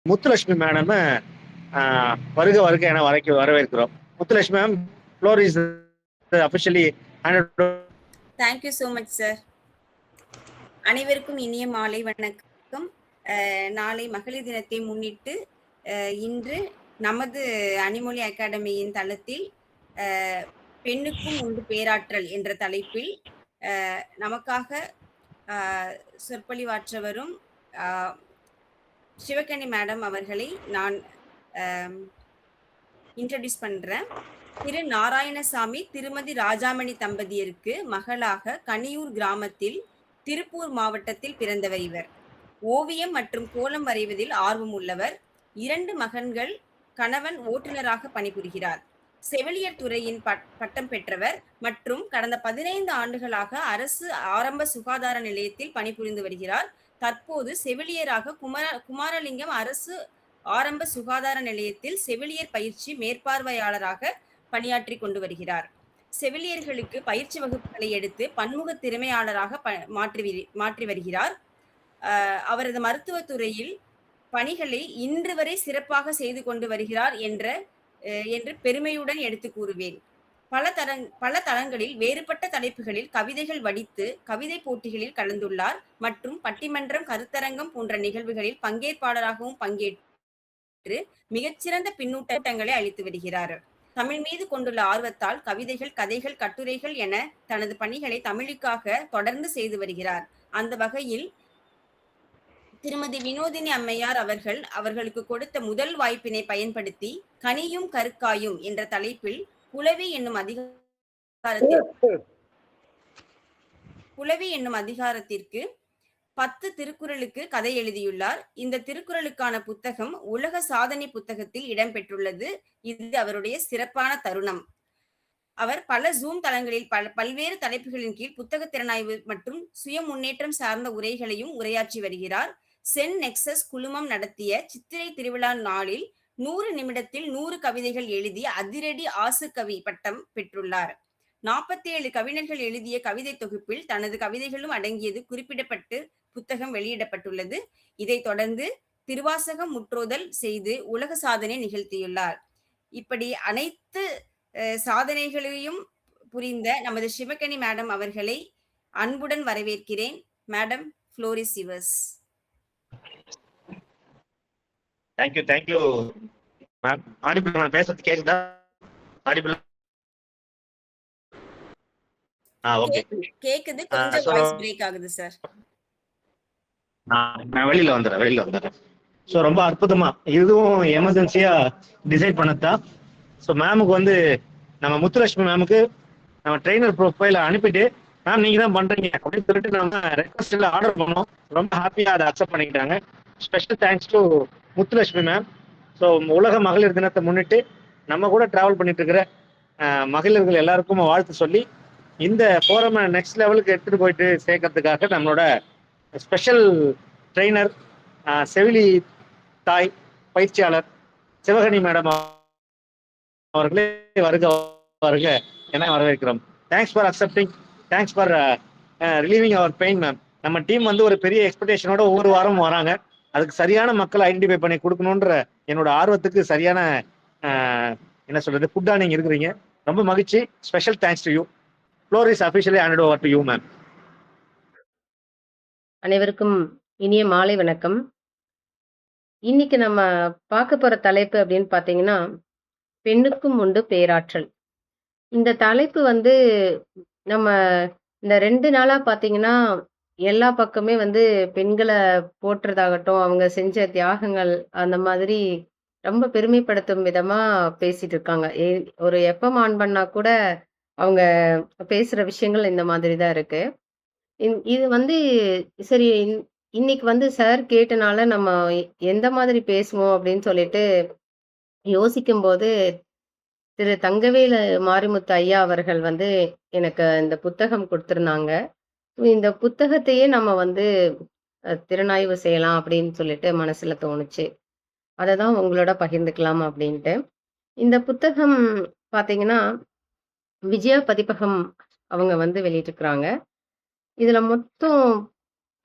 Muthulakshmi madam வருக வருக என வரவேற்கிறோம். Muthulakshmi ma'am, floor is officially handed. Thank you so much sir. அனைவருக்கும் இனிய மாலை வணக்கம். நாளை மகளிர் தினத்தை முன்னிட்டு இன்று நமது அணிமொழி அகாடமியின் தளத்தில் பெண்ணுக்கும் உண்டு பேராற்றல் என்ற தலைப்பில் நமக்காக சொற்பொழிவாற்ற வரும் சிவகனி மேடம் அவர்களை நான் இன்ட்ரடியூஸ் பண்றேன். திரு நாராயணசாமி திருமதி ராஜாமணி தம்பதியருக்கு மகளாக கனியூர் கிராமத்தில் திருப்பூர் மாவட்டத்தில் பிறந்தவர் இவர். ஓவியம் மற்றும் கோலம் வரைவதில் ஆர்வம் உள்ளவர். 2 மகன்கள். கணவன் ஓட்டுநராக பணிபுரிகிறார். செவிலியர் துறையின் பட்டம் பெற்றவர் மற்றும் கடந்த 15 ஆண்டுகளாக அரசு ஆரம்ப சுகாதார நிலையத்தில் பணிபுரிந்து வருகிறார். தற்போது செவிலியராக குமாரலிங்கம் அரசு ஆரம்ப சுகாதார நிலையத்தில் செவிலியர் பயிற்சி மேற்பார்வையாளராக பணியாற்றி கொண்டு வருகிறார். செவிலியர்களுக்கு பயிற்சி வகுப்புகளை எடுத்து பன்முக திறமையாளராக மாற்றி வருகிறார். அவரது மருத்துவத்துறையில் பணிகளை இன்று வரை சிறப்பாக செய்து கொண்டு வருகிறார் என்று பெருமையுடன் எடுத்து கூறுவேன். பல தளங்களில் வேறுபட்ட தலைப்புகளில் கவிதைகள் வடித்து கவிதை போட்டிகளில் கலந்துள்ளார் மற்றும் பட்டிமன்றம், கருத்தரங்கம் போன்ற நிகழ்வுகளில் பங்கேற்பாளராகவும் பங்கேற்று மிகச்சிறந்த பின்னூட்டங்களை அளித்து வருகிறார். தமிழ் மீது கொண்டுள்ள ஆர்வத்தால் கவிதைகள், கதைகள், கட்டுரைகள் என தனது பணிகளை தமிழுக்காக தொடர்ந்து செய்து வருகிறார். அந்த வகையில் திருமதி வினோதினி அம்மையார் அவர்களுக்கு கொடுத்த முதல் வாய்ப்பினை பயன்படுத்தி கனியும் கருக்காயும் என்ற தலைப்பில் புலவி என்னும் அதிகாரத்திற்கு 10 திருக்குறளுக்கு கதை எழுதியுள்ளார். இந்த திருக்குறளுக்கான புத்தகம் உலக சாதனை புத்தகத்தில் இடம்பெற்றுள்ளது. இது அவருடைய சிறப்பான தருணம். அவர் பல ஜூம் தளங்களில் பல்வேறு தலைப்புகளின் கீழ் புத்தக திறனாய்வு மற்றும் சுய முன்னேற்றம் சார்ந்த உரைகளையும் உரையாற்றி வருகிறார். சென் நெக்சஸ் குழுமம் நடத்திய சித்திரை திருவிழா நாளில் 100 நிமிடத்தில் 100 கவிதைகள் எழுதி அதிரடி ஆசுகவி பட்டம் பெற்றுள்ளார். 47 கவிஞர்கள் எழுதிய கவிதை தொகுப்பில் தனது கவிதைகளும் அடங்கியது குறிப்பிடப்பட்டு புத்தகம் வெளியிடப்பட்டுள்ளது. இதைத் தொடர்ந்து திருவாசகம் முற்றோதல் செய்து உலக சாதனை நிகழ்த்தியுள்ளார். இப்படி அனைத்து சாதனைகளையும் புரிந்த நமது சிவகனி மேடம் அவர்களை அன்புடன் வரவேற்கிறேன். Madam, floor is yours. Thank you ma'am. Audible நான் பேசுறது கேக்குதா? ஆடிபிள்? ஓகே, கேக்குது. கொஞ்சம் வாய்ஸ் பிரேக் ஆகுது சார். நான் வெளியில வந்துடுறேன். ஸோ ரொம்ப அற்புதமா இதுவும் எமர்ஜென்சியா டிசைட் பண்ணத்தான். ஸோ மேமுக்கு நம்ம முத்துலட்சுமி மேமுக்கு நம்ம ட்ரெயினர் ப்ரொஃபைல அனுப்பிட்டு, மேம் நீங்க தான் பண்றீங்க அப்படின்னு சொல்லிட்டு நம்ம ரெக்வஸ்ட்ல ஆர்டர் பண்ணோம். ரொம்ப ஹாப்பியா அதை அக்செப்ட் பண்ணிக்கிட்டாங்க. Special thanks to Muthulakshmi ma'am. So உலக மகளிர் தினத்தை முன்னிட்டு நம்ம கூட டிராவல் பண்ணிட்டு இருக்கிற மகளிர்கள் எல்லாருக்கும் வாழ்த்து சொல்லி இந்த ஃபோரம் நெக்ஸ்ட் லெவலுக்கு எடுத்துட்டு போயிட்டு சேர்க்கறதுக்காக நம்மளோட ஸ்பெஷல் ட்ரெயினர், செவிலி தாய் பயிற்சியாளர் சிவகனி மேடம் அவர்களே வருக என வரவேற்கிறோம். Thanks for accepting, thanks for relieving our pain ma'am. நம்ம டீம் ஒரு பெரிய எக்ஸ்பெக்டேஷனோட ஒவ்வொரு வாரமும் வராங்க. அதுக்கு சரியான மக்களை ஐடென்டிஃபை பண்ணி கொடுக்கணுன்ற என்னோட ஆர்வத்துக்கு சரியான ஃபுட்டா நீங்க இருக்கிறீங்க. ரொம்ப மகிழ்ச்சி. Special thanks to you. Floor is officially handed over to you ma'am. அனைவருக்கும் இனிய மாலை வணக்கம். இன்னைக்கு நம்ம பார்க்க போற தலைப்பு அப்படின்னு பார்த்தீங்கன்னா, பெண்ணுக்கும் உண்டு பேராற்றல். இந்த தலைப்பு நம்ம இந்த 2 நாளா பார்த்தீங்கன்னா, எல்லா பக்கமே பெண்களை போற்றுறதாகட்டும், அவங்க செஞ்ச தியாகங்கள் அந்த மாதிரி ரொம்ப பெருமைப்படுத்தும் விதமா பேசிட்டு இருக்காங்க. ஒரு எஃப்எம் ஆன் பண்ணா கூட அவங்க பேசுற விஷயங்கள் இந்த மாதிரி தான் இருக்கு. இது சரி, இன்னைக்கு சார் கேட்டனால நம்ம எந்த மாதிரி பேசுவோம் அப்படின்னு சொல்லிட்டு யோசிக்கும்போது, திரு தங்கவேலு மாரிமுத்து ஐயா அவர்கள் எனக்கு இந்த புத்தகம் கொடுத்திருந்தாங்க. இந்த புத்தகத்தையே நம்ம திறனாய்வு செய்யலாம் அப்படின்னு சொல்லிட்டு மனசுல தோணுச்சு. அததான் உங்களோட பகிர்ந்துக்கலாம் அப்படின்ட்டு. இந்த புத்தகம் பார்த்தீங்கன்னா, விஜயா பதிப்பகம் அவங்க வெளியிட்டிருக்கிறாங்க. இதுல மொத்தம்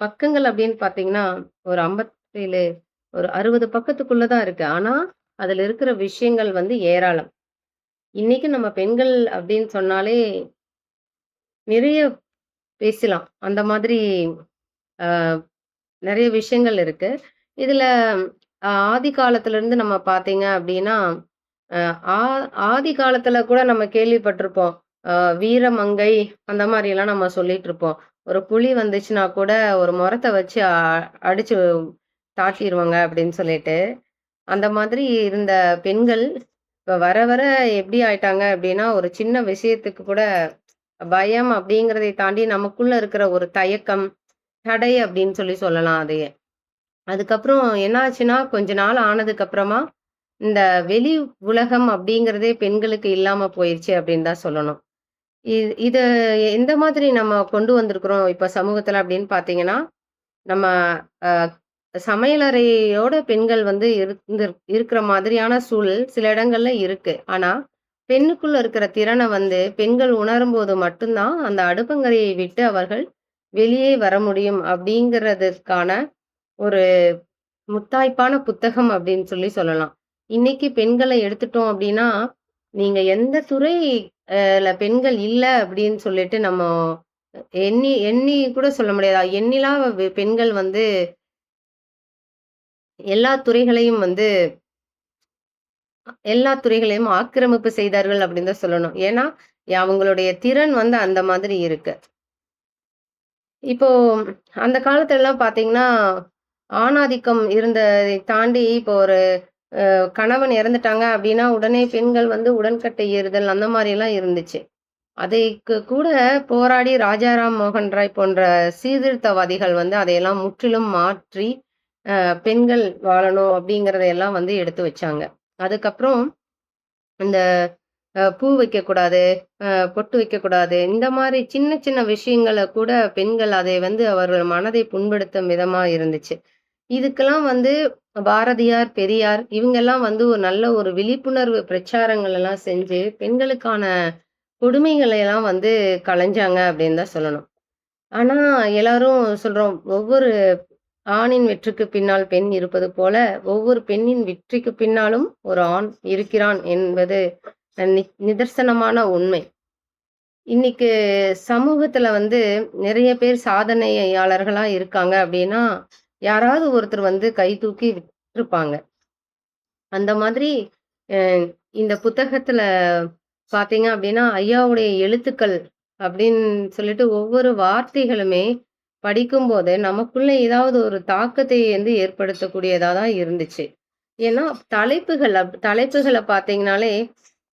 பக்கங்கள் அப்படின்னு பார்த்தீங்கன்னா, ஒரு 57 ஒரு 60 பக்கத்துக்குள்ள தான் இருக்கு. ஆனா, அதுல இருக்கிற விஷயங்கள் வந்து ஏராளம். இன்னைக்கு நம்ம பெண்கள் அப்படின்னு சொன்னாலே நிறைய பேசலாம். அந்த மாதிரி அ நெறைய விஷயங்கள் இருக்கு. இதுல ஆதி காலத்திலருந்து நம்ம பார்த்தீங்க அப்படின்னா, அ ஆ ஆதி காலத்துல கூட நம்ம கேள்விப்பட்டிருப்போம். அ வீரமங்கை அந்த மாரிலாம் நம்ம சொல்லிட்டுருப்போம். ஒரு புலி வந்துச்சுன்னா கூட ஒரு மொறத்த வச்சு அடிச்சு தாட்டிருவாங்க அப்படின்னு சொல்லிட்டு. அந்த மாதிரி இருந்த பெண்கள், இப்ப வர வர எப்படி ஆயிட்டாங்க அப்படின்னா, ஒரு சின்ன விஷயத்துக்கு கூட பயம் அப்படிங்கிறதை தாண்டி நமக்குள்ள இருக்கிற ஒரு தயக்கம், தடை அப்படின்னு சொல்லலாம் அதைய. அதுக்கப்புறம் என்ன ஆச்சுன்னா, கொஞ்ச நாள் ஆனதுக்கு அப்புறமா, இந்த வெளி உலகம் அப்படிங்கிறதே பெண்களுக்கு இல்லாம போயிருச்சு அப்படின்னு தான் சொல்லணும். இத எந்த மாதிரி நம்ம கொண்டு வந்திருக்கிறோம் இப்ப சமூகத்துல அப்படின்னு பார்த்தீங்கன்னா, நம்ம அ சமையலறையோட பெண்கள் வந்து இருக்கிற மாதிரியான சூழல் சில இடங்கள்ல இருக்கு. ஆனா, பெண்ணுக்குள்ள இருக்கிற திறன வந்து பெண்கள் உணரும்போது மட்டும் தான், அந்த அடுப்பங்கரையை விட்டு அவர்கள் வெளியே வர முடியும் அப்படிங்கிறதுக்கான ஒரு முத்தாய்ப்பான புத்தகம் அப்படின்னு சொல்லலாம். இன்னைக்கு பெண்கள எடுத்துட்டோம் அப்படின்னா, நீங்க எந்த துறை ல பெண்கள் இல்ல அப்படின்னு சொல்லிட்டு நம்ம எண்ணி எண்ணி கூட சொல்ல முடியாது. எண்ணிலா பெண்கள் வந்து எல்லா துறைகளையும் வந்து எல்லா துறைகளையும் ஆக்கிரமிப்பு செய்தார்கள் அப்படின்னு தான் சொல்லணும். ஏன்னா, அவங்களுடைய திறன் வந்து அந்த மாதிரி இருக்கு. இப்போ அந்த காலத்துலலாம் பார்த்தீங்கன்னா, ஆணாதிக்கம் இருந்ததை தாண்டி இப்போ ஒரு கணவன் இறந்துட்டாங்க அப்படின்னா, உடனே பெண்கள் வந்து உடன்கட்டை ஏறுதல் அந்த மாரிலாம் இருந்துச்சு. அதைக்கு கூட போராடி ராஜாராம் மோகன் ராய் போன்ற சீர்திருத்தவாதிகள் வந்து அதையெல்லாம் முற்றிலும் மாற்றி, பெண்கள் வாழணும் அப்படிங்கிறதையெல்லாம் வந்து எடுத்து வச்சாங்க. அதுக்கப்புறம் இந்த பூ வைக்கக்கூடாது, பொட்டு வைக்கக்கூடாது. இந்த மாரி சின்ன சின்ன விஷயங்கள கூட பெண்கள் அதை வந்து அவர்கள் மனதை புண்படுத்தும் விதமா இருந்துச்சு. இதுக்கெல்லாம் வந்து பாரதியார், பெரியார் இவங்கெல்லாம் வந்து ஒரு நல்ல ஒரு விழிப்புணர்வு பிரச்சாரங்கள் எல்லாம் செஞ்சு, பெண்களுக்கான கொடுமைகளை எல்லாம் வந்து களைஞ்சாங்க அப்படின்னு தான் சொல்லணும். ஆனா எல்லாரும் சொல்றோம், ஒவ்வொரு ஆணின் வெற்றிக்கு பின்னால் பெண் இருப்பது போல, ஒவ்வொரு பெண்ணின் வெற்றிக்கு பின்னாலும் ஒரு ஆண் இருக்கிறான் என்பது நிதர்சனமான உண்மை. இன்னைக்கு சமூகத்துல வந்து நிறைய பேர் சாதனையாளர்களா இருக்காங்க அப்படின்னா, யாராவது ஒருத்தர் வந்து கை தூக்கி விட்டுருப்பாங்க. அந்த மாதிரி அ இந்த புத்தகத்துல பார்த்தீங்க அப்படின்னா, ஐயாவுடைய எழுத்துக்கள் அப்படின்னு சொல்லிட்டு ஒவ்வொரு வார்த்தைகளுமே படிக்கும்போது, நமக்குள்ள ஏதாவது ஒரு தாக்கத்தை வந்து ஏற்படுத்தக்கூடியதா தான் இருந்துச்சு. ஏன்னா, தலைப்புகள பார்த்தீங்கனாலே,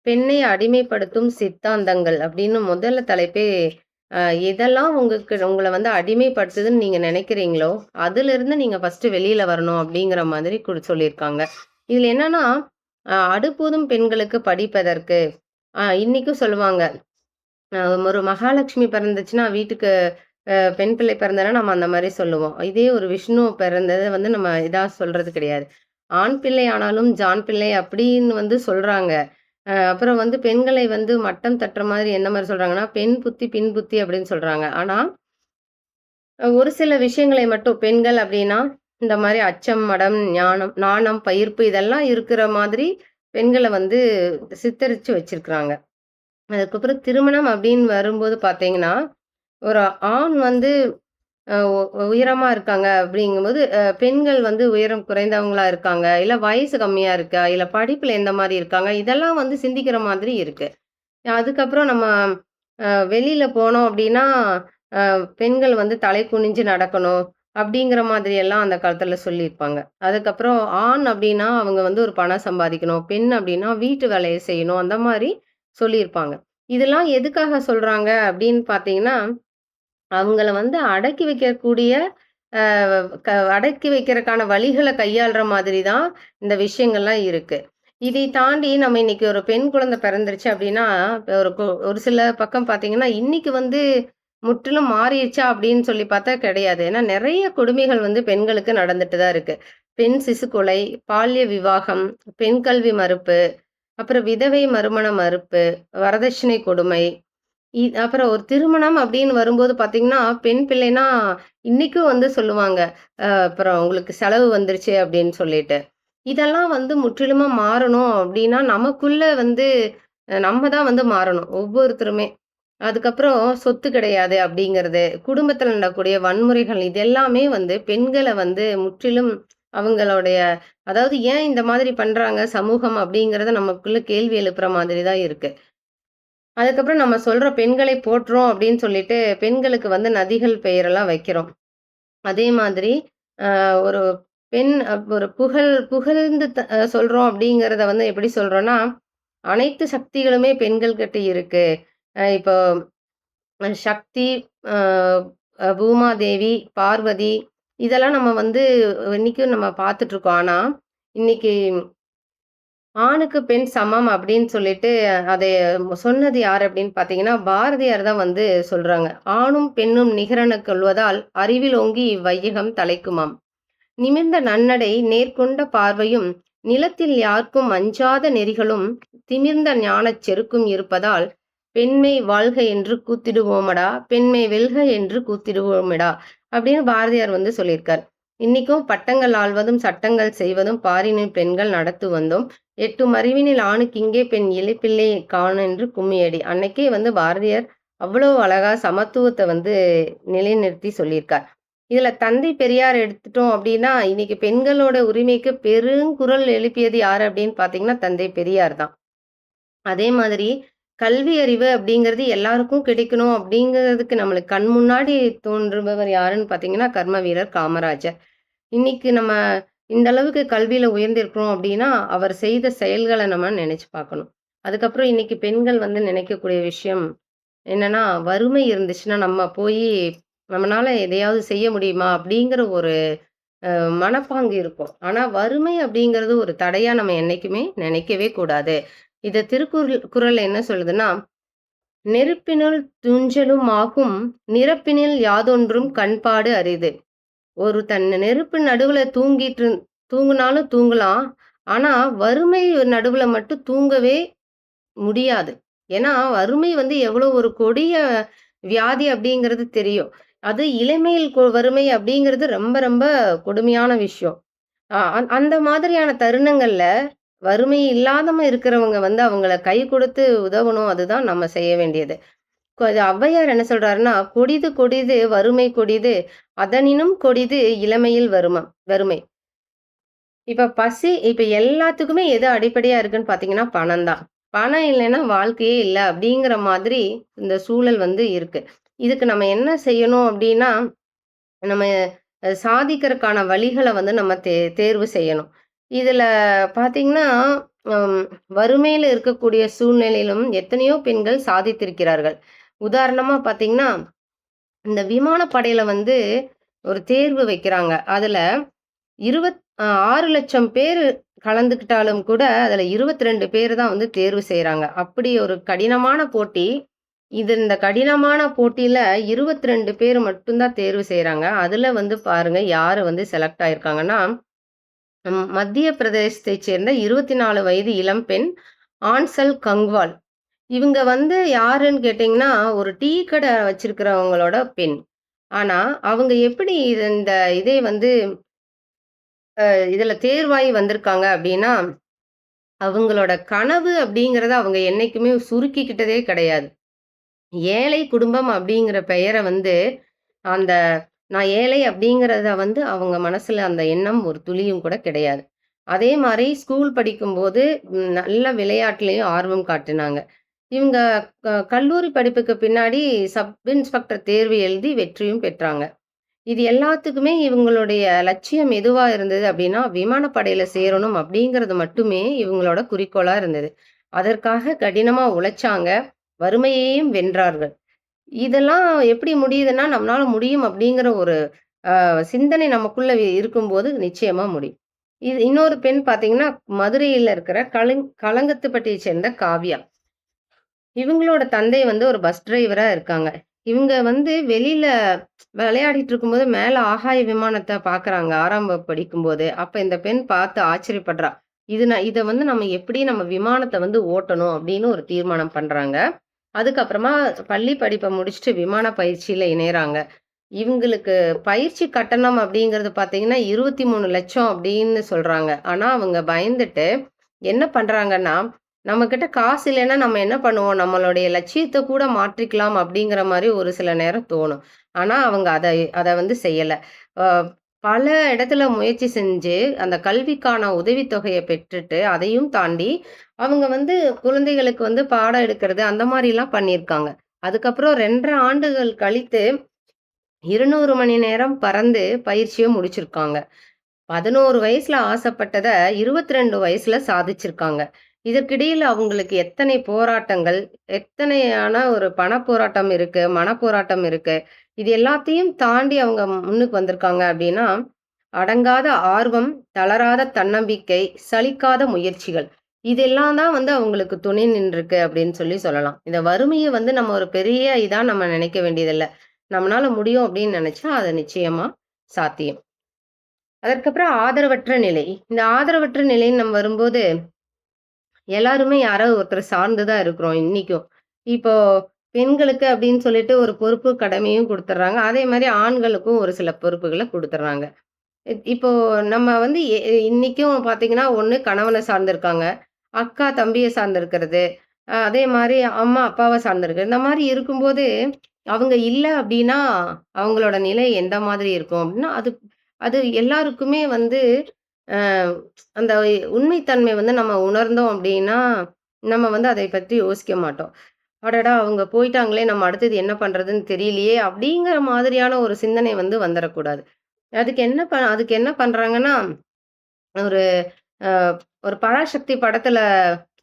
"பெண்ணை அடிமைப்படுத்தும் சித்தாந்தங்கள்" அப்படின்னு முதல்ல தலைப்பே அ எதெல்லாம் உங்கள வந்து அடிமைப்படுத்துதுன்னு நீங்க நினைக்கிறீங்களோ, அதிலிருந்து நீங்க ஃபர்ஸ்ட்டு வெளியில வரணும் அப்படிங்கிற மாதிரி சொல்லியிருக்காங்க. இதுல என்னன்னா, அடுப்பூதும் பெண்களுக்கு படிப்பதற்கு இன்னைக்கும் சொல்லுவாங்க. ஒரு மகாலட்சுமி பிறந்துச்சுன்னா, வீட்டுக்கு பெண் பிள்ளை பிறந்ததுனா நம்ம அந்த மாரி சொல்லுவோம். இதே ஒரு விஷ்ணு பிறந்தத வந்து நம்ம இதா சொல்றது கிடையாது. ஆண் பிள்ளை ஆனாலும் ஜான் பிள்ளை அப்படின்னு வந்து சொல்றாங்க. அப்புறம் வந்து பெண்களை வந்து மட்டம் தட்டுற மாதிரி எந்த மாரி சொல்றாங்கன்னா, பெண் புத்தி, பின் புத்தி அப்படின்னு சொல்றாங்க. ஆனா, ஒரு சில விஷயங்களை மட்டும் பெண்கள் அப்படின்னா, இந்த மாரி அச்சம், மடம், நாணம், பயிர்ப்பு இதெல்லாம் இருக்கிற மாதிரி பெண்கள வந்து சித்தரிச்சு வச்சிருக்கிறாங்க. அதுக்கப்புறம் திருமணம் அப்படின்னு வரும்போது பார்த்தீங்கன்னா, ஒரு ஆண் வந்து அ உ உயரமா இருக்காங்க அப்படிங்கும்போது, பெண்கள் வந்து உயரம் குறைந்தவங்களா இருக்காங்க, இல்ல வயசு கம்மியா இருக்கா, இல்ல படிப்புல எந்த மாரி இருக்காங்க, இதெல்லாம் வந்து சிந்திக்கிற மாதிரி இருக்கு. அதுக்கப்புறம் நம்ம வெளியில போனோம் அப்படின்னா, பெண்கள் வந்து தலை குனிஞ்சு நடக்கணும், அப்படிங்கிற மாதிரி எல்லாம் அந்த காலத்துல சொல்லியிருப்பாங்க. அதுக்கப்புறம் ஆண் அப்படின்னா, அவங்க வந்து ஒரு பணம் சம்பாதிக்கணும். பெண் அப்படின்னா, வீட்டு வேலைய செய்யணும். அந்த மாரி சொல்லியிருப்பாங்க. இதெல்லாம் எதுக்காக சொல்றாங்க அப்படின்னு பார்த்தீங்கன்னா, அவங்கள வந்து அடக்கி வைக்கக்கூடிய அ அடக்கி வைக்கிறக்கான வழிகள கையாள்ற மாதிரி தான் இந்த விஷயங்கள்லாம் இருக்கு. இதை தாண்டி நம்ம இன்னைக்கு ஒரு பெண் குழந்தை பிறந்துருச்சு அப்படின்னா, ஒரு சில பக்கம் பார்த்தீங்கன்னா, இன்னைக்கு வந்து முற்றிலும் மாறிருச்சா அப்படின்னு சொல்லி பார்த்தா கிடையாது. ஏன்னா நெறைய கொடுமைகள் வந்து பெண்களுக்கு நடந்துட்டு தான் இருக்கு. பெண் சிசு கொலை, பால்ய விவாகம், பெண் கல்வி மறுப்பு, அப்புறம் விதவை மறுமண மறுப்பு, வரதட்சணை கொடுமை அப்புறம் ஒரு திருமணம் அப்படின்னு வரும்போது பார்த்தீங்கன்னா, பெண் பிள்ளைனா இன்னைக்கும் வந்து சொல்லுவாங்க. அப்புறம் உங்களுக்கு செலவு வந்துருச்சு அப்படின்னு சொல்லிட்டு. இதெல்லாம் வந்து முற்றிலுமா மாறணும் அப்படின்னா, நமக்குள்ள வந்து நம்ம தான் வந்து மாறணும். ஒவ்வொருத்தருமே. அதுக்கப்புறம் சொத்து கிடையாது அப்படிங்கிறது, குடும்பத்தில நடக்கக்கூடிய வன்முறைகள் இது எல்லாமே வந்து பெண்கள வந்து முற்றிலும் அவங்களுடைய அதாவது ஏன் இந்த மாதிரி பண்றாங்க சமூகம் அப்படிங்கிறத நமக்குள்ள கேள்வி எழுப்புற மாதிரி தான் இருக்கு. அதுக்கப்புறம் நம்ம சொல்றோம் பெண்களை போற்றுறோம் அப்படின்னு சொல்லிட்டு, பெண்களுக்கு வந்து நதிகள் பெயரெல்லாம் வைக்கிறோம். அதே மாதிரி ஒரு பெண் ஒரு புகழ்ந்து சொல்றோம் அப்படிங்கிறத வந்து எப்படி சொல்றோம்னா, அனைத்து சக்திகளுமே பெண்கள் கிட்ட இருக்கு. இப்போ சக்தி, அ அ பூமாதேவி, பார்வதி இதெல்லாம் நம்ம வந்து இன்னைக்கும் நம்ம பார்த்துட்டுருக்கோம். ஆனா, இன்னைக்கு ஆணுக்கு பெண் சமம் அப்படின்னு சொல்லிட்டு அதை சொன்னது யார் அப்படின்னு பார்த்தீங்கன்னா, பாரதியார் தான் வந்து சொல்றாங்க. "ஆணும் பெண்ணும் நிகரெனக் கொள்வதால் அறிவில் ஓங்கி இவ்வையகம் தலைக்குமாம். நிமிர்ந்த நன்னடை நேர்கொண்ட பார்வையும் நிலத்தில் யார்க்கும் அஞ்சாத நெறிகளும் திமிர்ந்த ஞானச் செருக்கும் இருப்பதால் பெண்மை வாழ்க என்று கூத்திடுவோமடா பெண்மை வெல்க என்று கூத்திடுவோமடா அப்படின்னு பாரதியார் வந்து சொல்லியிருக்கார். இன்னைக்கும் பட்டங்கள் ஆள்வதும் சட்டங்கள் செய்வதும் பாரினில் பெண்கள் நடத்து வந்தோம். எட்டும் அறிவினில் ஆணுக்கு இங்கே பெண் இளைப்பிள்ளை காண் என்று கும்மியடி. அன்னைக்கே வந்து பாரதியார் அவ்வளோ அழகா சமத்துவத்தை வந்து நிலைநிறுத்தி சொல்லியிருக்கார். இதுல தந்தை பெரியார் எடுத்துட்டோம் அப்படின்னா, இன்னைக்கு பெண்களோட உரிமைக்கு பெருங்குரல் எழுப்பியது யாரு அப்படின்னு பார்த்தீங்கன்னா, தந்தை பெரியார் தான். அதே மாதிரி கல்வி அறிவு அப்படிங்கிறது எல்லாருக்கும் கிடைக்கணும் அப்படிங்கிறதுக்கு நம்மளுக்கு கண் முன்னாடி தோன்றுபவர் யாருன்னு பார்த்தீங்கன்னா, கர்ம வீரர் காமராஜர். இன்னைக்கு நம்ம இந்த அளவுக்கு கல்வியில உயர்ந்திருக்கிறோம் அப்படின்னா, அவர் செய்த செயல்கள நம்ம நினைச்சு பார்க்கணும். அதுக்கப்புறம் இன்னைக்கு பெண்கள் வந்து நினைக்கக்கூடிய விஷயம் என்னன்னா, வறுமை இருந்துச்சுன்னா நம்ம போயி நம்மனால எதையாவது செய்ய முடியுமா? அப்படிங்கிற ஒரு மனப்பாங்கு இருக்கும். ஆனா வறுமை அப்படிங்கிறது ஒரு தடையா நம்ம என்னைக்குமே நினைக்கவே கூடாது. இத குறள் என்ன சொல்லுதுன்னா, "நெருப்பினுள் துஞ்சலும் ஆகும், நிரப்பினில் யாதொன்றும் கண்பாடு அரிது." ஒரு தன் நெருப்பு நடுவுல தூங்குனாலும் தூங்கலாம். ஆனா, வறுமை நடுவுல மட்டும் தூங்கவே முடியாது. ஏன்னா, வறுமை வந்து எவ்வளோ ஒரு கொடிய வியாதி அப்படிங்கிறது தெரியும். அது இளமையில் வறுமை அப்படிங்கிறது ரொம்ப ரொம்ப கொடுமையான விஷயம். அந்த மாதிரியான தருணங்கள்ல வறுமை இல்லாதம இருக்கிறவங்க வந்து அவங்கள கை கொடுத்து உதவணும். அதுதான் நம்ம செய்ய வேண்டியது. அது ஔவையார் என்ன சொல்றாருன்னா, "கொடிது கொடிது வறுமை கொடிது, அதனினும் கொடிது இளமையில் வறுமை." இப்ப எல்லாத்துக்குமே எது அடிப்படையா இருக்குன்னு பார்த்தீங்கன்னா, பணம் தான். பணம் இல்லைன்னா வாழ்க்கையே இல்ல அப்படிங்கிற மாதிரி இந்த சூழல் வந்து இருக்கு. இதுக்கு நம்ம என்ன செய்யணும் அப்படின்னா, நம்ம சாதிக்கிறதுக்கான வழிகள வந்து நம்ம தேர்வு செய்யணும். இதுல பார்த்தீங்கன்னா, ம் வறுமையில இருக்கக்கூடிய சூழ்நிலையிலும் எத்தனையோ பெண்கள் சாதித்திருக்கிறார்கள். உதாரணமா பார்த்தீங்கன்னா, இந்த விமானப்படையில வந்து ஒரு தேர்வு வைக்கிறாங்க. அதுல 6,00,000 பேரு கலந்துக்கிட்டாலும் கூட, அதுல 22 பேரு தான் வந்து தேர்வு செய்றாங்க. அப்படி ஒரு கடினமான போட்டி. இந்த கடினமான போட்டியில 22 பேர் மட்டும் தான் தேர்வு செய்றாங்க. அதுல வந்து பாருங்க யாரு வந்து செலக்ட் ஆயிருக்காங்கன்னா, மத்திய பிரதேசத்தைச் சேர்ந்த 24 வயது இளம்பெண் ஆன்சல் கங்வால். இவங்க வந்து யாருன்னு கேட்டீங்கன்னா, ஒரு டீ கடை வச்சிருக்கிறவங்களோட பெண். ஆனா, அவங்க எப்படி இந்த இதே வந்து இதுல தேர்வாயி வந்திருக்காங்க அப்டின்னா, அவங்களோட கனவு அப்படிங்கிறத அவங்க என்னைக்குமே சுருக்கிக்கிட்டதே கிடையாது. ஏழை குடும்பம் அப்படிங்கிற பெயர வந்து, அந்த நான் ஏழை அப்படிங்கிறத வந்து அவங்க மனசுல அந்த எண்ணம் ஒரு துளியும் கூட கிடையாது. அதே மாரி ஸ்கூல் படிக்கும்போது நல்ல விளையாட்டுலயும் ஆர்வம் காட்டுனாங்க. இவங்க கல்லூரி படிப்புக்கு பின்னாடி சப் இன்ஸ்பெக்டர் தேர்வு எழுதி வெற்றியும் பெற்றாங்க. இது எல்லாத்துக்குமே இவங்களுடைய லட்சியம் எதுவா இருந்தது அப்படின்னா, விமானப்படையில சேரணும் அப்படிங்கிறது மட்டுமே இவங்களோட குறிக்கோளா இருந்தது. அதற்காக கடினமா உழைச்சாங்க. வறுமையையும் வென்றார்கள். இதெல்லாம் எப்படி முடியுதுன்னா, நம்மளால முடியும் அப்படிங்கிற ஒரு சிந்தனை நமக்குள்ள இருக்கும்போது நிச்சயமா முடியும். இது இன்னொரு பெண் பார்த்தீங்கன்னா, மதுரையில இருக்கிற கலங்கத்துப்பட்டியை சேர்ந்த காவ்யா. இவங்களோட தந்தை வந்து ஒரு பஸ் டிரைவரா இருக்காங்க. இவங்க வந்து வெளியில விளையாடிட்டு இருக்கும்போது, மேல ஆகாய விமானத்த பார்க்குறாங்க 6ஆம் வகுப்பு படிக்கும்போது. அப்ப இந்த பெண் பார்த்து ஆச்சரியப்படுறா. இத வந்து நம்ம எப்படி நம்ம விமானத்த வந்து ஓட்டணும் அப்படின்னு ஒரு தீர்மானம் பண்றாங்க. அதுக்கப்புறமா பள்ளி படிப்ப முடிச்சுட்டு விமான பயிற்சியில இணையறாங்க. இவங்களுக்கு பயிற்சி கட்டணம் அப்படிங்கிறது பார்த்தீங்கன்னா, 23,00,000 அப்படின்னு சொல்றாங்க. ஆனா அவங்க பயந்துட்டு என்ன பண்றாங்கன்னா, நம்மகிட்ட காசு இல்லைன்னா நம்ம என்ன பண்ணுவோம்? நம்மளுடைய லட்சியத்த கூட மாற்றிக்கலாம் அப்படிங்கிற மாரி ஒரு சில நேரம் தோணும். ஆனா அவங்க அத அத வந்து செய்யல. அ பல இடத்துல முயற்சி செஞ்சு, அந்த கல்விக்கான உதவித்தொகைய பெற்றுட்டு, அதையும் தாண்டி அவங்க வந்து குழந்தைகளுக்கு வந்து பாடம் எடுக்கிறது, அந்த மாரிலாம் பண்ணியிருக்காங்க. அதுக்கப்புறம் 2 1/2 ஆண்டுகள் கழித்து 200 மணி நேரம் பறந்து பயிற்சியும் முடிச்சிருக்காங்க. 11 வயசுல ஆசைப்பட்டத 22 வயசுல சாதிச்சிருக்காங்க. இதற்கிடையில அவங்களுக்கு எத்தனை போராட்டங்கள், எத்தனையான ஒரு பணப்போராட்டம் இருக்கு, மனப்போராட்டம் இருக்கு. இது எல்லாத்தையும் தாண்டி அவங்க முன்னுக்கு வந்திருக்காங்க அப்படின்னா, அடங்காத ஆர்வம், தளராத தன்னம்பிக்கை, சலிக்காத முயற்சிகள். இதெல்லாம் தான் வந்து அவங்களுக்கு துணை நின்றுருக்கு அப்படின்னு சொல்லலாம். இந்த வறுமைய வந்து நம்ம ஒரு பெரிய இதா நம்ம நினைக்க வேண்டியதில்ல. நம்மனால முடியும் அப்படின்னு நினைச்சா, அது நிச்சயமா சாத்தியம். அதற்கப்புறம் ஆதரவற்ற நிலை. இந்த ஆதரவற்ற நிலைன்னு நம்ம வரும்போது, எல்லாருமே யாரோ ஒருத்தர சார்ந்து தான் இருக்கிறோம் இன்னிக்கும். இப்போ பெண்களுக்கு அப்படின்னு சொல்லிட்டு ஒரு பொறுப்பு, கடமையும் குடுத்துர்றாங்க. அதே மாரி ஆண்களுக்கும் ஒரு சில பொறுப்புகள குடுத்துர்றாங்க. இப்போ நம்ம வந்து இன்னைக்கும் பார்த்தீங்கன்னா, ஒண்ணு கணவன சார்ந்திருக்காங்க. அக்கா, தம்பிய சார்ந்திருக்கிறது. அதே மாரி அம்மா, அப்பாவ சார்ந்திருக்கு. இந்த மாரி இருக்கும்போது, அவங்க இல்ல அப்டின்னா, அவங்களோட நிலை எந்த மாதிரி இருக்கும் அப்டின்னா, அது அது எல்லாருக்குமே வந்து அ அந்த உண்மை தன்மை வந்து நம்ம உணர்ந்தோம் அப்டின்னா, நம்ம வந்து அதை பத்தி யோசிக்க மாட்டோம். அடடா! அவங்க போயிட்டாங்களே! நம்ம அடுத்தது என்ன பண்றதுன்னு தெரியலையே! அப்டிங்கிற மாதிரியான ஒரு சிந்தனை வந்து வந்துரக்கூடாது. அதுக்கு என்ன பண்றாங்கன்னா, ஒரு அ ஒரு பராசக்தி படத்துல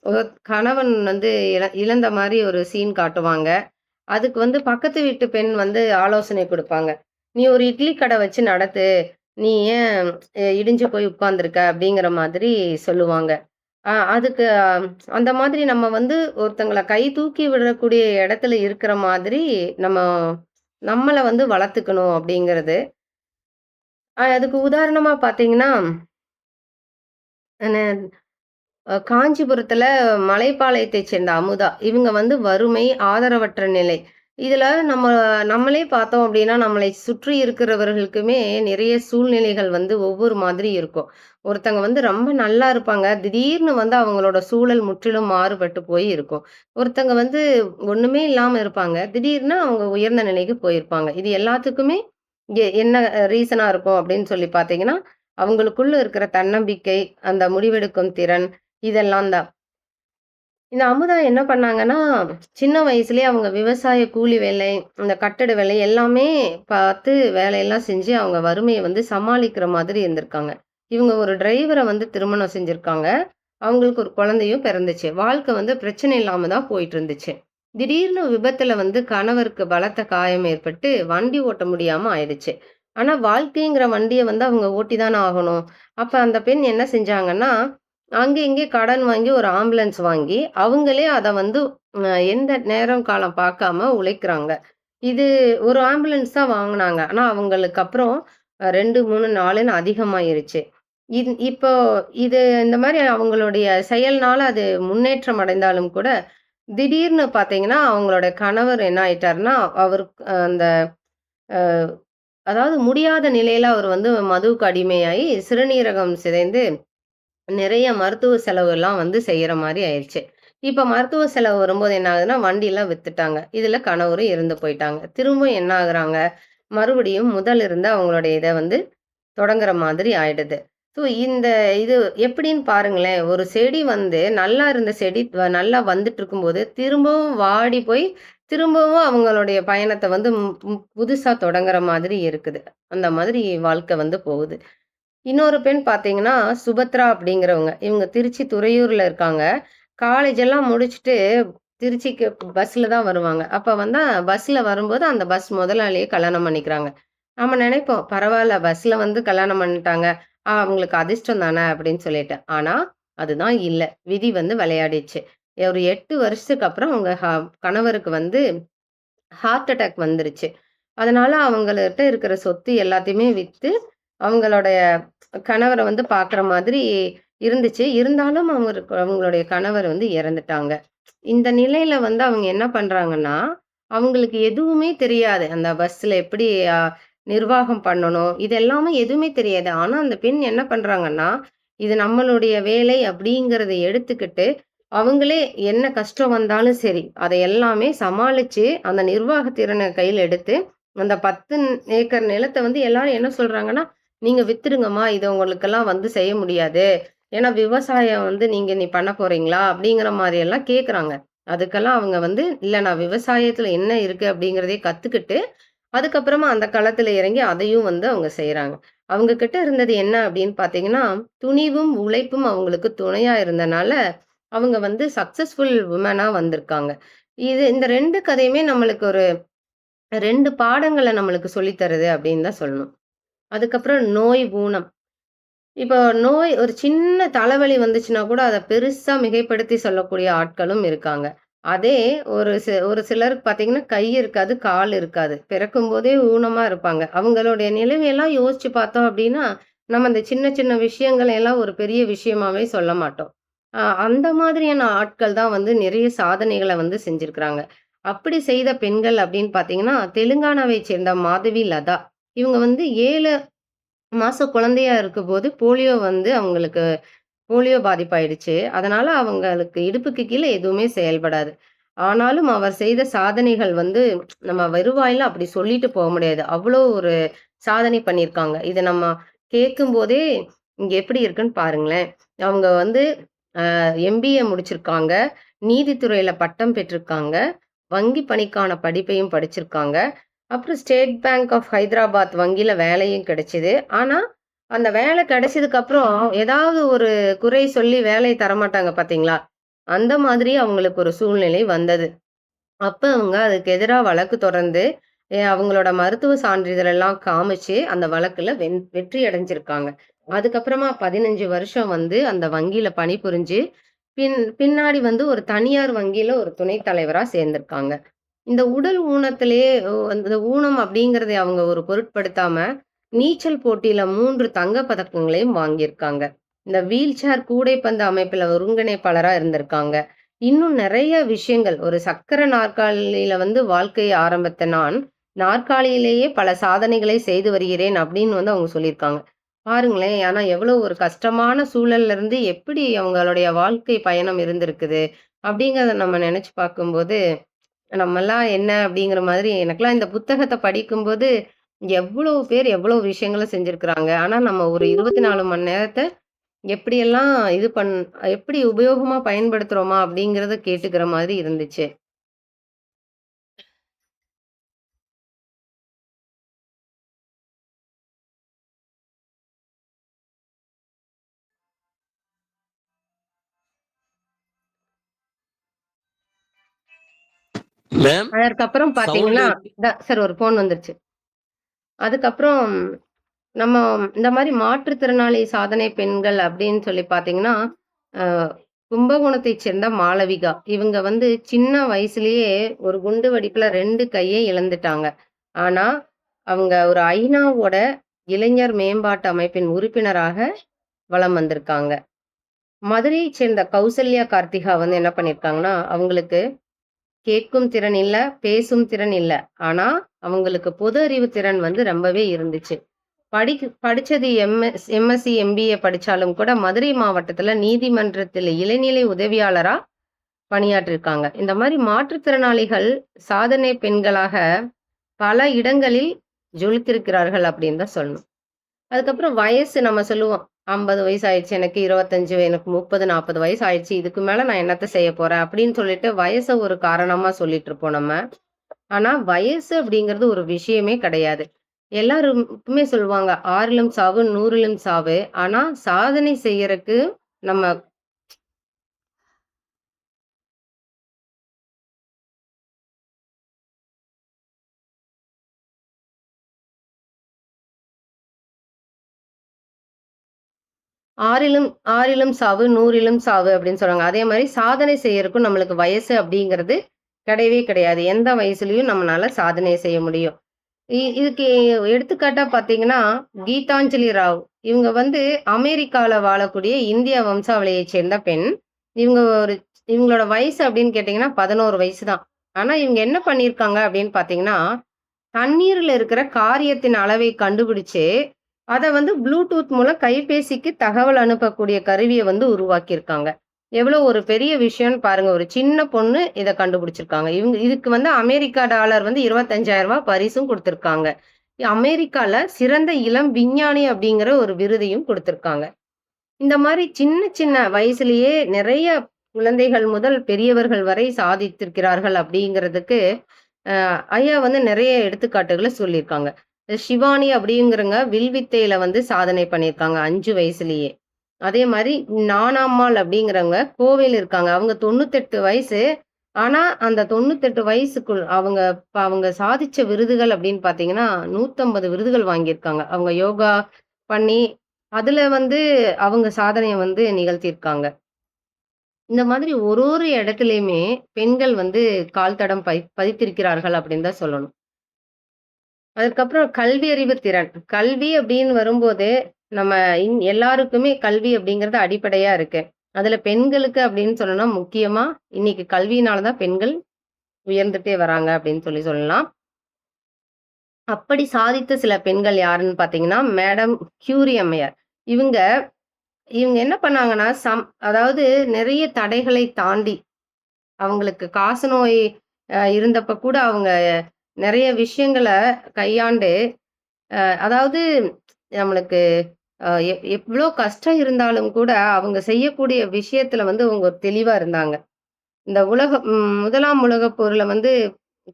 ஒரு கணவன் வந்து இழந்த மாரி ஒரு சீன் காட்டுவாங்க. அதுக்கு வந்து பக்கத்து வீட்டு பெண் வந்து ஆலோசனை குடுப்பாங்க. "நீ ஒரு இட்லி கடை வச்சு நடத்து. நீ ஏன் இடிஞ்சு போய் உட்கார்ந்துருக்க?" அப்படிங்கிற மாதிரி சொல்லுவாங்க. அதுக்கு அந்த மாதிரி நம்ம வந்து ஒருத்தங்கள கை தூக்கி விடக்கூடிய இடத்துல இருக்கிற மாதிரி நம்ம நம்மள வந்து வளர்த்துக்கணும் அப்படிங்கிறது. அதுக்கு உதாரணமா பார்த்தீங்கன்னா, ந காஞ்சிபுரத்துல மலைப்பாளையத்தைச் சேர்ந்த அமுதா. இவங்க வந்து வறுமை, ஆதரவற்ற நிலை. இதுல நம்மளே பார்த்தோம் அப்டின்னா, நம்மளை சுற்றி இருக்கிறவர்களுக்குமே நிறைய சூழ்நிலைகள் வந்து ஒவ்வொரு மாதிரி இருக்கும். ஒருத்தங்க வந்து ரொம்ப நல்லா இருப்பாங்க. திடீர்னு வந்து அவங்களோட சூழல் முற்றிலும் மாறுபட்டு போய் இருக்கும். ஒருத்தங்க வந்து ஒண்ணுமே இல்லாம இருப்பாங்க. திடீர்னு அவங்க உயர்ந்த நிலைக்கு போயிருப்பாங்க. இது எல்லாத்துக்குமே என்ன ரீசனா இருக்கும் அப்டின்னு சொல்லி பார்த்தீங்கன்னா, அவங்களுக்குள்ள இருக்கிற தன்னம்பிக்கை, அந்த முடிவெடுக்கும் திறன் இதெல்லாம் தான். இந்த அமுதா என்ன பண்ணாங்கன்னா, சின்ன வயசுலயே அவங்க விவசாய கூலி வேலை, இந்த கட்டட வேலை எல்லாமே பார்த்து வேலையெல்லாம் செஞ்சு அவங்க வறுமைய வந்து சமாளிக்கிற மாதிரி இருந்திருக்காங்க. இவங்க ஒரு டிரைவர வந்து திருமணம் செஞ்சிருக்காங்க. அவங்களுக்கு ஒரு குழந்தையும் பிறந்துச்சு. வாழ்க்கை வந்து பிரச்சனை இல்லாம தான் போயிட்டு இருந்துச்சு. திடீர்னு விபத்துல வந்து கணவருக்கு பலத்த காயம் ஏற்பட்டு வண்டி ஓட்ட முடியாம ஆயிடுச்சு. ஆனா வாழ்க்கைங்கிற வண்டிய வந்து அவங்க ஓட்டி தானே ஆகணும். அப்ப அந்த பெண் என்ன செஞ்சாங்கன்னா, அங்க இங்க கடன் வாங்கி ஒரு ஆம்புலன்ஸ் வாங்கி, அவங்களே அத வந்து எந்த நேரம் காலம் பார்க்காம உழைக்கிறாங்க. இது ஒரு ஆம்புலன்ஸ் தான் வாங்குனாங்க. ஆனா அவங்களுக்கு அப்புறம் 2, 3, 4ன்னு அதிகமாயிருச்சு. இப்போ இது இந்த மாரி அவங்களுடைய செயல்னால அது முன்னேற்றம் அடைந்தாலும் கூட, திடீர்னு பார்த்தீங்கன்னா, அவங்களோட கணவர் என்ன ஆயிட்டாருன்னா, அவருக்கு அந்த அ அதாவது முடியாத நிலையில அவர் வந்து மதுவுக்கு அடிமையாயி சிறுநீரகம் சிதைந்து நிறைய மருத்துவ செலவுலாம் வந்து செய்யற மாரி ஆயிருச்சு. இப்ப மருத்துவ செலவு வரும்போது என்ன ஆகுதுன்னா, வண்டிலாம் வித்துட்டாங்க. இதுல கணவரும் இறந்து போயிட்டாங்க. திரும்பவும் என்ன ஆகுறாங்க, மறுபடியும் முதல் இருந்து அவங்களுடைய இத வந்து தொடங்குற மாதிரி ஆயிடுது. ஸோ இந்த இது எப்படின்னு பாருங்களேன். ஒரு செடி வந்து நல்லா இருந்த செடி நல்லா வந்துட்டுருக்கும்போது, திரும்பவும் வாடி போய், திரும்பவும் அவங்களுடைய பயணத்த வந்து ம் ம் புதுசா தொடங்குற மாதிரி இருக்குது. அந்த மாதிரி வாழ்க்கை வந்து போகுது. இன்னொரு பெண் பார்த்தீங்கன்னா, சுபத்ரா அப்படிங்கிறவங்க. இவங்க திருச்சி துறையூர்ல இருக்காங்க. காலேஜ் எல்லாம் முடிச்சுட்டு திருச்சிக்கு பஸ்ல தான் வருவாங்க. அப்ப வந்தா பஸ்ல வரும்போது அந்த பஸ் முதலாளிய கல்யாணம் பண்ணிக்கிறாங்க. நம்ம நினைப்போம், பரவால்ல பஸ்ல வந்து கல்யாணம் பண்ணிட்டாங்க. அவங்களுக்கு அதிர்ஷ்டம் தானே அப்படின்னு சொல்லிட்டு. ஆனா, அதுதான் இல்ல. விதி வந்து விளையாடிச்சு. ஒரு 8 வருஷத்துக்கு அப்புறம் அவங்க கணவருக்கு வந்து ஹார்ட் அட்டாக் வந்துருச்சு. அதனால அவங்கள்ட்ட இருக்கிற சொத்து எல்லாத்தையுமே வித்து, அவங்களுடைய கணவர வந்து பார்க்குற மாதிரி இருந்துச்சு. இருந்தாலும் அவங்களுடைய கணவர் வந்து இறந்துட்டாங்க. இந்த நிலையில வந்து அவங்க என்ன பண்றாங்கன்னா, அவங்களுக்கு எதுவுமே தெரியாது. அந்த பஸ்ல எப்படி அ நிர்வாகம் பண்ணணும், இது எல்லாமே எதுவுமே தெரியாது. ஆனா, அந்த பெண் என்ன பண்றாங்கன்னா, இது நம்மளுடைய வேலை அப்படிங்கிறத எடுத்துக்கிட்டு, அவங்களே என்ன கஷ்டம் வந்தாலும் சரி, அதை எல்லாமே சமாளிச்சு, அந்த நிர்வாக திறன கையில எடுத்து, அந்த 10 ஏக்கர் நிலத்த வந்து எல்லாரும் என்ன சொல்றாங்கன்னா, "நீங்க வித்துடுங்கம்மா, இது உங்களுக்கெல்லாம் வந்து செய்ய முடியாது. ஏன்னா விவசாயம் வந்து நீ பண்ண போறீங்களா?" அப்படிங்கிற மாரி எல்லாம் கேட்குறாங்க. அதுக்கெல்லாம் அவங்க வந்து, "இல்ல நான் விவசாயத்துல என்ன இருக்கு அப்படிங்கிறதையே கத்துக்கிட்டு, அதுக்கப்புறமா அந்த களத்துல இறங்கி அதையும் வந்து அவங்க செய்றாங்க." அவங்க கிட்ட இருந்தது என்ன அப்படின்னு பார்த்தீங்கன்னா, துணிவும், உழைப்பும் அவங்களுக்கு துணையா இருந்தனால, அவங்க வந்து சக்சஸ்ஃபுல் வுமனா வந்திருக்காங்க. இந்த 2 கதையுமே நம்மளுக்கு ஒரு 2 பாடங்கள நம்மளுக்கு சொல்லி தருது அப்படின்னு தான் சொல்லணும். அதுக்கப்புறம் நோய், ஊனம். இப்போ நோய் ஒரு சின்ன தலைவலி வந்துச்சுன்னா கூட, அத பெருசா மிகைப்படுத்தி சொல்லக்கூடிய ஆட்களும் இருக்காங்க. அதே ஒரு சிலருக்கு பார்த்தீங்கன்னா, கை இருக்காது, கால் இருக்காது. பிறக்கும்போதே ஊனமா இருப்பாங்க. அவங்களுடைய நிலைமையெல்லாம் யோசிச்சு பார்த்தோம் அப்டின்னா, நம்ம இந்த சின்ன சின்ன விஷயங்கள எல்லாம் ஒரு பெரிய விஷயமாவே சொல்ல மாட்டோம். அந்த மாதிரியான ஆட்கள் தான் வந்து நிறைய சாதனைகள வந்து செஞ்சிருக்கிறாங்க. அப்படி செய்த பெண்கள் அப்படின்னு பார்த்தீங்கன்னா, தெலுங்கானாவை சேர்ந்த மாதவி லதா. இவங்க வந்து 7 மாச குழந்தையா இருக்கும்போது போலியோ வந்து அவங்களுக்கு போலியோ பாதிப்பாயிடுச்சு. அதனால அவங்களுக்கு இடுப்புக்கு கீழ எதுவுமே செயல்படாது. ஆனாலும் அவர் செய்த சாதனைகள் வந்து நம்ம வெறுவாயில அப்படி சொல்லிட்டு போ முடியாது. அவ்வளோ ஒரு சாதனை பண்ணியிருக்காங்க. இத நம்ம கேட்கும்போதே இங்க எப்படி இருக்குன்னு பாருங்களேன். அவங்க வந்து எம்பிஏ முடிச்சிருக்காங்க. நீதித்துறையில பட்டம் பெற்றிருக்காங்க. வங்கி பணிக்கான படிப்பையும் படிச்சிருக்காங்க. அப்புறம் ஸ்டேட் பேங்க் ஆஃப் ஹைதராபாத் வங்கியில வேலையும் கிடைச்சது. ஆனா, அந்த வேலை கிடைச்சதுக்கு அப்புறம் ஏதாவது ஒரு குறை சொல்லி வேலைய தரமாட்டாங்க பார்த்தீங்களா? அந்த மாதிரி அவங்களுக்கு ஒரு சூழ்நிலை வந்தது. அப்ப அவங்க அதுக்கு எதிரா வழக்கு தொடர்ந்து, அவங்களோட மருத்துவ சான்றிதழ் எல்லாம் காமிச்சு, அந்த வழக்குல வெற்றி அடைஞ்சிருக்காங்க. அதுக்கப்புறமா 15 வருஷம் வந்து அந்த வங்கியில பணிபுரிஞ்சு, பின்னாடி வந்து ஒரு தனியார் வங்கியில ஒரு துணைத் தலைவரா சேர்ந்திருக்காங்க. இந்த உடல் ஊனத்திலேயே அந்த ஊனம் அப்படிங்கிறதை அவங்க ஒரு பொருட்படுத்தாம, நீச்சல் போட்டியில 3 தங்கப் பதக்கங்களையும் வாங்கியிருக்காங்க. இந்த வீல் சேர் கூடைப்பந்து அமைப்பில ஒருங்கிணைப்பாளரா இருந்திருக்காங்க. இன்னும் நெறைய விஷயங்கள். ஒரு சக்கர நாற்காலியில வந்து வாழ்க்கைய ஆரம்பித்த நான், நாற்காலியிலேயே பல சாதனைகளை செய்து வருகிறேன் அப்படின்னு வந்து அவங்க சொல்லியிருக்காங்க. பாருங்களேன்! ஆனா எவ்வளோ ஒரு கஷ்டமான சூழல்ல இருந்து எப்படி அவங்களுடைய வாழ்க்கை பயணம் இருந்திருக்குது, அப்படிங்கிறத நம்ம நெனச்சு பார்க்கும்போது நம்மலாம் என்ன அப்படிங்கிற மாதிரி எனக்கெல்லாம் இந்த புத்தகத்த படிக்கும்போது, எவ்வளோ பேர் எவ்வளோ விஷயங்கள செஞ்சிருக்கிறாங்க. ஆனா நம்ம ஒரு 24 மணி நேரத்த எப்படியெல்லாம் எப்படி உபயோகமா பயன்படுத்துறோமா அப்படிங்கிறத கேட்டுக்கிற மாதிரி இருந்துச்சு. மேம் அதற்கப்புறம் சவுண்டு பார்த்தீங்கன்னா, சார் ஒரு ஃபோன் வந்துருச்சு. அதுக்கப்புறம் நம்ம இந்த மாரி மாற்றுத்திறனாளி சாதனை பெண்கள் அப்படின்னு சொல்லி பார்த்தீங்கன்னா, அ கும்பகோணத்தைச் சேர்ந்த மாளவிகா. இவங்க வந்து சின்ன வயசுலயே ஒரு குண்டு வெடிப்புல 2 கைய இழந்துட்டாங்க. ஆனா, அவங்க ஒரு ஐநாவோட இளைஞர் மேம்பாட்டு அமைப்பின் உறுப்பினராக வலம் வந்திருக்காங்க. மதுரையைச் சேர்ந்த கௌசல்யா கார்த்திகா வந்து என்ன பண்ணியிருக்காங்கன்னா, அவங்களுக்கு கேட்கும் திறன் இல்ல, பேசும் திறன் இல்ல. ஆனா, அவங்களுக்கு பொது அறிவு திறன் வந்து ரொம்பவே இருந்துச்சு. படிச்சது எம்எஸ்சி, எம்பிஏ படிச்சாலும் கூட மதுரை மாவட்டத்துல நீதிமன்றத்தில இளநிலை உதவியாளரா பணியாற்றியிருக்காங்க. இந்த மாரி மாற்றுத்திறனாளிகள் சாதனை பெண்களாக பல இடங்களில் ஜொலித்திருக்கிறார்கள் அப்படின்னு தான் சொல்லணும். அதுக்கப்புறம் வயசு நம்ம சொல்லுவோம். 50 வயசு ஆயிடுச்சு, எனக்கு 25, எனக்கு 30, 40 வயசு ஆயிடுச்சு. இதுக்கு மேல நான் என்னத்த செய்ய போறேன்? அப்படின்னு சொல்லிட்டு வயச ஒரு காரணமா சொல்லிட்டு இருப்போம் நம்ம. ஆனா, வயசு அப்படிங்கிறது ஒரு விஷயமே கிடையாது. எல்லாருமே சொல்லுவாங்க, "6லும் சாவு, 100லும் சாவு." ஆனா, சாதனை செய்யறக்கு நம்ம 6லும் சாவு, 100லும் சாவு அப்படின்னு சொல்றாங்க. அதே மாரி சாதனை செய்யறக்கும் நம்மளுக்கு வயசு அப்படிங்கிறது கிடையவே கிடையாது. எந்த வயசுலயும் நம்மனால சாதனை செய்ய முடியும். இதுக்கு எடுத்துக்காட்டா பார்த்தீங்கன்னா, கீதாஞ்சலி ராவ். இவங்க வந்து அமெரிக்கால வாழக்கூடிய இந்திய வம்சாவளியைச் சேர்ந்த பெண். இவங்க ஒரு இவங்களோட வயசு அப்படின்னு கேட்டீங்கன்னா 11 வயசு தான். ஆனா இவங்க என்ன பண்ணியிருக்காங்க அப்படின்னு பார்த்தீங்கன்னா, தண்ணீர்ல இருக்கிற காரியத்தின் அளவை கண்டுபிடிச்சு, அத வந்து ப்ளூடூத் மூலம் கைபேசிக்கு தகவல் அனுப்பக்கூடிய கருவிய வந்து உருவாக்கியிருக்காங்க. எவ்வளோ ஒரு பெரிய விஷயம்னு பாருங்க. ஒரு சின்ன பொண்ணு இத கண்டுபிடிச்சிருக்காங்க. இதுக்கு வந்து அமெரிக்கா டாலர் வந்து ரூ. 25,000 பரிசும் குடுத்திருக்காங்க. அமெரிக்கால சிறந்த இளம் விஞ்ஞானி அப்படிங்கிற ஒரு விருதையும் குடுத்திருக்காங்க. இந்த மாரி சின்ன சின்ன வயசுலயே நிறைய குழந்தைகள் முதல் பெரியவர்கள் வரை சாதித்திருக்கிறார்கள் அப்படிங்கிறதுக்கு, ஐயா வந்து நிறைய எடுத்துக்காட்டுகள சொல்லியிருக்காங்க. ஷிவானி அப்படிங்கிறவங்க வில்வித்தையில வந்து சாதனை பண்ணியிருக்காங்க 5 வயசுலயே. அதே மாரி நானாம்மாள் அப்படிங்கிறவங்க கோவையில இருக்காங்க. அவங்க 98 வயசு. ஆனா, அந்த 98 வயசுக்குள் அவங்க சாதிச்ச விருதுகள் அப்படின்னு பார்த்தீங்கன்னா, 150 விருதுகள் வாங்கியிருக்காங்க. அவங்க யோகா பண்ணி, அதுல வந்து அவங்க சாதனைய வந்து நிகழ்த்தியிருக்காங்க. இந்த மாதிரி ஒரு ஒரு இடத்துலயுமே பெண்கள் வந்து கால் தடம் பதித்திருக்கிறார்கள் அப்படின்னு தான் சொல்லணும். அதுக்கப்புறம் கல்வி அறிவு திறன். கல்வி அப்படின்னு வரும்போது, நம்ம எல்லாருக்குமே கல்வி அப்படிங்கிறது அடிப்படையா இருக்கு. அதுல பெண்களுக்கு அப்படின்னு சொல்லணும்னா, முக்கியமா இன்னைக்கு கல்வியினால தான் பெண்கள் உயர்ந்துட்டே வராங்க அப்படின்னு சொல்லலாம். அப்படி சாதித்த சில பெண்கள் யாருன்னு பார்த்தீங்கன்னா, மேடம் கியூரி அம்மையார். இவங்க இவங்க என்ன பண்ணாங்கன்னா, அதாவது நிறைய தடைகளை தாண்டி, அவங்களுக்கு காசநோய் இருந்தப்ப கூட அவங்க நிறைய விஷயங்கள கையாண்டு, அதாவது நம்மளுக்கு எவ்ளோ கஷ்டம் இருந்தாலும் கூட, அவங்க செய்யக்கூடிய விஷயத்துல வந்து அவங்க ஒரு தெளிவா இருந்தாங்க. இந்த 1ஆம் உலகப் போர்ல வந்து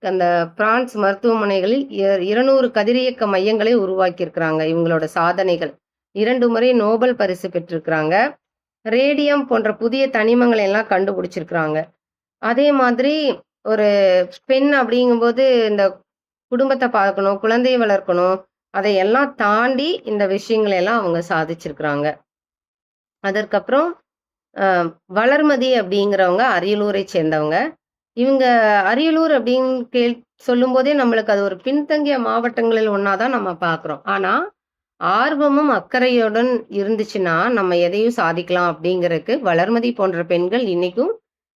அந்த பிரான்ஸ் மருத்துவமனைகளில் 200 கதிரியக்க மையங்களை உருவாக்கியிருக்கிறாங்க. இவங்களோட சாதனைகள். 2 முறை நோபல் பரிசு பெற்றிருக்கிறாங்க. ரேடியம் போன்ற புதிய தனிமங்களை எல்லாம் கண்டுபிடிச்சிருக்கிறாங்க. அதே மாதிரி ஒரு பெண் அப்படிங்கும்போது இந்த குடும்பத்த பார்க்கணும், குழந்தையை வளர்க்கணும். அதையெல்லாம் தாண்டி இந்த விஷயங்களை எல்லாம் அவங்க சாதிச்சிருக்கிறாங்க. அதற்கப்புறம் அ வளர்மதி அப்படிங்கிறவங்க அரியலூரை சேர்ந்தவங்க. இவங்க அரியலூர் அப்படின்னு சொல்லும்போதே நம்மளுக்கு அது ஒரு பின்தங்கிய மாவட்டங்களில் ஒண்ணா தான் நம்ம பார்க்குறோம். ஆனா, ஆர்வமும் அக்கறையுடன் இருந்துச்சுன்னா, நம்ம எதையும் சாதிக்கலாம் அப்படிங்கிறதுக்கு வளர்மதி போன்ற பெண்கள் இன்னைக்கும்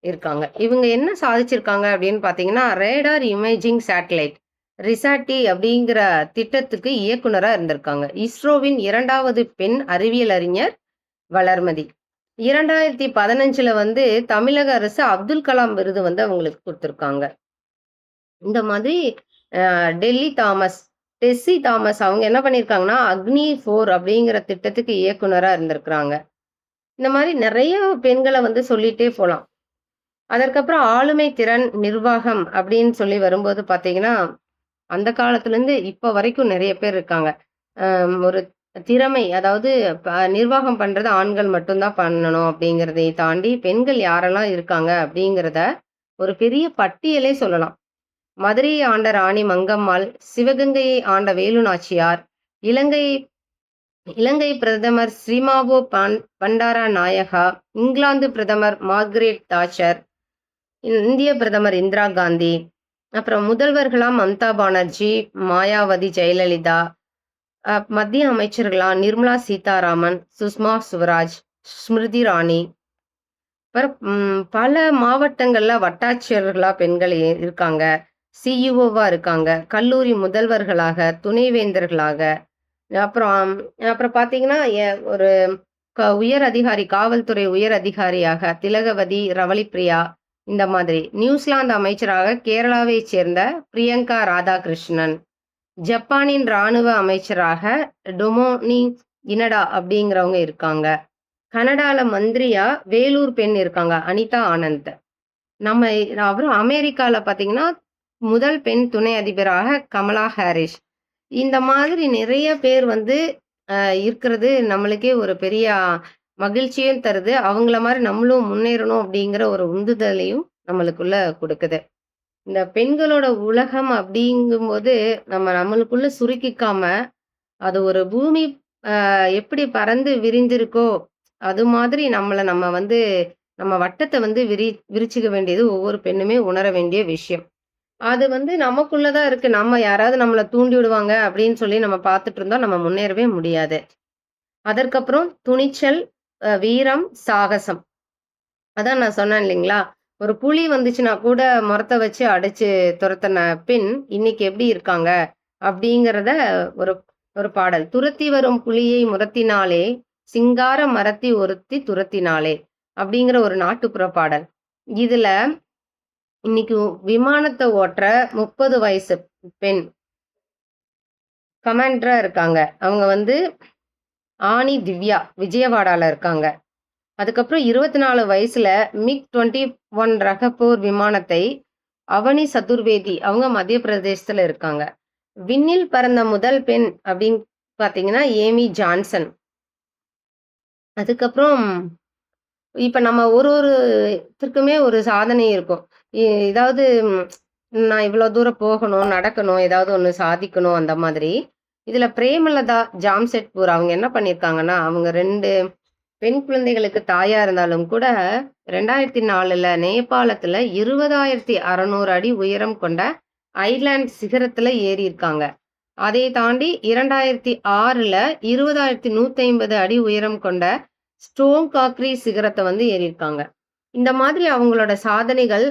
இருக்காங்க. இவங்க என்ன சாதிச்சிருக்காங்க அப்படின்னு பார்த்தீங்கன்னா, ரேடார் இமேஜிங் சேட்டலைட் ரிசாட்டி அப்படிங்கிற திட்டத்துக்கு இயக்குனரா இருந்திருக்காங்க. இஸ்ரோவின் 2வது பெண் அறிவியல் அறிஞர் வளர்மதி. 2015ல வந்து தமிழக அரசு அப்துல் கலாம் விருது வந்து அவங்களுக்கு குடுத்துருக்காங்க. இந்த மாதிரி டெஸ்ஸி தாமஸ் அவங்க என்ன பண்ணியிருக்காங்கன்னா, அக்னி 4 அப்படிங்கிற திட்டத்துக்கு இயக்குனரா இருந்திருக்கிறாங்க. இந்த மாரி நெறைய பெண்கள வந்து சொல்லிட்டே போலாம். அதற்கப்புறம் ஆளுமை திறன், நிர்வாகம் அப்படின்னு சொல்லி வரும்போது பார்த்தீங்கன்னா, அந்த காலத்துலேருந்து இப்ப வரைக்கும் நெறைய பேர் இருக்காங்க. ஒரு திறமை அதாவது நிர்வாகம் பண்றது ஆண்கள் மட்டும் தான் பண்ணணும் அப்படிங்கிறதை தாண்டி, பெண்கள் யாரெல்லாம் இருக்காங்க அப்படிங்கிறத ஒரு பெரிய பட்டியலே சொல்லலாம். மதுரையை ஆண்ட ராணி மங்கம்மாள், சிவகங்கையை ஆண்ட வேலு நாச்சியார், இலங்கை இலங்கை பிரதமர் ஸ்ரீமாவோ பண்டாரா நாயகா, இங்கிலாந்து பிரதமர் மார்கரெட் தாட்சர், இந்திய பிரதமர் இந்திரா காந்தி, அப்புறம் முதல்வர்களா மம்தா பானர்ஜி, மாயாவதி, ஜெயலலிதா, மத்திய அமைச்சர்களா நிர்மலா சீதாராமன், சுஷ்மா சுவராஜ், ஸ்மிருதி இரானி, அப்புறம் பல மாவட்டங்கள்ல வட்டாட்சியர்களா பெண்கள் இருக்காங்க. சிஇஓவா இருக்காங்க. கல்லூரி முதல்வர்களாக, துணைவேந்தர்களாக, அப்புறம் அப்புறம் பார்த்தீங்கன்னா, ஒரு உயர் அதிகாரி, காவல்துறை உயர் அதிகாரியாக திலகவதி, ரவளிப்பிரியா இந்த மாதிரி. நியூசிலாந்து அமைச்சராக கேரளாவைச் சேர்ந்த பிரியங்கா ராதாகிருஷ்ணன். ஜப்பானின் ராணுவ அமைச்சராக டொமோனி இனடா அப்படிங்கிறவங்க இருக்காங்க. கனடால மந்திரியா வேலூர் பெண் இருக்காங்க. அனிதா ஆனந்த். அப்புறம் அமெரிக்கால பார்த்தீங்கன்னா, முதல் பெண் துணை அதிபராக கமலா ஹாரிஸ். இந்த மாதிரி நிறைய பேர் வந்து இருக்கிறது நம்மளுக்கே ஒரு பெரிய மகிழ்ச்சியும் தருது. அவங்கள மாரி நம்மளும் முன்னேறணும் அப்படிங்கிற ஒரு உந்துதலையும் நம்மளுக்குள்ள குடுக்குது. இந்த பெண்களோட உலகம் அப்படிங்கும்போது, நம்மளுக்குள்ள சுருக்கிக்காம, அது ஒரு பூமி எப்படி பறந்து விரிந்திருக்கோ, அது மாதிரி நம்ம வந்து நம்ம வட்டத்த வந்து விரிச்சுக்க வேண்டியது ஒவ்வொரு பெண்ணுமே உணர வேண்டிய விஷயம். அது வந்து நமக்குள்ள தான் இருக்கு. யாராவது நம்மள தூண்டி விடுவாங்க அப்படின்னு சொல்லி நம்ம பார்த்துட்டு இருந்தா, நம்ம முன்னேறவே முடியாது. அதற்கப்புறம் துணிச்சல், வீரம், சாகசம். அதான் நான் சொன்னேன் இல்லைங்களா? ஒரு புலி வந்துச்சுன்னா கூட மொறத்த வச்சு அடிச்சு துரத்துன பின், இன்னைக்கு எப்படி இருக்காங்க? அப்படிங்கிறத ஒரு ஒரு பாடல். "துரத்தி வரும் புலியை முரத்தினாலே, சிங்கார மரத்தி ஒருத்தி துரத்தினாளே" அப்படிங்கிற ஒரு நாட்டுப்புற பாடல். இதுல இன்னைக்கு விமானத்த ஓட்டுற 30 வயசு பெண் கமாண்டரா இருக்காங்க. அவங்க வந்து ஆனி திவ்யா, விஜயவாடால இருக்காங்க. அதுக்கப்புறம் 24 வயசுல மிக்-21 ரக போர் விமானத்தை அவனி சதுர்வேதி அவங்க மத்திய பிரதேசத்துல இருக்காங்க. விண்ணில் பறந்த முதல் பெண் அப்படின்னு பார்த்தீங்கன்னா, ஏமி ஜான்சன். அதுக்கப்புறம் இப்ப நம்ம ஒருத்தருக்குமே ஒரு சாதனை இருக்கும். ஏதாவது நான் இவ்வளோ தூரம் போகணும், நடக்கணும், ஏதாவது ஒண்ணு சாதிக்கணும் அந்த மாதிரி. இதுல பிரேமலதா ஜாம்செட்பூர் அவங்க என்ன பண்ணியிருக்காங்கன்னா, அவங்க 2 பெண் குழந்தைகளுக்கு தாயா இருந்தாலும் கூட 2004ல நேபாளத்துல 20,600 அடி உயரம் கொண்ட ஐலேண்ட் சிகரத்துல ஏறியிருக்காங்க. அதை தாண்டி 2006ல 20,150 அடி உயரம் கொண்ட ஸ்டோன் காக்ரி சிகரத்தை வந்து ஏறியிருக்காங்க. இந்த மாதிரி அவங்களோட சாதனைகள்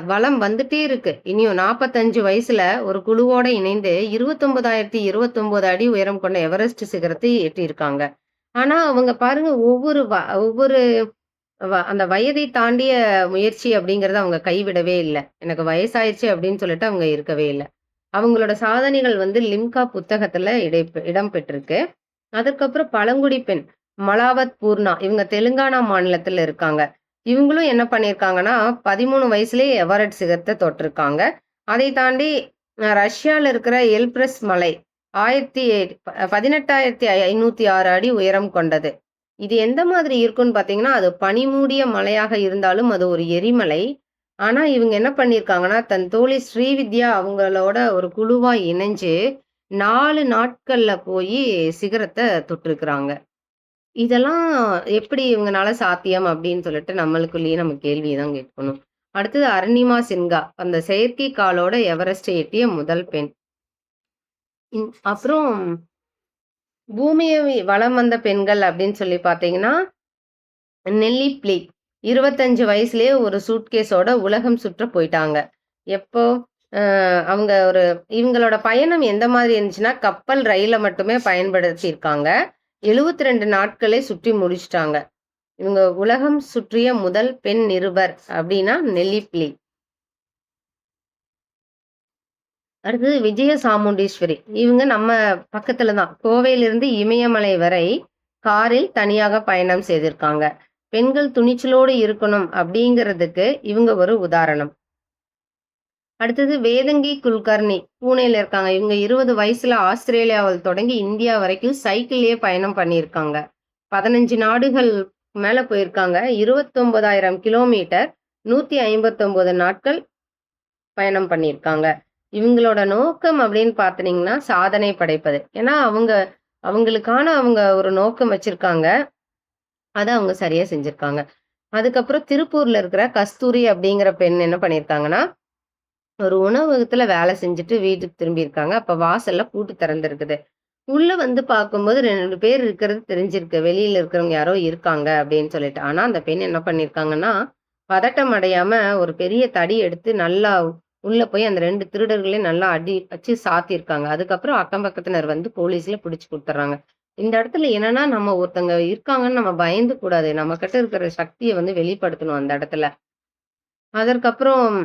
வலம் வந்துட்டே இருக்கு. இனியும் 45 வயசுல ஒரு குழுவோட இணைந்து 29,029 அடி உயரம் கொண்ட எவரெஸ்ட் சிகரத்தை எட்டியிருக்காங்க. ஆனா அவங்க பாருங்க ஒவ்வொரு அந்த வயதை தாண்டிய முயற்சி அப்படிங்கிறத அவங்க கைவிடவே இல்ல. எனக்கு வயசாயிருச்சு அப்படின்னு சொல்லிட்டு அவங்க இருக்கவே இல்ல. அவங்களோட சாதனைகள் வந்து லிம்கா புத்தகத்துல இடம் பெற்றிருக்கு. அதுக்கப்புறம் பழங்குடி பெண் மலாவத் பூர்ணா இவங்க தெலுங்கானா மாநிலத்துல இருக்காங்க. இவங்களும் என்ன பண்ணியிருக்காங்கன்னா 13 வயசுலயே எவரெஸ்ட் சிகரத்தை தொட்டிருக்காங்க. அதை தாண்டி ரஷ்யால இருக்கிற எல்பிரஸ் மலை 18,506 அடி உயரம் கொண்டது. இது எந்த மாதிரி இருக்குன்னு பார்த்தீங்கன்னா, அது பனிமூடிய மலையாக இருந்தாலும் அது ஒரு எரிமலை. ஆனா இவங்க என்ன பண்ணியிருக்காங்கன்னா, தன் தோழி ஸ்ரீவித்யா அவங்களோட ஒரு குழுவா இணைஞ்சு 4 நாட்கள்ல போயி சிகரத்த தொட்டிருக்கிறாங்க. இதெல்லாம் எப்படி இவங்கனால சாத்தியம் அப்படின்னு சொல்லிட்டு நம்மளுக்குள்ளேயே நம்ம கேள்வி தான் கேட்கணும். அடுத்தது அருணிமா சின்ஹா. அந்த செயற்கை காலோட எவரெஸ்ட்டை எட்டிய முதல் பெண். அப்புறம் பூமியை வலம் வந்த பெண்கள் அப்படின்னு சொல்லி பார்த்தீங்கன்னா, நெல்லி பிளி 25 வயசுலயே ஒரு சூட்கேஸோட உலகம் சுற்ற போயிட்டாங்க. எப்போ? அவங்க இவங்களோட பயணம் எந்த மாதிரி இருந்துச்சுன்னா, கப்பல், ரயில மட்டுமே பயன்படுத்தியிருக்காங்க. 72 நாட்களே சுற்றி முடிச்சுட்டாங்க. இவங்க உலகம் சுற்றிய முதல் பெண் நிருபர் அப்படின்னா நெல்லி பிளி. அடுத்தது விஜய சாமுண்டீஸ்வரி. இவங்க நம்ம பக்கத்துல தான். கோவையிலிருந்து இமயமலை வரை காரில் தனியாக பயணம் செய்திருக்காங்க. பெண்கள் துணிச்சலோடு இருக்கணும் அப்படிங்கிறதுக்கு இவங்க ஒரு உதாரணம். அடுத்தது வேதங்கி குல்கர்னி பூனேல இருக்காங்க. இவங்க 20 வயசுல ஆஸ்திரேலியாவில் தொடங்கி இந்தியா வரைக்கும் சைக்கிள்லயே பயணம் பண்ணியிருக்காங்க. 15 நாடுகள் மேல போயிருக்காங்க. 29,000 கிலோமீட்டர் 159 நாட்கள் பயணம் பண்ணியிருக்காங்க. இவங்களோட நோக்கம் அப்படின்னு பார்த்தீங்கன்னா சாதனை படைப்பது. ஏன்னா அவங்களுக்கான அவங்க ஒரு நோக்கம் வச்சிருக்காங்க. அதை அவங்க சரியா செஞ்சிருக்காங்க. அதுக்கப்புறம் திருப்பூர்ல இருக்கிற கஸ்தூரி அப்படிங்கிற பெண் என்ன பண்ணியிருக்காங்கன்னா, ஒரு உணவகத்துல வேலை செஞ்சுட்டு வீட்டுக்கு திரும்பியிருக்காங்க. அப்ப வாசல்ல பூட்டு திறந்திருக்குது. உள்ள வந்து பார்க்கும்போது 2 பேர் இருக்கிறது தெரிஞ்சிருக்கு. வெளியில இருக்கிறவங்க யாரோ இருக்காங்க அப்படின்னு சொல்லிட்டு. ஆனா அந்த பெண் என்ன பண்ணியிருக்காங்கன்னா, பதட்டம் அடையாம ஒரு பெரிய தடி எடுத்து நல்லா உள்ள போய் அந்த 2 திருடர்களையும் நல்லா அடி வச்சு சாத்தியிருக்காங்க. அதுக்கப்புறம் அக்கம் பக்கத்தினர் வந்து போலீஸ்ல பிடிச்சு குடுத்துர்றாங்க. இந்த இடத்துல என்னன்னா, நம்ம ஒருத்தங்க இருக்காங்கன்னு நம்ம பயந்து கூடாது. நம்மகிட்ட இருக்கிற சக்திய வந்து வெளிப்படுத்தணும் அந்த இடத்துல. அதற்கப்புறம்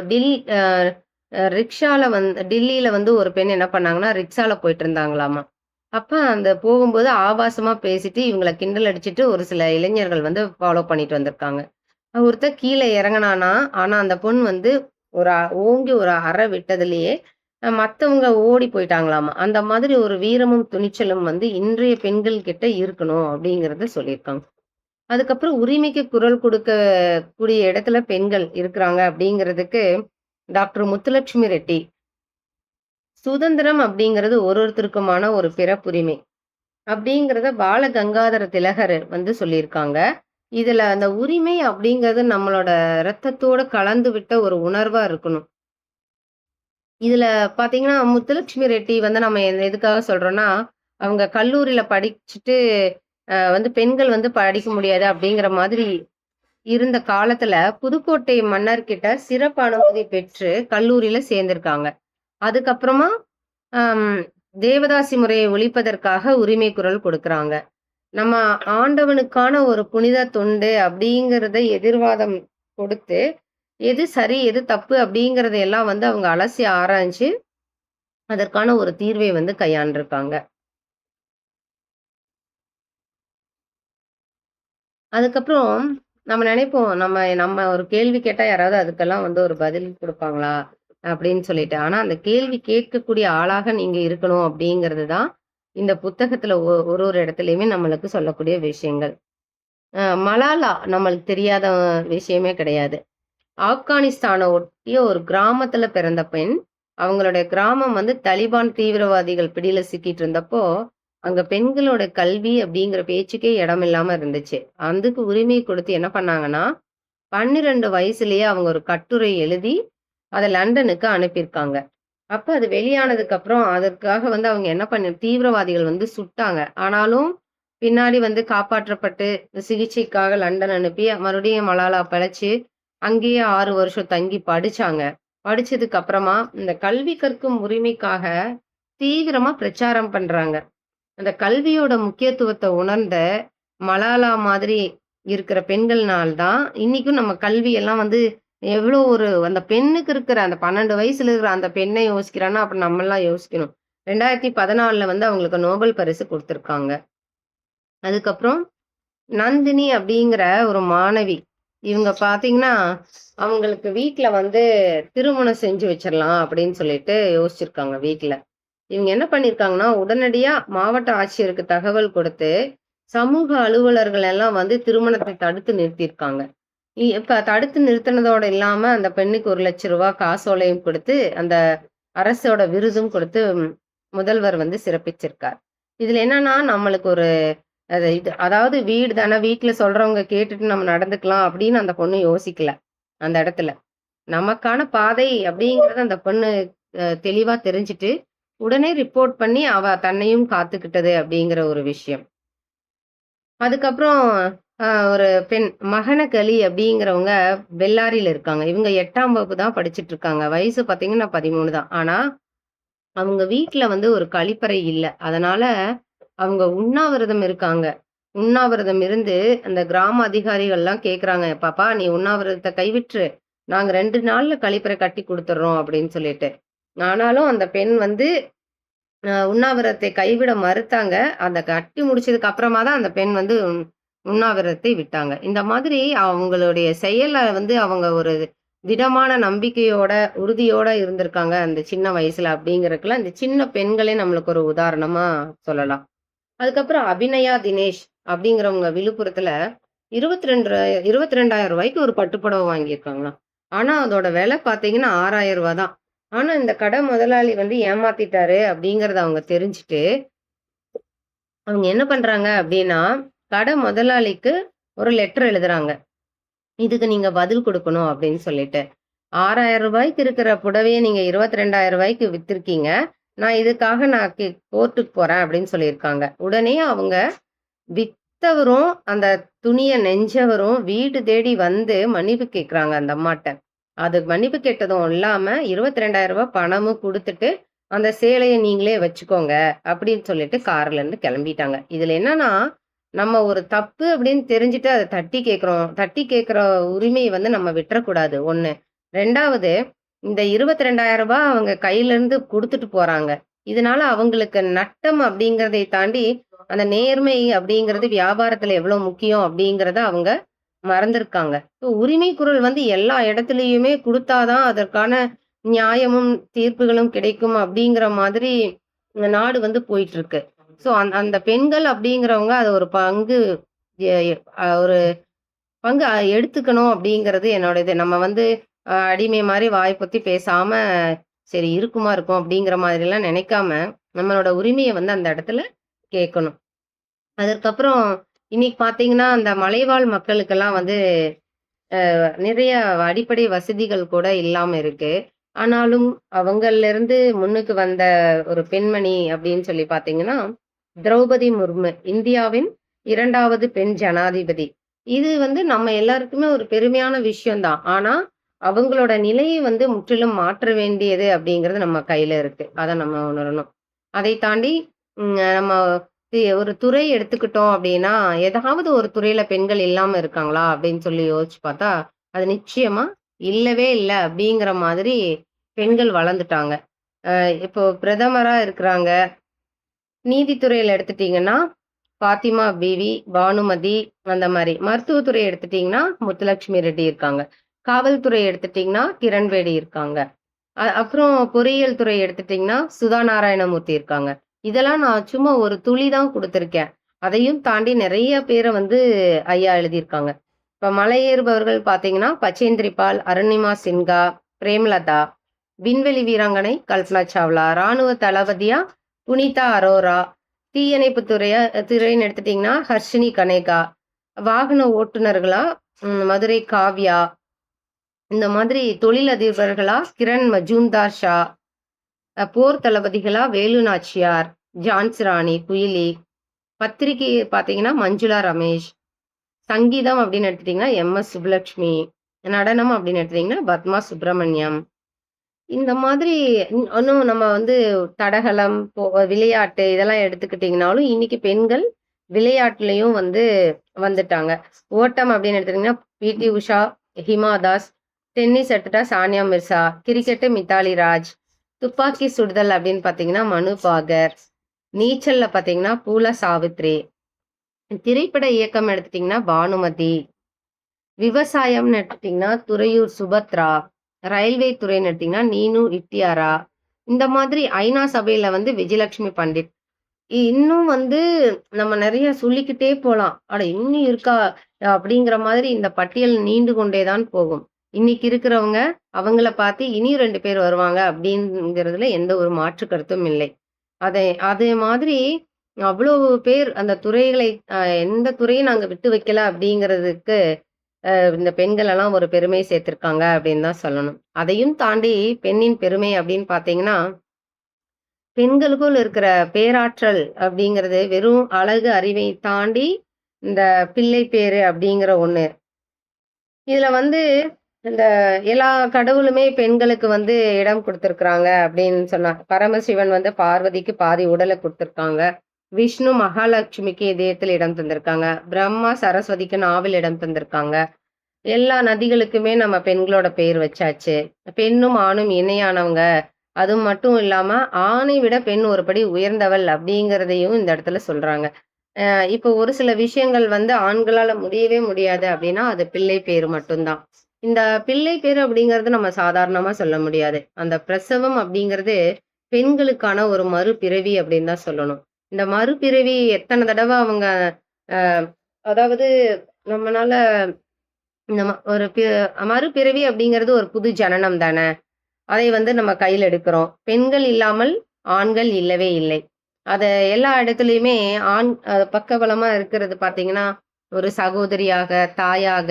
டில் அ டில்லியில வந்து ஒரு பெண் என்ன பண்ணாங்கன்னா, ரிக்ஷால போயிட்டு இருந்தாங்களாமா. அப்ப அந்த போகும்போது ஆபாசமா பேசிட்டு, இவங்கள கிண்டல் அடிச்சுட்டு ஒரு சில இளைஞர்கள் வந்து ஃபாலோ பண்ணிட்டு வந்திருக்காங்க. ஒருத்தன் கீழ இறங்குனானா, ஆனா அந்த பொண் வந்து ஓங்கி ஒரு அறை விட்டதிலேயே மத்தவங்க ஓடி போயிட்டாங்களாமா. அந்த மாதிரி ஒரு வீரமும், துணிச்சலும் வந்து இன்றைய பெண்கள் கிட்ட இருக்கணும் அப்படிங்கிறத சொல்லியிருக்காங்க. அதுக்கப்புறம் உரிமைக்கு குரல் கொடுக்க கூடிய இடத்துல பெண்கள் இருக்கிறாங்க அப்படிங்கிறதுக்கு டாக்டர் முத்துலட்சுமி ரெட்டி. சுதந்திரம் அப்படிங்கிறது ஒருத்தருக்குமான ஒரு பிறப்புரிமை. அப்படிங்கிறத பால கங்காதர திலகர் வந்து சொல்லியிருக்காங்க. இதுல அந்த உரிமை அப்படிங்கிறது நம்மளோட ரத்தத்தோட கலந்து விட்ட ஒரு உணர்வா இருக்கணும். இதுல பாத்தீங்கன்னா, முத்துலட்சுமி ரெட்டி வந்து நம்ம எதுக்காக சொல்றோம்னா, அவங்க கல்லூரியில படிச்சுட்டு வந்து பெண்கள் வந்து படிக்க முடியாது அப்படிங்கிற மாதிரி இருந்த காலத்துல புதுக்கோட்டை மன்னர்கிட்ட சிறப்பு அனுமதி பெற்று கல்லூரியில சேர்ந்திருக்காங்க. அதுக்கப்புறமா ஆம், தேவதாசி முறையை ஒழிப்பதற்காக உரிமை குரல் கொடுக்கறாங்க. நம்ம ஆண்டவனுக்கான ஒரு புனித தொண்டு அப்படிங்கிறத எதிர்வாதம் கொடுத்து, எது சரி, எது தப்பு அப்படிங்கிறத எல்லாம் வந்து அவங்க அலசி ஆராய்ஞ்சு, அதற்கான ஒரு தீர்வை வந்து கையாண்டிருக்காங்க. அதுக்கப்புறம் நம்ம நினைப்போம், நம்ம நம்ம ஒரு கேள்வி கேட்டா யாராவது அதுக்கெல்லாம் வந்து ஒரு பதில் குடுப்பாங்களா? அப்படின்னு சொல்லிட்டு. ஆனா அந்த கேள்வி கேட்கக்கூடிய ஆளாக நீங்க இருக்கணும் அப்படிங்கிறது தான், இந்த புத்தகத்துல ஒரு ஒரு இடத்துலயுமே நம்மளுக்கு சொல்லக்கூடிய விஷயங்கள். மலாலா நம்மளுக்கு தெரியாத விஷயமே கிடையாது. ஆப்கானிஸ்தான ஒட்டிய ஒரு கிராமத்துல பிறந்த பெண். அவங்களுடைய கிராமம் வந்து தலிபான் தீவிரவாதிகள் பிடியில சிக்கிட்டு இருந்தப்போ, அங்க பெண்களோட கல்வி அப்படிங்கிற பேச்சுக்கே இடமில்லாம இருந்துச்சு. அதுக்கு உரிமை கொடுத்து என்ன பண்ணாங்கன்னா, 12 வயசுலயே அவங்க ஒரு கட்டுரை எழுதி, அத லண்டனுக்கு அனுப்பியிருக்காங்க. அப்ப அது வெளியானதுக்கு அப்புறம் அதற்காக வந்து அவங்க என்ன தீவிரவாதிகள் வந்து சுட்டாங்க. ஆனாலும் பின்னாடி வந்து காப்பாற்றப்பட்டு சிகிச்சைக்காக லண்டன் அனுப்பி மறுபடியும் மலாலா பிழைச்சு அங்கேயே 6 வருஷம் தங்கி படிச்சாங்க. படிச்சதுக்கு அப்புறமா இந்த கல்வி கற்கும் உரிமைக்காக தீவிரமா பிரச்சாரம் பண்றாங்க. அந்த கல்வியோட முக்கியத்துவத்த உணர்ந்த மலாலா மாதிரி இருக்கிற பெண்கள்னால தான் இன்னைக்கும் நம்ம கல்வி எல்லாம் வந்து எவ்வளோ ஒரு அந்த பெண்ணுக்கு இருக்கிற அந்த 12 வயசுல இருக்கிற அந்த பெண்ணை யோசிக்கிறான்னா, அப்ப நம்மலாம் யோசிக்கணும். 2014ல வந்து அவங்களுக்கு நோபல் பரிசு குடுத்துருக்காங்க. அதுக்கப்புறம் நந்தினி அப்படிங்கிற ஒரு மாணவி. இவங்க பார்த்தீங்கன்னா, அவங்களுக்கு வீட்ல வந்து திருமணம் செஞ்சு வச்சிரலாம் அப்படின்னு சொல்லிட்டு யோசிச்சிருக்காங்க வீட்ல. இவங்க என்ன பண்ணியிருக்காங்கன்னா, உடனடியா மாவட்ட ஆட்சியருக்கு தகவல் கொடுத்து, சமூக அலுவலர்கள் எல்லாம் வந்து திருமணத்தை தடுத்து நிறுத்தியிருக்காங்க. இப்ப தடுத்து நிறுத்தினதோட இல்லாம, அந்த பெண்ணுக்கு ரூ. 1,00,000 காசோலையும் குடுத்து, அந்த அரசோட விருதும் குடுத்து முதல்வர் வந்து சிறப்பிச்சிருக்கார். இதுல என்னன்னா, நம்மளுக்கு ஒரு அதாவது வீடு தானே, வீட்ல சொல்றவங்க கேட்டுட்டு நம்ம நடந்துக்கலாம் அப்படின்னு அந்த பொண்ணு யோசிக்கல, அந்த இடத்துல. நமக்கான பாதை அப்படிங்கிறத அந்த பொண்ணு தெளிவா தெரிஞ்சுட்டு, உடனே ரிப்போர்ட் பண்ணி அவ தன்னையும் காத்துக்கிட்டது அப்படிங்கிற ஒரு விஷயம். அதுக்கப்புறம் ஒரு பெண் மகனகலி அப்படிங்கிறவங்க பெல்லாரியில இருக்காங்க. இவங்க 8ஆம் வகுப்பு தான் படிச்சுட்டு இருக்காங்க. வயசு பார்த்தீங்கன்னா 13 தான். ஆனா, அவங்க வீட்ல வந்து ஒரு கழிப்பறை இல்ல. அதனால அவங்க உண்ணாவிரதம் இருக்காங்க. உண்ணாவிரதம் இருந்து அந்த கிராம அதிகாரிகள்லாம் கேட்குறாங்க, "பாப்பா நீ உண்ணாவிரதத்த கைவிட்டுரு. நாங்க 2 நாள்ல கழிப்பறை கட்டி குடுத்துர்றோம்" அப்படின்னு சொல்லிட்டு. ஆனாலும் அந்த பெண் வந்து உண்ணாவிரதத்தை கைவிட மறுத்தாங்க. அத கட்டி முடிச்சதுக்கு அப்புறமா தான் அந்த பெண் வந்து உண்ணாவிரதத்தை விட்டாங்க. இந்த மாதிரி அவங்களுடைய செயல்ல வந்து அவங்க ஒரு திடமான நம்பிக்கையோட, உறுதியோட இருந்திருக்காங்க அந்த சின்ன வயசுல அப்படிங்கிறதுக்கெல்லாம் இந்த சின்ன பெண்களே நம்மளுக்கு ஒரு உதாரணமா சொல்லலாம். அதுக்கப்புறம் அபிநயா தினேஷ் அப்படிங்கிறவங்க விழுப்புரத்துல 22,000 ஒரு பட்டு புடவை வாங்கியிருக்காங்களாம். ஆனா அதோட விலை பார்த்தீங்கன்னா ரூ. 6,000 தான். ஆனா இந்த கடை முதலாளி வந்து ஏமாத்திட்டாரு அப்படிங்கிறத அவங்க தெரிஞ்சுட்டு, அவங்க என்ன பண்றாங்க அப்படின்னா, கடை முதலாளிக்கு ஒரு லெட்டர் எழுதுறாங்க. இதுக்கு நீங்க பதில் குடுக்கணும் அப்படின்னு சொல்லிட்டு. ரூ. 6,000 இருக்கிற புடவைய நீங்க ரூ. 22,000 வித்திருக்கீங்க. நான் இதுக்காக கோர்ட்டுக்கு போறேன் அப்படின்னு சொல்லியிருக்காங்க. உடனே அவங்க வித்தவரும், அந்த துணிய நெஞ்சவரும் வீடு தேடி வந்து மன்னிப்பு கேட்குறாங்க அந்த அம்மாட்ட. அது மன்னிப்பு கேட்டதும் இல்லாம ரூ. 22,000 பணமும் குடுத்துட்டு, அந்த சேலைய நீங்களே வச்சுக்கோங்க அப்படின்னு சொல்லிட்டு கார்ல இருந்து கிளம்பிட்டாங்க. இதுல என்னன்னா, நம்ம ஒரு தப்பு அப்படின்னு தெரிஞ்சுட்டு அத தட்டி கேட்கிறோம். தட்டி கேட்கிற உரிமைய வந்து நம்ம விட்டுறக்கூடாது 1. 2வது இந்த ரூ. 22,000 அவங்க கையில இருந்து குடுத்துட்டு போறாங்க. இதனால அவங்களுக்கு நட்டம் அப்படிங்கிறதை தாண்டி, அந்த நேர்மை அப்படிங்கிறது வியாபாரத்துல எவ்வளவு முக்கியம் அப்படிங்கிறத அவங்க மறந்திருக்காங்க. உரிமை குரல் வந்து எல்லா இடத்துலயுமே குடுத்தா தான் அதற்கான நியாயமும், தீர்ப்புகளும் கிடைக்கும் அப்படிங்கிற மாதிரி இந்த நாடு வந்து போயிட்டு இருக்கு. அந்த பெண்கள் அப்படிங்கிறவங்க அத ஒரு பங்கு எ எ ஒரு பங்கு எடுத்துக்கணும் அப்படிங்கிறது என்னோட இது. நம்ம வந்து அடிமை மாரி வாய் பொத்தி பேசாம, சரி இருக்குமா இருக்கும் அப்படிங்கிற மாதிரிலாம் நினைக்காம, நம்மளோட உரிமைய வந்து அந்த இடத்துல கேட்கணும். அதற்கப்புறம் இன்னைக்கு பார்த்தீங்கன்னா, அந்த மலைவாழ் மக்களுக்கெல்லாம் வந்து நிறைய அடிப்படை வசதிகள் கூட இல்லாம இருக்கு. ஆனாலும் அவங்கள்லேருந்து முன்னுக்கு வந்த ஒரு பெண்மணி அப்படின்னு சொல்லி பார்த்தீங்கன்னா, திரௌபதி முர்மு. இந்தியாவின் 2வது பெண் ஜனாதிபதி. இது வந்து நம்ம எல்லாருக்குமே ஒரு பெருமையான விஷயம் தான். ஆனா, அவங்களோட நிலையை வந்து முற்றிலும் மாற்ற வேண்டியது அப்படிங்கிறது நம்ம கையில இருக்கு. அத நம்ம உணரணும். அதை தாண்டி நம்ம ஒரு துறை எடுத்துக்கிட்டோம் அப்படின்னா, ஏதாவது ஒரு துறையில பெண்கள் இல்லாம இருக்காங்களா? அப்படின்னு சொல்லி யோசிச்சு பார்த்தா, அது நிச்சயமா இல்லவே இல்ல அப்படிங்கிற மாதிரி பெண்கள் வளர்ந்துட்டாங்க. இப்போ பிரதமரா இருக்கிறாங்க. நீதித்துறையில எடுத்துட்டீங்கன்னா, பாத்திமா பிவி, பானுமதி அந்த மாரி. மருத்துவத்துறை எடுத்துட்டீங்கன்னா, முத்துலட்சுமி ரெட்டி இருக்காங்க. காவல்துறை எடுத்துட்டீங்கன்னா, கிரண்பேடி இருக்காங்க. அப்புறம் பொறியியல் துறை எடுத்துட்டீங்கன்னா, சுதா நாராயணமூர்த்தி இருக்காங்க. இதெல்லாம் நான் சும்மா ஒரு துளி தான் குடுத்திருக்கேன். அதையும் தாண்டி நெறைய பேர வந்து ஐயா எழுதியிருக்காங்க. இப்ப மலை ஏறுபவர்கள் பார்த்தீங்கன்னா, பச்சேந்திரி பால், அருணிமா சின்ஹா, பிரேமலதா, விண்வெளி வீராங்கனை கல்பனா சாவ்லா, ராணுவ தளபதியா புனிதா அரோரா, தீயணைப்பு துறைன்னு எடுத்துட்டீங்கன்னா, ஹர்ஷினி கனேகா, வாகன ஓட்டுநர்களா மதுரை காவ்யா, இந்த மாதிரி தொழிலதிபர்களா கிரண் மஜூம்தார் ஷா, போர் தளபதிகளா வேலு நாச்சியார், ஜான்சி ராணி, குயிலி, பத்திரிகை பார்த்தீங்கன்னா மஞ்சுளா ரமேஷ், சங்கீதம் அப்படின்னு எடுத்துட்டீங்கன்னா எம்.எஸ். சுப்புலட்சுமி, நடனம் அப்படின்னு எடுத்துட்டீங்கன்னா பத்மா சுப்பிரமணியம். இந்த மாதிரி இன்னும் நம்ம வந்து தடகளம், விளையாட்டு இதெல்லாம் எடுத்துக்கிட்டீங்கனாலும், இன்னைக்கு பெண்கள் விளையாட்டுலயும் வந்து வந்துட்டாங்க. ஓட்டம் அப்படின்னு எடுத்துட்டீங்கன்னா, பி.டி. உஷா, ஹிமா தாஸ், டென்னிஸ் எடுத்துட்டா சானியா மிர்சா, கிரிக்கெட்டு மித்தாலி ராஜ், துப்பாக்கி சுடுதல் அப்படின்னு பார்த்தீங்கன்னா, மனு பாகர், நீச்சல்ல பார்த்தீங்கன்னா, பூலா சாவித்ரி, திரைப்பட இயக்கம் எடுத்துட்டீங்கன்னா, பானுமதி, விவசாயம்னு எடுத்துட்டீங்கன்னா, துறையூர் சுபத்ரா, ரயில்வே துறைன்னு எடுத்தீங்கன்னா, நீனு இட்டியாரா, இந்த மாதிரி ஐநா சபையில வந்து விஜயலட்சுமி பண்டிட். இன்னும் வந்து நம்ம நெறைய சொல்லிக்கிட்டே போலாம். அட இன்னும் இருக்கா? அப்படிங்கிற மாதிரி இந்த பட்டியல் நீண்டு கொண்டே தான் போகும். இன்னைக்கு இருக்கிறவங்க, அவங்கள பார்த்து இனியும் 2 பேர் வருவாங்க அப்படிங்கிறதுல எந்த ஒரு மாற்று கருத்தும் இல்லை. அதே மாதிரி அவ்வளவு பேர் அந்த துறைகளை எந்த துறையும் நாங்க விட்டு வைக்கல அப்படிங்கிறதுக்கு இந்த பெண்கள் எல்லாம் ஒரு பெருமை சேர்த்திருக்காங்க அப்படின்னு தான் சொல்லணும். அதையும் தாண்டி பெண்ணின் பெருமை அப்படின்னு பார்த்தீங்கன்னா, பெண்களுக்குள் இருக்கிற பேராற்றல் அப்படிங்கிறது வெறும் அழகு, அறிவை தாண்டி இந்த பிள்ளை பேறு அப்படிங்கிற ஒண்ணு. இதுல வந்து இந்த எல்லா கடவுளுமே பெண்களுக்கு வந்து இடம் குடுத்திருக்கிறாங்க அப்படின்னு சொன்னாங்க. பரமசிவன் வந்து பார்வதிக்கு பாதி உடல குடுத்திருக்காங்க. விஷ்ணு மகாலட்சுமிக்கு இதயத்தில் இடம் தந்திருக்காங்க. பிரம்மா சரஸ்வதிக்கு நாவில் இடம் தந்திருக்காங்க. எல்லா நதிகளுக்குமே நம்ம பெண்களோட பேர் வச்சாச்சு. பெண்ணும், ஆணும் இணையானவங்க. அது மட்டும் இல்லாம, ஆணை விட பெண் ஒரு படி உயர்ந்தவள் அப்படிங்கிறதையும் இந்த இடத்துல சொல்றாங்க. இப்போ ஒரு சில விஷயங்கள் வந்து ஆண்களால முடியவே முடியாது அப்படின்னா, அது பிள்ளை பேறு மட்டும் தான். இந்த பிள்ளை பேறு அப்படிங்கிறது நம்ம சாதாரணமா சொல்ல முடியாது. அந்த பிரசவம் அப்படிங்கிறது பெண்களுக்கான ஒரு மறுபிறவி அப்படின்னு தான் சொல்லணும். இந்த மறுபிறவி எத்தன தடவ அவங்க அ அதாவது நம்மனால நம்ம ஒரு மறுபிறவி அப்படிங்கிறது ஒரு புது ஜனனம் தான. அதை வந்து நம்ம கையில எடுக்கிறோம். பெண்கள் இல்லாமல் ஆண்கள் இல்லவே இல்லை. அத எல்லா இடத்துலயுமே ஆண் பக்கபலமா இருக்கிறது பார்த்தீங்கன்னா, ஒரு சகோதரியாக, தாயாக,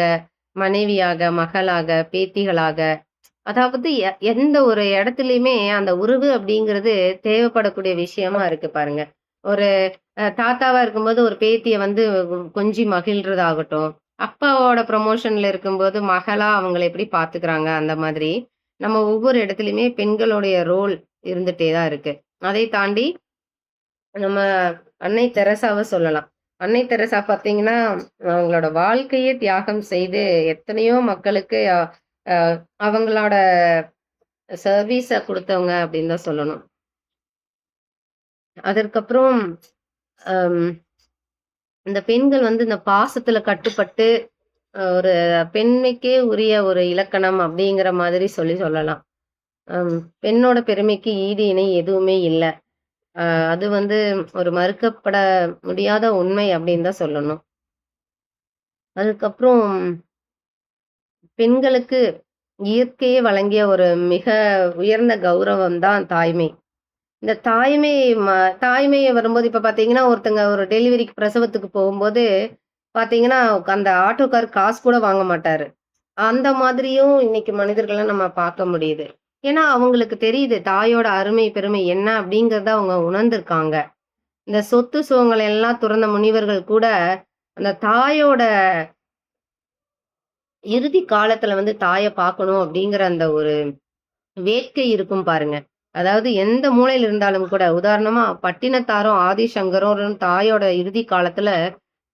மனைவியாக, மகளாக, பேத்திகளாக, அதாவது எந்த ஒரு இடத்துலயுமே அந்த உறவு அப்படிங்கிறது தேவைப்படக்கூடிய விஷயமா இருக்கு பாருங்க. ஒரு தாத்தாவா இருக்கும்போது ஒரு பேத்திய வந்து கொஞ்சி மகிழ்றதாகட்டும், அப்பாவோட ப்ரமோஷன்ல இருக்கும்போது மகளா அவங்கள எப்படி பார்த்துக்கிறாங்க அந்த மாதிரி. நம்ம ஒவ்வொரு இடத்துலயுமே பெண்களுடைய ரோல் இருந்துட்டே தான் இருக்கு. அதை தாண்டி நம்ம அன்னை தெரசாவ சொல்லலாம். அன்னை தெரசா பார்த்தீங்கன்னா, அவங்களோட வாழ்க்கையே தியாகம் செய்து எத்தனையோ மக்களுக்கு அ அவங்களோட சர்வீஸ குடுத்தவங்க அப்படின்னு தான் சொல்லணும். அதற்கப்புறம் அம் இந்த பெண்கள் வந்து இந்த பாசத்துல கட்டுப்பட்டு ஒரு பெண்மைக்கே உரிய ஒரு இலக்கணம் அப்படிங்கிற மாதிரி சொல்லலாம். பெண்ணோட பெருமைக்கு ஈடு இணை எதுவுமே இல்ல. அது வந்து ஒரு மறுக்கப்பட முடியாத உண்மை அப்படின்னு தான் சொல்லணும். அதுக்கப்புறம் பெண்களுக்கு இயற்கையே வழங்கிய ஒரு மிக உயர்ந்த கௌரவம் தான் தாய்மை. இந்த ம தாய்மைய வரும்போது இப்ப பார்த்தீங்கன்னா, ஒருத்தங்க ஒரு டெலிவரிக்கு பிரசவத்துக்கு போகும்போது பார்த்தீங்கன்னா, அந்த ஆட்டோக்கார் காசு கூட வாங்க மாட்டாரு. அந்த மாதிரியும் இன்னைக்கு மனிதர்கள நம்ம பார்க்க முடியுது. ஏன்னா, அவங்களுக்கு தெரியுது தாயோட அருமை, பெருமை என்ன அப்படிங்கிறத அவங்க உணர்ந்திருக்காங்க. இந்த சொத்து சுகங்கள் எல்லாம் துறந்த முனிவர்கள் கூட, அந்த தாயோட இறுதி காலத்துல வந்து தாய பார்க்கணும் அப்படிங்கிற அந்த ஒரு வேட்கை இருக்கும் பாருங்க. அதாவது எந்த மூலையில இருந்தாலும் கூட, உதாரணமா பட்டினத்தாரும், ஆதிசங்கரும் தாயோட இறுதி காலத்துல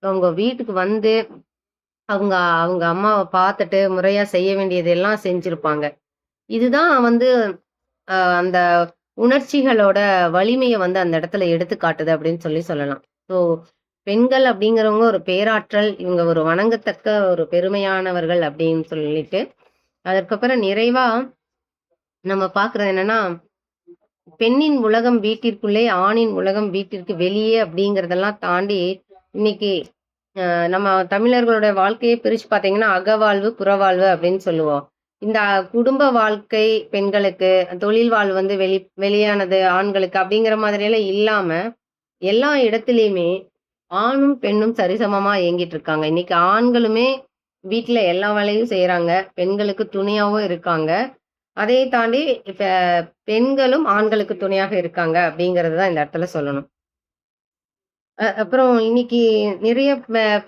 அவங்க வீட்டுக்கு வந்து, அவங்க அவங்க அம்மாவ பார்த்துட்டு முறையா செய்ய வேண்டியதெல்லாம் செஞ்சிருப்பாங்க. இதுதான் வந்து அந்த உணர்ச்சிகளோட வலிமைய வந்து அந்த இடத்துல எடுத்து காட்டுது அப்படின்னு சொல்லலாம். ஸோ பெண்கள் அப்படிங்கிறவங்க ஒரு பேராற்றல், இவங்க ஒரு வணங்கத்தக்க ஒரு பெருமையானவர்கள் அப்படின்னு சொல்லிட்டு, அதற்கப்புறம் நிறைவா நம்ம பார்க்குறது என்னன்னா, பெண்ணின் உலகம் வீட்டிற்குள்ளே, ஆணின் உலகம் வீட்டிற்கு வெளியே அப்படிங்கிறதெல்லாம் தாண்டி, இன்னைக்கு நம்ம தமிழர்களுடைய வாழ்க்கையே பிரிச்சு பார்த்தீங்கன்னா, அகவாழ்வு, புறவாழ்வு அப்படின்னு சொல்லுவோம். இந்த குடும்ப வாழ்க்கை பெண்களுக்கு, தொழில் வாழ்வு வந்து வெளியானது ஆண்களுக்கு அப்படிங்கிற மாதிரியெல்லாம் இல்லாம, எல்லா இடத்துலயுமே ஆணும், பெண்ணும் சரிசமமா இயங்கிட்டு இருக்காங்க. இன்னைக்கு ஆண்களுமே வீட்ல எல்லா வேலையும் செய்றாங்க. பெண்களுக்கு துணையாவும் இருக்காங்க. அதை தாண்டி இப்ப பெண்களும் ஆண்களுக்கு துணையாக இருக்காங்க அப்படிங்கிறது தான் இந்த இடத்துல சொல்லணும். அப்புறம் இன்னைக்கு நிறைய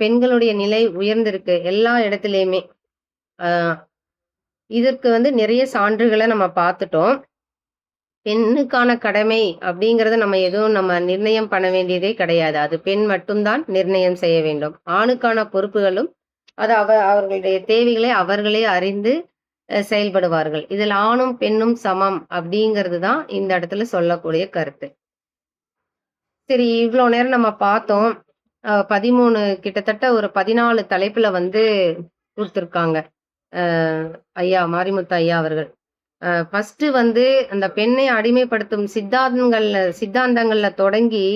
பெண்களுடைய நிலை உயர்ந்திருக்கு எல்லா இடத்துலயுமே. அ இதற்கு வந்து நிறைய சான்றுகள நம்ம பார்த்துட்டோம். பெண்ணுக்கான கடமை அப்படிங்கிறத நம்ம எதுவும் நிர்ணயம் பண்ண வேண்டியதே கிடையாது. அது பெண் மட்டும் தான் நிர்ணயம் செய்ய வேண்டும். ஆணுக்கான பொறுப்புகளும் அது அவர்களுடைய தேவைகளை அவர்களே அறிந்து செயல்படுவார்கள். இதில் ஆணும், பெண்ணும் சமம் அப்படிங்கிறது தான் இந்த இடத்துல சொல்லக்கூடிய கருத்து. சரி, இவ்ளோ நேரம் நம்ம பார்த்தோம். 13 கிட்டத்தட்ட ஒரு 14 தலைப்புல வந்து குடுத்துருக்காங்க. அ ஐயா மாரிமுத்து ஐயா அவர்கள். ஃபர்ஸ்ட்டு வந்து அந்த பெண்ணை அடிமைப்படுத்தும் சித்தாந்தங்கள்ல தொடங்கி,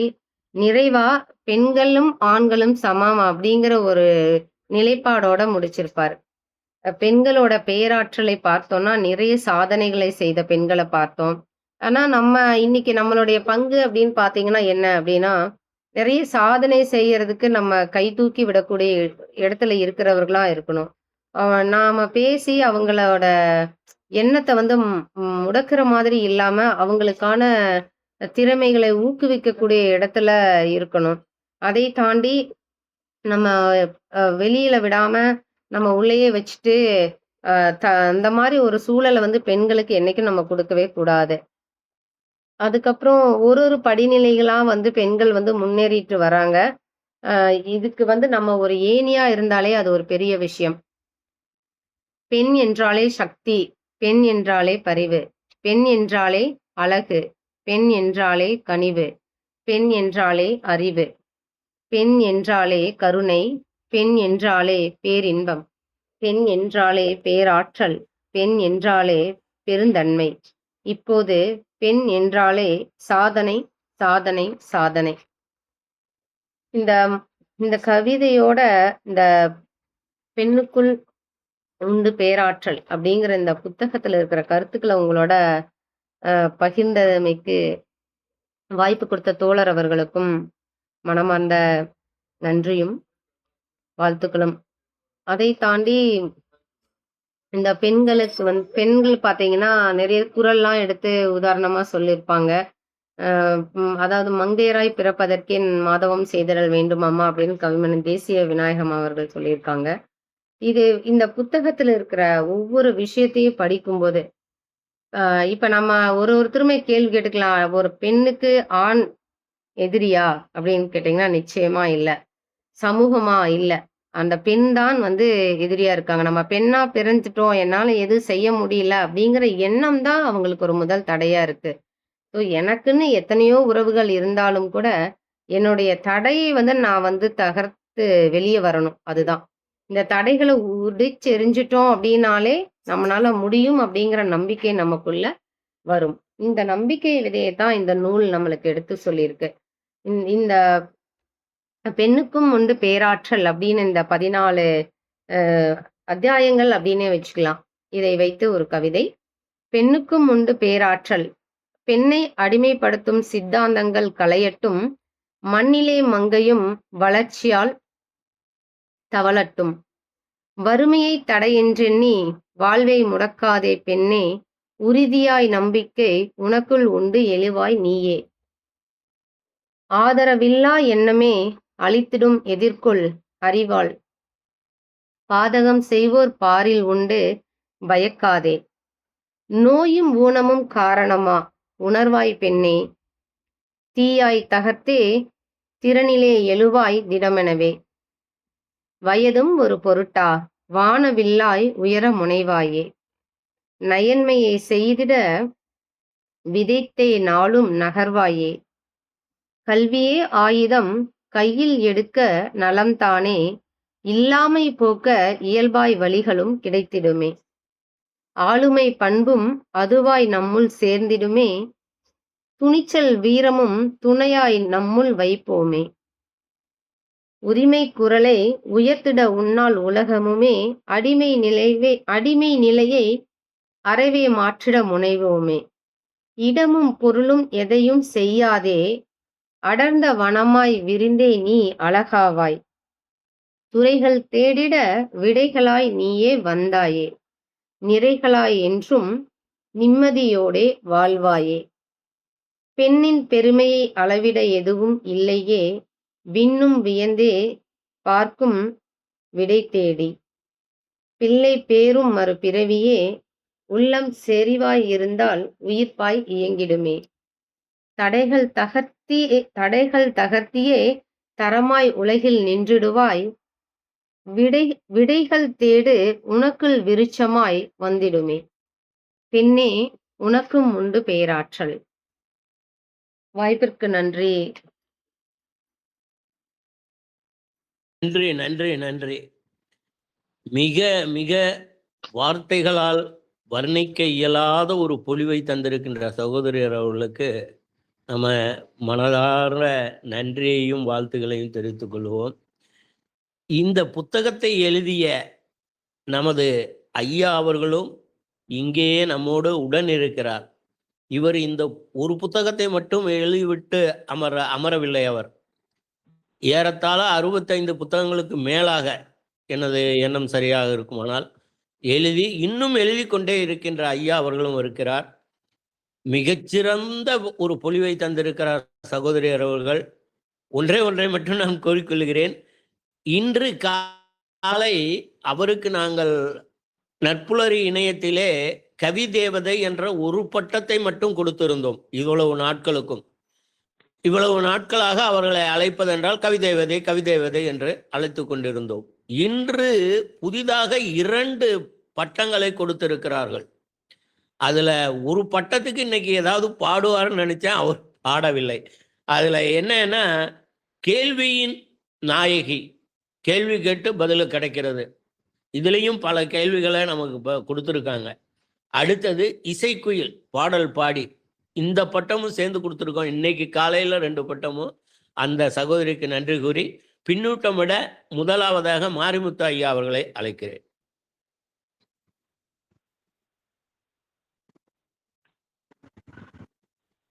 நிறைவா பெண்களும், ஆண்களும் சமம் அப்படிங்கிற ஒரு நிலைப்பாடோட முடிச்சிருப்பாரு. பெண்களோட பேராற்றலை பார்த்தோம்னா, நிறைய சாதனைகளை செய்த பெண்கள பார்த்தோம். ஆனா, இன்னைக்கு நம்மளுடைய பங்கு அப்படின்னு பார்த்தீங்கன்னா என்ன அப்படின்னா, நிறைய சாதனை செய்யறதுக்கு நம்ம கை தூக்கி விடக்கூடிய இடத்துல இருக்கிறவர்களா இருக்கணும். நாம பேசி அவங்களோட எண்ணத்த வந்து முடக்குற மாதிரி இல்லாம, அவங்களுக்கான திறமைகளை ஊக்குவிக்கக்கூடிய இடத்துல இருக்கணும். அதை தாண்டி நம்ம வெளியில விடாம, நம்ம உள்ளேயே வச்சுட்டு, அ த அந்த மாரி ஒரு சூழல வந்து பெண்களுக்கு என்னைக்கும் நம்ம குடுக்கவே கூடாது. அதுக்கப்புறம் ஒரு படிநிலைகளா வந்து பெண்கள் வந்து முன்னேறிட்டு வராங்க. அ இதுக்கு வந்து நம்ம ஒரு ஏணியா இருந்தாலே அது ஒரு பெரிய விஷயம். பெண் என்றாலே சக்தி, பெண் என்றாலே பரிவு, பெண் என்றாலே அழகு, பெண் என்றாலே கனிவு, பெண் என்றாலே அறிவு, பெண் என்றாலே கருணை, பெண் என்றாலே பேரின்பம், பெண் என்றாலே பேராற்றல், பெண் என்றாலே பெருந்தன்மை. இப்போது பெண் என்றாலே சாதனை, சாதனை, சாதனை. இந்த இந்த கவிதையோட இந்த பெண்ணுக்குள் உண்டு பேராற்றல் அப்படிங்கிற இந்த புத்தகத்துல இருக்கிற கருத்துக்கள உங்களோட பகிர்ந்தமைக்கு வாய்ப்பு கொடுத்த தோழர் அவர்களுக்கும் மனமார்ந்த நன்றியும், வாழ்த்துக்களும். அதை தாண்டி இந்த பெண்கள் பார்த்தீங்கன்னா, நிறைய குறள்லாம் எடுத்து உதாரணமா சொல்லியிருப்பாங்க. அதாவது "மங்கையராய் பிறப்பதற்கே மாதவம் செய்திடல் வேண்டும் அம்மா" அப்படின்னு கவிமணி தேசிய விநாயகம் அவர்கள் சொல்லியிருக்காங்க. இந்த புத்தகத்துல இருக்கிற ஒவ்வொரு விஷயத்தையும் படிக்கும்போது, இப்ப நம்ம ஒருத்தருமே கேள்வி கேட்டுக்கலாம். ஒரு பெண்ணுக்கு ஆண் எதிரியா அப்படின்னு கேட்டீங்கன்னா, நிச்சயமா இல்ல. சமூகமா இல்ல. அந்த பெண் தான் வந்து எதிரியா இருக்காங்க. நம்ம பெண்ணா பிறந்துட்டோம், என்னால எதுவும் செய்ய முடியல அப்படிங்கிற எண்ணம் தான் அவங்களுக்கு ஒரு முதல் தடையா இருக்கு. ஸோ எனக்குன்னு எத்தனையோ உறவுகள் இருந்தாலும் கூட, என்னுடைய தடையை வந்து நான் வந்து தகர்த்து வெளிய வரணும். அதுதான். இந்த தடைகள உடைச்செறிஞ்சுட்டோம் அப்படின்னாலே, நம்மனால முடியும் அப்படிங்கிற நம்பிக்கை நமக்குள்ள வரும். இந்த நம்பிக்கை விதைய தான் இந்த நூல் நம்மளுக்கு எடுத்து சொல்லியிருக்கு. இந்த பெண்ணுக்கும் உண்டு பேராற்றல் அப்படின்னு இந்த 14 அ அத்தியாயங்கள் அப்படின்னே வச்சுக்கலாம். இதை வைத்து ஒரு கவிதை. பெண்ணுக்கும் உண்டு பேராற்றல். பெண்ணை அடிமைப்படுத்தும் சித்தாந்தங்கள் களையட்டும். மண்ணிலே மங்கையும் வளர்ச்சியால் தவழட்டும். வறுமையை தடையென்றெண்ணி வாழ்வை முடக்காதே பெண்ணே. உறுதியாய் நம்பிக்கை உனக்குள் உண்டு எழுவாய் நீயே. ஆதரவில்லா எண்ணமே அழித்திடும் எதிர்கொள் அறிவாள். பாதகம் செய்வோர் பாரில் உண்டு பயக்காதே. நோயும் ஊனமும் காரணமா உணர்வாய் பெண்ணே. தீயாய் தகர்த்தே திறனிலே எழுவாய் திடமெனவே. வயதும் ஒரு பொருட்டா வானவில்லாய் உயர முனைவாயே. நயன்மையை செய்திட விதைத்தே நாளும் நகர்வாயே. கல்வியே ஆயுதம் கையில் எடுக்க நலம்தானே. இல்லாமை போக்க இயல்பாய் வழிகளும் கிடைத்திடுமே. ஆளுமை பண்பும் அதுவாய் நம்முள் சேர்ந்திடுமே. துணிச்சல் வீரமும் துணையாய் நம்முள் வைப்போமே. உரிமை குரலை உயர்த்திட உன்னால் உலகமுமே. அடிமை நிலையை அறவே மாற்றிட முனைவோமே. இடமும் பொருளும் எதையும் செய்யாதே. அடர்ந்த வனமாய் விரிந்தே நீ அழகாவாய். துறைகள் தேடிட விடைகளாய் நீயே வந்தாயே. நிறைகளாய் என்றும் நிம்மதியோடே வாழ்வாயே. பெண்ணின் பெருமையை அளவிட எதுவும் இல்லையே. விண்ணும் வியந்தே பார்க்கும் விடை தேடி. பிள்ளை பேரும் மறுபிறவியே. உள்ளம் செறிவாய் இருந்தால் உயிர்ப்பாய் இயங்கிடுமே. தடைகள் தகர்த்தியே தரமாய் உலகில் நின்றிடுவாய். விடைகள் தேடு உனக்குள் விருட்சமாய் வந்திடுமே. பெண்ணே உனக்கும் உண்டு பேராற்றல். வாய்ப்பிற்கு நன்றி. நன்றி நன்றி நன்றி. மிக மிக வார்த்தைகளால் வர்ணிக்க இயலாத ஒரு பொலிவை தந்திருக்கின்ற சகோதரியர் அவர்களுக்கு நம்ம மனதார நன்றியையும் வாழ்த்துக்களையும் தெரிவித்துக் கொள்வோம். இந்த புத்தகத்தை எழுதிய நமது ஐயா அவர்களும் இங்கேயே நம்மோடு உடன் இருக்கிறார். இவர் இந்த ஒரு புத்தகத்தை மட்டும் எழுதிவிட்டு அமரவில்லை. அவர் ஏறத்தாழ 65 புத்தகங்களுக்கு மேலாக, எனது எண்ணம் சரியாக இருக்குமானால், இன்னும் எழுதி கொண்டே இருக்கின்ற ஐயா அவர்களும் இருக்கிறார். மிகச்சிறந்த ஒரு பொலிவை தந்திருக்கிறார் சகோதரியர் அவர்கள். ஒன்றை மட்டும் நான் கோரிக்கொள்கிறேன். இன்று காலை அவருக்கு நாங்கள் நட்புலரி இணையத்திலே கவி தேவதை என்ற ஒரு பட்டத்தை மட்டும் கொடுத்திருந்தோம். இவ்வளவு நாட்களாக அவர்களை அழைப்பதென்றால் கவிதேவதை என்று அழைத்து கொண்டிருந்தோம். இன்று புதிதாக 2 பட்டங்களை கொடுத்திருக்கிறார்கள். அதுல ஒரு பட்டத்துக்கு இன்னைக்கு ஏதாவது பாடுவார்னு நினைச்சேன், அவர் பாடவில்லை. அதுல என்னன்னா, கேள்வியின் நாயகி, கேள்வி கேட்டு பதில் கிடைக்கிறது. இதுலேயும் பல கேள்விகளை நமக்கு கொடுத்துருக்காங்க. அடுத்தது இசைக்குயில், பாடல் பாடி, இந்த பட்டமும் சேர்ந்து கொடுத்துருக்கோம். இன்னைக்கு காலையில் 2 பட்டமும். அந்த சகோதரிக்கு நன்றி கூறி பின்னூட்டம் விட முதலாவதாக மாரிமுத்து ஐயா அவர்களை அழைக்கிறேன்.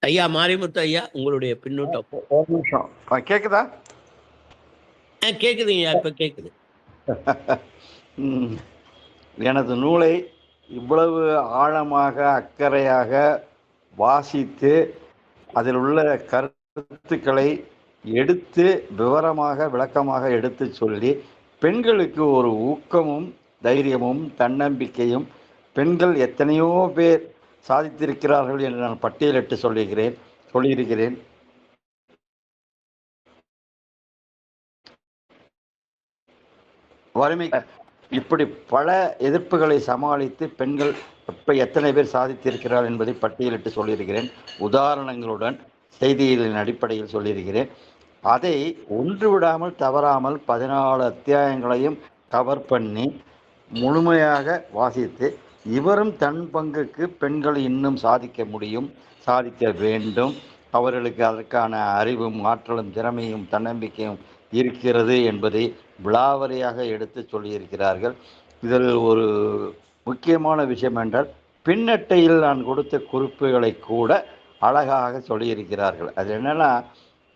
ஐயா மாரிமுத்து ஐயா, உங்களுடைய பின்னூட்டம். ஒரு நிமிஷம் கேக்குதா? கேக்குதுங்க, இப்ப கேக்குது. எனது நூலை இவ்வளவு ஆழமாக அக்கறையாக வாசித்து அதில் உள்ள கருத்துக்களை எடுத்து விவரமாக விளக்கமாக எடுத்து சொல்லி பெண்களுக்கு ஒரு ஊக்கமும் தைரியமும் தன்னம்பிக்கையும், பெண்கள் எத்தனையோ பேர் சாதித்திருக்கிறார்கள் என்று நான் பட்டியலிட்டு சொல்லியிருக்கிறேன். வறுமை இப்படி பல எதிர்ப்புகளை சமாளித்து பெண்கள் எத்தனை பேர் சாதித்திருக்கிறார் என்பதை பட்டியலிட்டு சொல்லியிருக்கிறேன். உதாரணங்களுடன் செய்திகளின் அடிப்படையில் சொல்லியிருக்கிறேன். அதை ஒன்று விடாமல் தவறாமல் 14 அத்தியாயங்களையும் கவர் பண்ணி முழுமையாக வாசித்து, இவரும் தன் பங்குக்கு பெண்கள் இன்னும் சாதிக்க முடியும், சாதிக்க வேண்டும், அவர்களுக்கு அதற்கான அறிவும் ஆற்றலும் திறமையும் தன்னம்பிக்கையும் இருக்கிறது என்பதை விலாவரியாக எடுத்து சொல்லியிருக்கிறார்கள். இதில் ஒரு முக்கியமான விஷயம் என்றால், பின்னட்டையில் நான் கொடுத்த குறிப்புகளை கூட அழகாக சொல்லியிருக்கிறார்கள். அது என்னன்னா,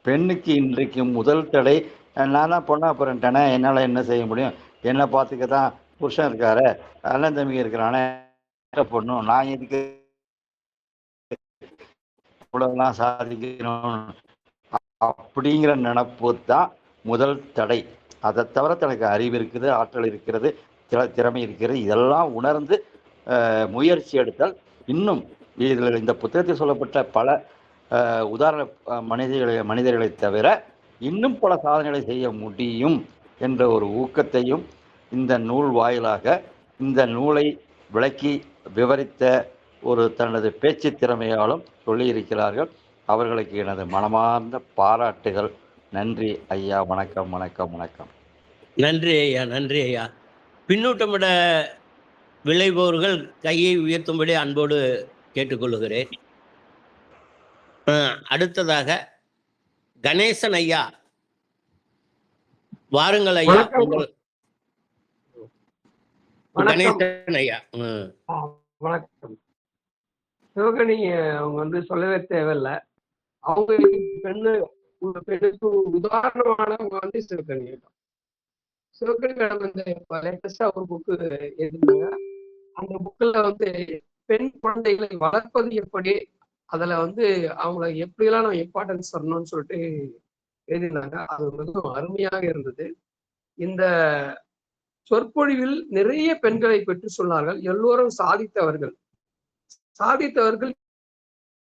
பெண்ணுக்கு இன்றைக்கு முதல் தடை, நான் தான் பொண்ணா பிறன்ட்டேனே, என்னால் என்ன செய்ய முடியும், என்னை பார்த்துக்க தான் புருஷன் இருக்காரு, அண்ணன் தம்பி இருக்கிறானே, பொண்ணும் நான் இதுக்கு இவ்வளவுலாம் சாதிக்கணும் அப்படிங்கிற நினப்பு தான் முதல் தடை. அதை தவிர தனக்கு அறிவு இருக்குது, ஆற்றல் இருக்கிறது, திறமை இருக்கிறது. இதெல்லாம் உணர்ந்து முயற்சி எடுத்தால் இன்னும் இதில் இந்த புத்தகத்தில் சொல்லப்பட்ட பல உதாரண மனிதர்களை தவிர இன்னும் பல சாதனைகளை செய்ய முடியும் என்ற ஒரு ஊக்கத்தையும் இந்த நூல் வாயிலாக இந்த நூலை விளக்கி விவரித்த ஒரு தனது பேச்சு திறமையாலும் சொல்லியிருக்கிறார்கள். அவர்களுக்கு எனது மனமார்ந்த பாராட்டுகள். நன்றி ஐயா. வணக்கம் வணக்கம் வணக்கம். நன்றி ஐயா, நன்றி ஐயா. பின்னூட்டமிட விளைபவர்கள் கையை உயர்த்தும்படி அன்போடு கேட்டுக்கொள்ளுகிறேன். அடுத்ததாக கணேசன் ஐயா, வாருங்கள் ஐயா. கணேசன் ஐயா. வணக்கம். சிவகணி அவங்க வந்து சொல்லவே தேவையில்லை. அவங்க பெண்ணுக்கு உதாரணமானவங்க வந்து சிவகணி மேடம் வந்து லேட்டஸ்டா ஒரு புக்கு எழுதினாங்க. அந்த புக்கில் வந்து பெண் குழந்தைகளை வளர்ப்பது எப்படி, அதுல வந்து அவங்கள எப்படியெல்லாம் நம்ம இம்பார்ட்டன்ஸ் தரணும்னு சொல்லிட்டு எழுதினாங்க. அது மிகவும் அருமையாக இருந்தது. இந்த சொற்பொழிவில் நிறைய பெண்களை பெற்று சொன்னார்கள். எல்லோரும் சாதித்தவர்கள்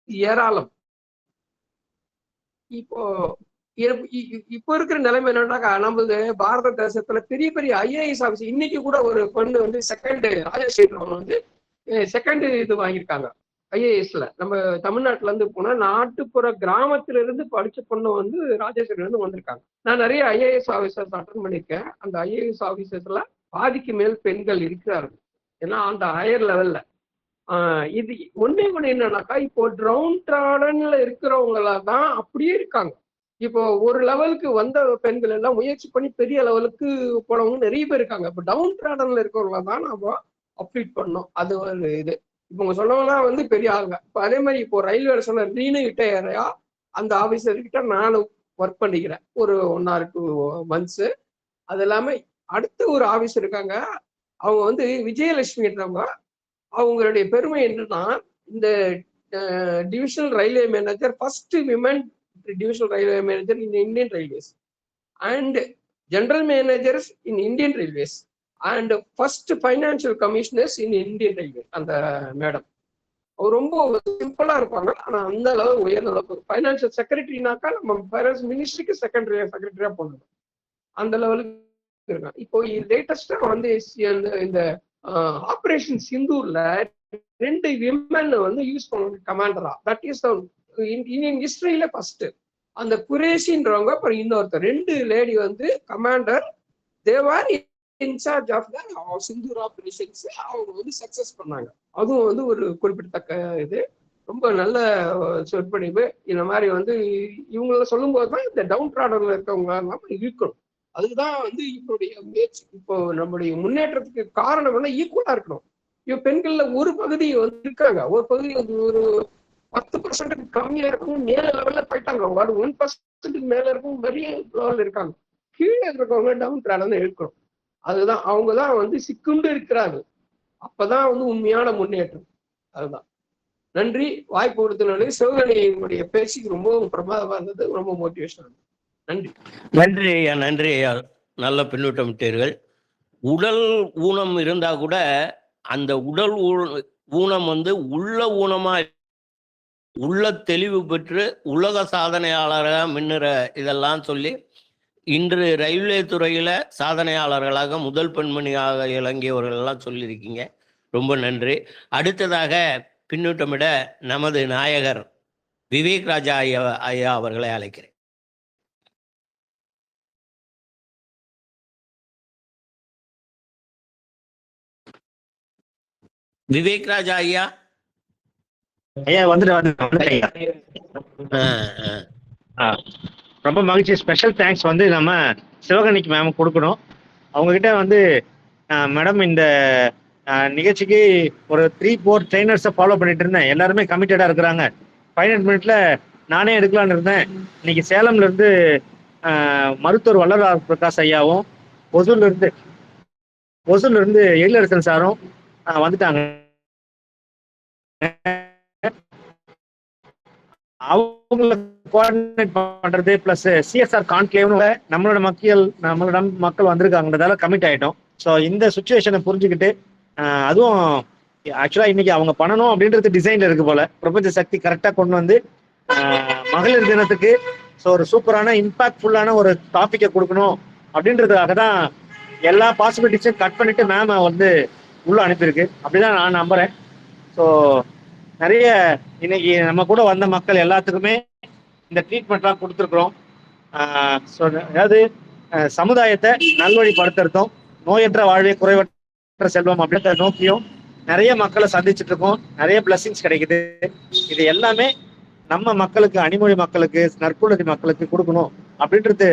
ஏராளம். இப்போ இருக்கிற நிலைமை என்னன்னாக்கா, நமது பாரத தேசத்துல பெரிய பெரிய IAS ஆஃபீஸ், இன்னைக்கு கூட ஒரு பொண்ணு வந்து செகண்ட் இது வாங்கியிருக்காங்க IASல. நம்ம தமிழ்நாட்டுல இருந்து போனா நாட்டுப்புற கிராமத்துல இருந்து படிச்ச பொண்ணு வந்து ராஜேஸ்வரில இருந்து வந்திருக்காங்க. நான் நிறைய IAS ஆஃபீஸர்ஸ் அட்டன் பண்ணியிருக்கேன். அந்த IAS ஆஃபீஸர்ஸ்ல பாதிக்கு மேல் பெண்கள் இருக்கிறார்கள். ஏன்னா அந்த ஹையர் லெவல்ல இது ஒண்ணு என்னன்னாக்கா, இப்போ டவுன் ட்ராடன்ல இருக்கிறவங்கள தான் அப்படியே இருக்காங்க. இப்போ ஒரு லெவலுக்கு வந்த பெண்கள் எல்லாம் முயற்சி பண்ணி பெரிய லெவலுக்கு போனவங்க நிறைய பேர் இருக்காங்க. இப்போ டவுன் ட்ராடன்ல இருக்கிறவங்கள தான் நம்ம அப்டேட் பண்ணோம். அது ஒரு இது. இப்போ உங்க சொன்னவங்கலாம் வந்து பெரிய ஆளுங்க. இப்போ அதே மாதிரி இப்போ ரயில்வே சொன்ன ரீனு ரிட்டையரையா அந்த ஆஃபீஸர்கிட்ட நானும் ஒர்க் பண்ணிக்கிறேன் ஒரு 1 or 2 months. அது இல்லாம அடுத்த ஒரு ஆஃபீஸ் இருக்காங்க. அவங்க வந்து விஜயலட்சுமின்றவங்க. அவங்களுடைய பெருமை என்னன்னா, இந்த divisional railway manager, first women divisional railway manager in Indian railways and general managers in Indian railways and first financial commissioners in Indian railways. அந்த மேடம் அவர் ரொம்ப சிம்பிளா இருப்பாங்க. ஆனா அந்த அளவு உயர்ந்த அளவுக்கு ஃபைனான்சியல் செக்ரட்டரினாக்கா நம்ம ஃபைனான்ஸ் மினிஸ்ட்ரிக்கு செக்ரட்டரியா போகணும். அந்த லெவலுக்கு இருக்காங்க. இப்போ லேட்டஸ்டா வந்து இந்த ஆபரேஷன் சிந்தூர்ல 2 விமன் வந்து யூஸ் பண்ண கமாண்டரா. தட் இஸ் இந்தியன் ஹிஸ்டரியில ஃபர்ஸ்ட். அந்த குரேஷின்றவங்க, அப்புறம் இன்னொருத்தர் 2 லேடி வந்து commander. They were in charge of the Sindoor operations. அவங்க வந்து சக்சஸ் பண்ணாங்க. அதுவும் வந்து ஒரு குறிப்பிடத்தக்க இது. ரொம்ப நல்ல சொற்பொழிவு. இந்த மாதிரி வந்து இவங்கள சொல்லும் போதுதான் இந்த டவுன் ட்ராடர்ல இருக்கவங்க இருக்கணும். அதுதான் வந்து இவருடைய முயற்சி. இப்போ நம்முடைய முன்னேற்றத்துக்கு காரணம் என்ன, ஈக்குவலா இருக்கணும். இப்போ பெண்கள்ல ஒரு பகுதி வந்து இருக்காங்க, ஒரு பகுதி வந்து ஒரு 10% கம்மியா இருக்கும், மேல லெவல்ல போயிட்டாங்க. 1% மேல இருக்கும், பெரிய லெவல்ல இருக்காங்க. கீழே இருக்கிறவங்க டவுன் ட்ராடர்ல இருக்கணும். அதுதான் அவங்கதான் வந்து சிக்குண்டு இருக்கிறாங்க. அப்பதான் வந்து உண்மையான முன்னேற்றம். அதுதான். நன்றி. வாய்ப்பு கொடுத்தனாலே சிவகணியினுடைய பேச்சுக்கு ரொம்ப பிரமாதமா இருந்தது. ரொம்ப மோட்டிவேஷன். நன்றி. நன்றி ஐயா, நன்றி ஐயா. நல்ல பின்னூட்டம் விட்டீர்கள். உடல் ஊனம் இருந்தா கூட அந்த உடல் ஊனம் வந்து உள்ள ஊனமா, உள்ள தெளிவு பெற்று உலக சாதனையாளராக மின்னுற இதெல்லாம் சொல்லி இன்று ரயில்வே துறையில சாதனையாளர்களாக முதல் பெண்மணியாக இறங்கியவர்கள் எல்லாம் சொல்லியிருக்கீங்க. ரொம்ப நன்றி. அடுத்ததாக பின்னூட்டமிட நமது நாயகர் விவேக் ராஜா ஐயா அவர்களை அழைக்கிறேன். விவேக் ராஜா ஐயா. ஐயா வந்துட்டு ரொம்ப மகிழ்ச்சி. ஸ்பெஷல் தேங்க்ஸ் வந்து நம்ம சிவகணிக்கு மேம் கொடுக்கணும். அவங்ககிட்ட வந்து மேடம் இந்த நிகழ்ச்சிக்கு ஒரு 3-4 ட்ரைனர்ஸை ஃபாலோ பண்ணிட்டு இருந்தேன். எல்லாருமே கமிட்டடா இருக்கிறாங்க. 5 minutes நானே எடுக்கலான்னு இருந்தேன். இன்னைக்கு சேலம்ல இருந்து மருத்துவர் வல்லரார் பிரகாஷ் ஐயாவும் ஒசூர்ல இருந்து எழிலரசன் சாரும் வந்துட்டாங்க. அவங்கள கோஆர்டினேட் பண்றது பிளஸ் CSR கான்க்ளேவ்னு நம்மளோட மக்கள் வந்திருக்காங்கன்றதால கமிட் ஆயிட்டோம். ஸோ இந்த சுச்சுவேஷனை புரிஞ்சுக்கிட்டு அதுவும் ஆக்சுவலாக இன்னைக்கு அவங்க பண்ணணும் அப்படின்றது டிசைன்ல இருக்கு போல. பிரபஞ்ச சக்தி கரெக்டாக கொண்டு வந்து மகளிர் தினத்துக்கு ஸோ ஒரு சூப்பரான இம்பாக்ட்ஃபுல்லான ஒரு டாப்பிக்கை கொடுக்கணும் அப்படின்றதுக்காக தான் எல்லா பாசிபிலிட்டிஸும் கட் பண்ணிட்டு மேம் வந்து உள்ள அனுப்பியிருக்கு. அப்படிதான் நான் நம்புறேன். ஸோ நிறைய இன்னைக்கு நம்ம கூட வந்த மக்கள் எல்லாத்துக்குமே இந்த ட்ரீட்மெண்ட்லாம் கொடுத்துருக்குறோம். ஸோ அதாவது சமுதாயத்தை நல்வழிப்படுத்துறதும் நோயற்ற வாழ்வே குறைவற்ற செல்வம் அப்படின்ற நோக்கியும் நிறைய மக்களை சந்திச்சுட்டு இருக்கோம். நிறைய பிளஸிங்ஸ் கிடைக்குது. இது எல்லாமே நம்ம மக்களுக்கு, அணிமொழி மக்களுக்கு, நற்குலதி மக்களுக்கு கொடுக்கணும் அப்படின்றது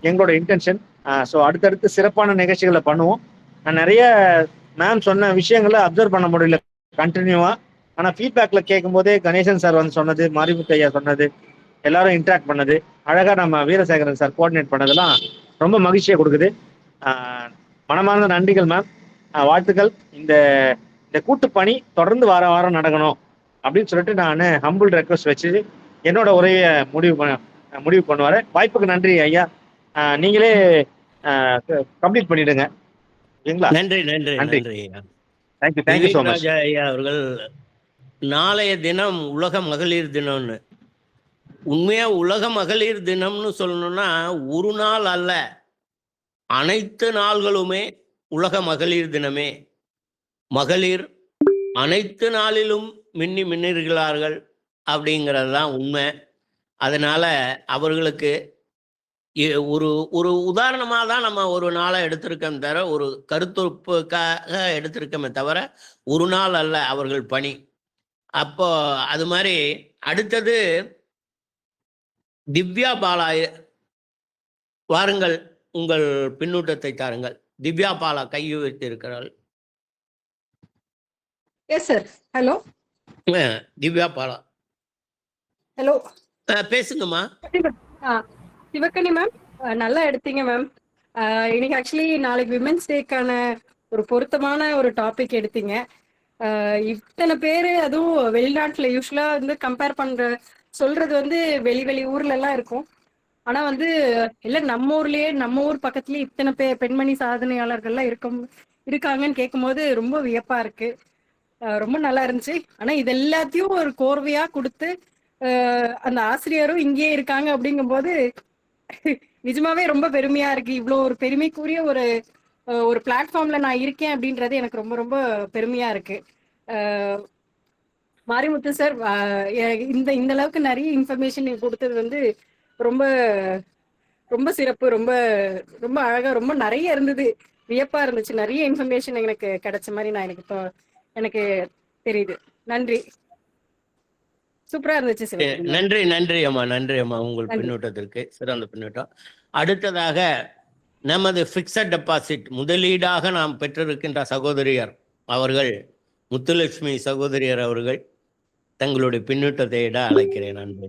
எங்களோட இன்டென்ஷன். ஸோ அடுத்தடுத்து சிறப்பான நிகழ்ச்சிகளை பண்ணுவோம். நான் நிறைய மேம் சொன்ன விஷயங்களை அப்சர்வ் பண்ண முடியல கண்டினியூவா. ஆனால் ஃபீட்பேக்ல கேட்கும் போதே கணேசன் சார் வந்து சொன்னது, மாரிமுத்து ஐயா சொன்னது, எல்லாரும் இன்ட்ராக்ட் பண்ணது, அழகா நம்ம வீரசேகரன் சார் கோஆர்டினேட் பண்ணதெல்லாம் ரொம்ப மகிழ்ச்சியை கொடுக்குது. மனமார்ந்த நன்றிகள் மேம், வாழ்த்துக்கள். இந்த இந்த கூட்டு பணி தொடர்ந்து வாரம் நடக்கணும் அப்படின்னு சொல்லிட்டு நான் ஹம்பிள் ரெக்வஸ்ட் வச்சு என்னோட உரையை முடிவு பண்ணுவாரு. வாய்ப்புக்கு நன்றி ஐயா. நீங்களே கம்ப்ளீட் பண்ணிடுங்க. ஓகேங்களா? நன்றி நன்றி நன்றி ஐயா. தேங்க்யூ ஸோ மச் ஐயா அவர்கள். நாளைய தினம் உலக மகளிர் தினம்னு, உண்மையா உலக மகளிர் தினம்னு சொல்லணும்னா ஒரு நாள் அல்ல, அனைத்து நாள்களுமே உலக மகளிர் தினமே. மகளிர் அனைத்து நாளிலும் மின்னிருக்கிறார்கள் அப்படிங்கிறது தான் உண்மை. அதனால அவர்களுக்கு ஒரு ஒரு உதாரணமாக தான் நம்ம ஒரு நாளை எடுத்திருக்கோம் தவிர, ஒரு கருத்துறுப்புக்காக எடுத்திருக்கோமே தவிர ஒரு நாள் அல்ல அவர்கள் பணி. அப்போ அது மாதிரி அடுத்தது திவ்யா பாலா, வாருங்கள், உங்கள் பின்னூட்டத்தை தாருங்கள். திவ்யா பாலா கையை வைத்து இருக்கிறாள். Yes sir. Hello Divya Bala, hello, பேசுங்கம்மா. சிவக்கனி மேம், நல்லா எடுத்தீங்க மேம். இன்னைக்கு ஆக்சுவலி நாளைக்கு விமென்ஸ் டேக்கான ஒரு பொருத்தமான ஒரு டாபிக் எடுத்தீங்க. இத்தனை பேர், அதுவும் வெளிநாட்டுல யூஸ்வலா வந்து கம்பேர் பண்ற சொல்றது வந்து வெளி ஊர்ல எல்லாம் இருக்கும். ஆனா வந்து இல்ல நம்ம ஊர்லயே, நம்ம ஊர் பக்கத்துலயே இத்தனை பெண்மணி சாதனையாளர்கள்லாம் இருக்காங்கன்னு கேட்கும் போது ரொம்ப வியப்பா இருக்கு. ரொம்ப நல்லா இருந்துச்சு. ஆனா இது எல்லாத்தையும் ஒரு கோர்வையா கொடுத்து அந்த ஆசிரியரும் இங்கேயே இருக்காங்க அப்படிங்கும் போது நிஜமாவே ரொம்ப பெருமையா இருக்கு. இவ்வளோ ஒரு பெருமைக்குரிய ஒரு பிளாட்ஃபார்ம்ல நான் இருக்கேன் அப்படின்றது எனக்கு ரொம்ப ரொம்ப பெருமையா இருக்கு. மாரிமுத்து சார், இந்த அளவுக்கு நிறைய இன்ஃபர்மேஷன் நீங்க கொடுத்தது வந்து ரொம்ப ரொம்ப சிறப்பு. ரொம்ப ரொம்ப அழகா, ரொம்ப நிறைய இருந்தது, வியப்பா இருந்துச்சு. நிறைய இன்ஃபர்மேஷன் எனக்கு கிடைச்ச மாதிரி எனக்கு தெரியுது. நன்றி, சூப்பரா இருந்துச்சு. நன்றி நன்றி அம்மா, நன்றி அம்மா உங்கள் பின்னூட்டத்திற்கு, சிறந்த பின்னூட்டம். அடுத்ததாக நமது பிக்சட் டெபாசிட் முதலீடாக நாம் பெற்றிருக்கின்ற சகோதரியார் அவர்கள், முத்துலட்சுமி சகோதரியார் அவர்கள் தங்களுடைய பின்னூட்டத்தை இட அழைக்கிறேன். அன்பு.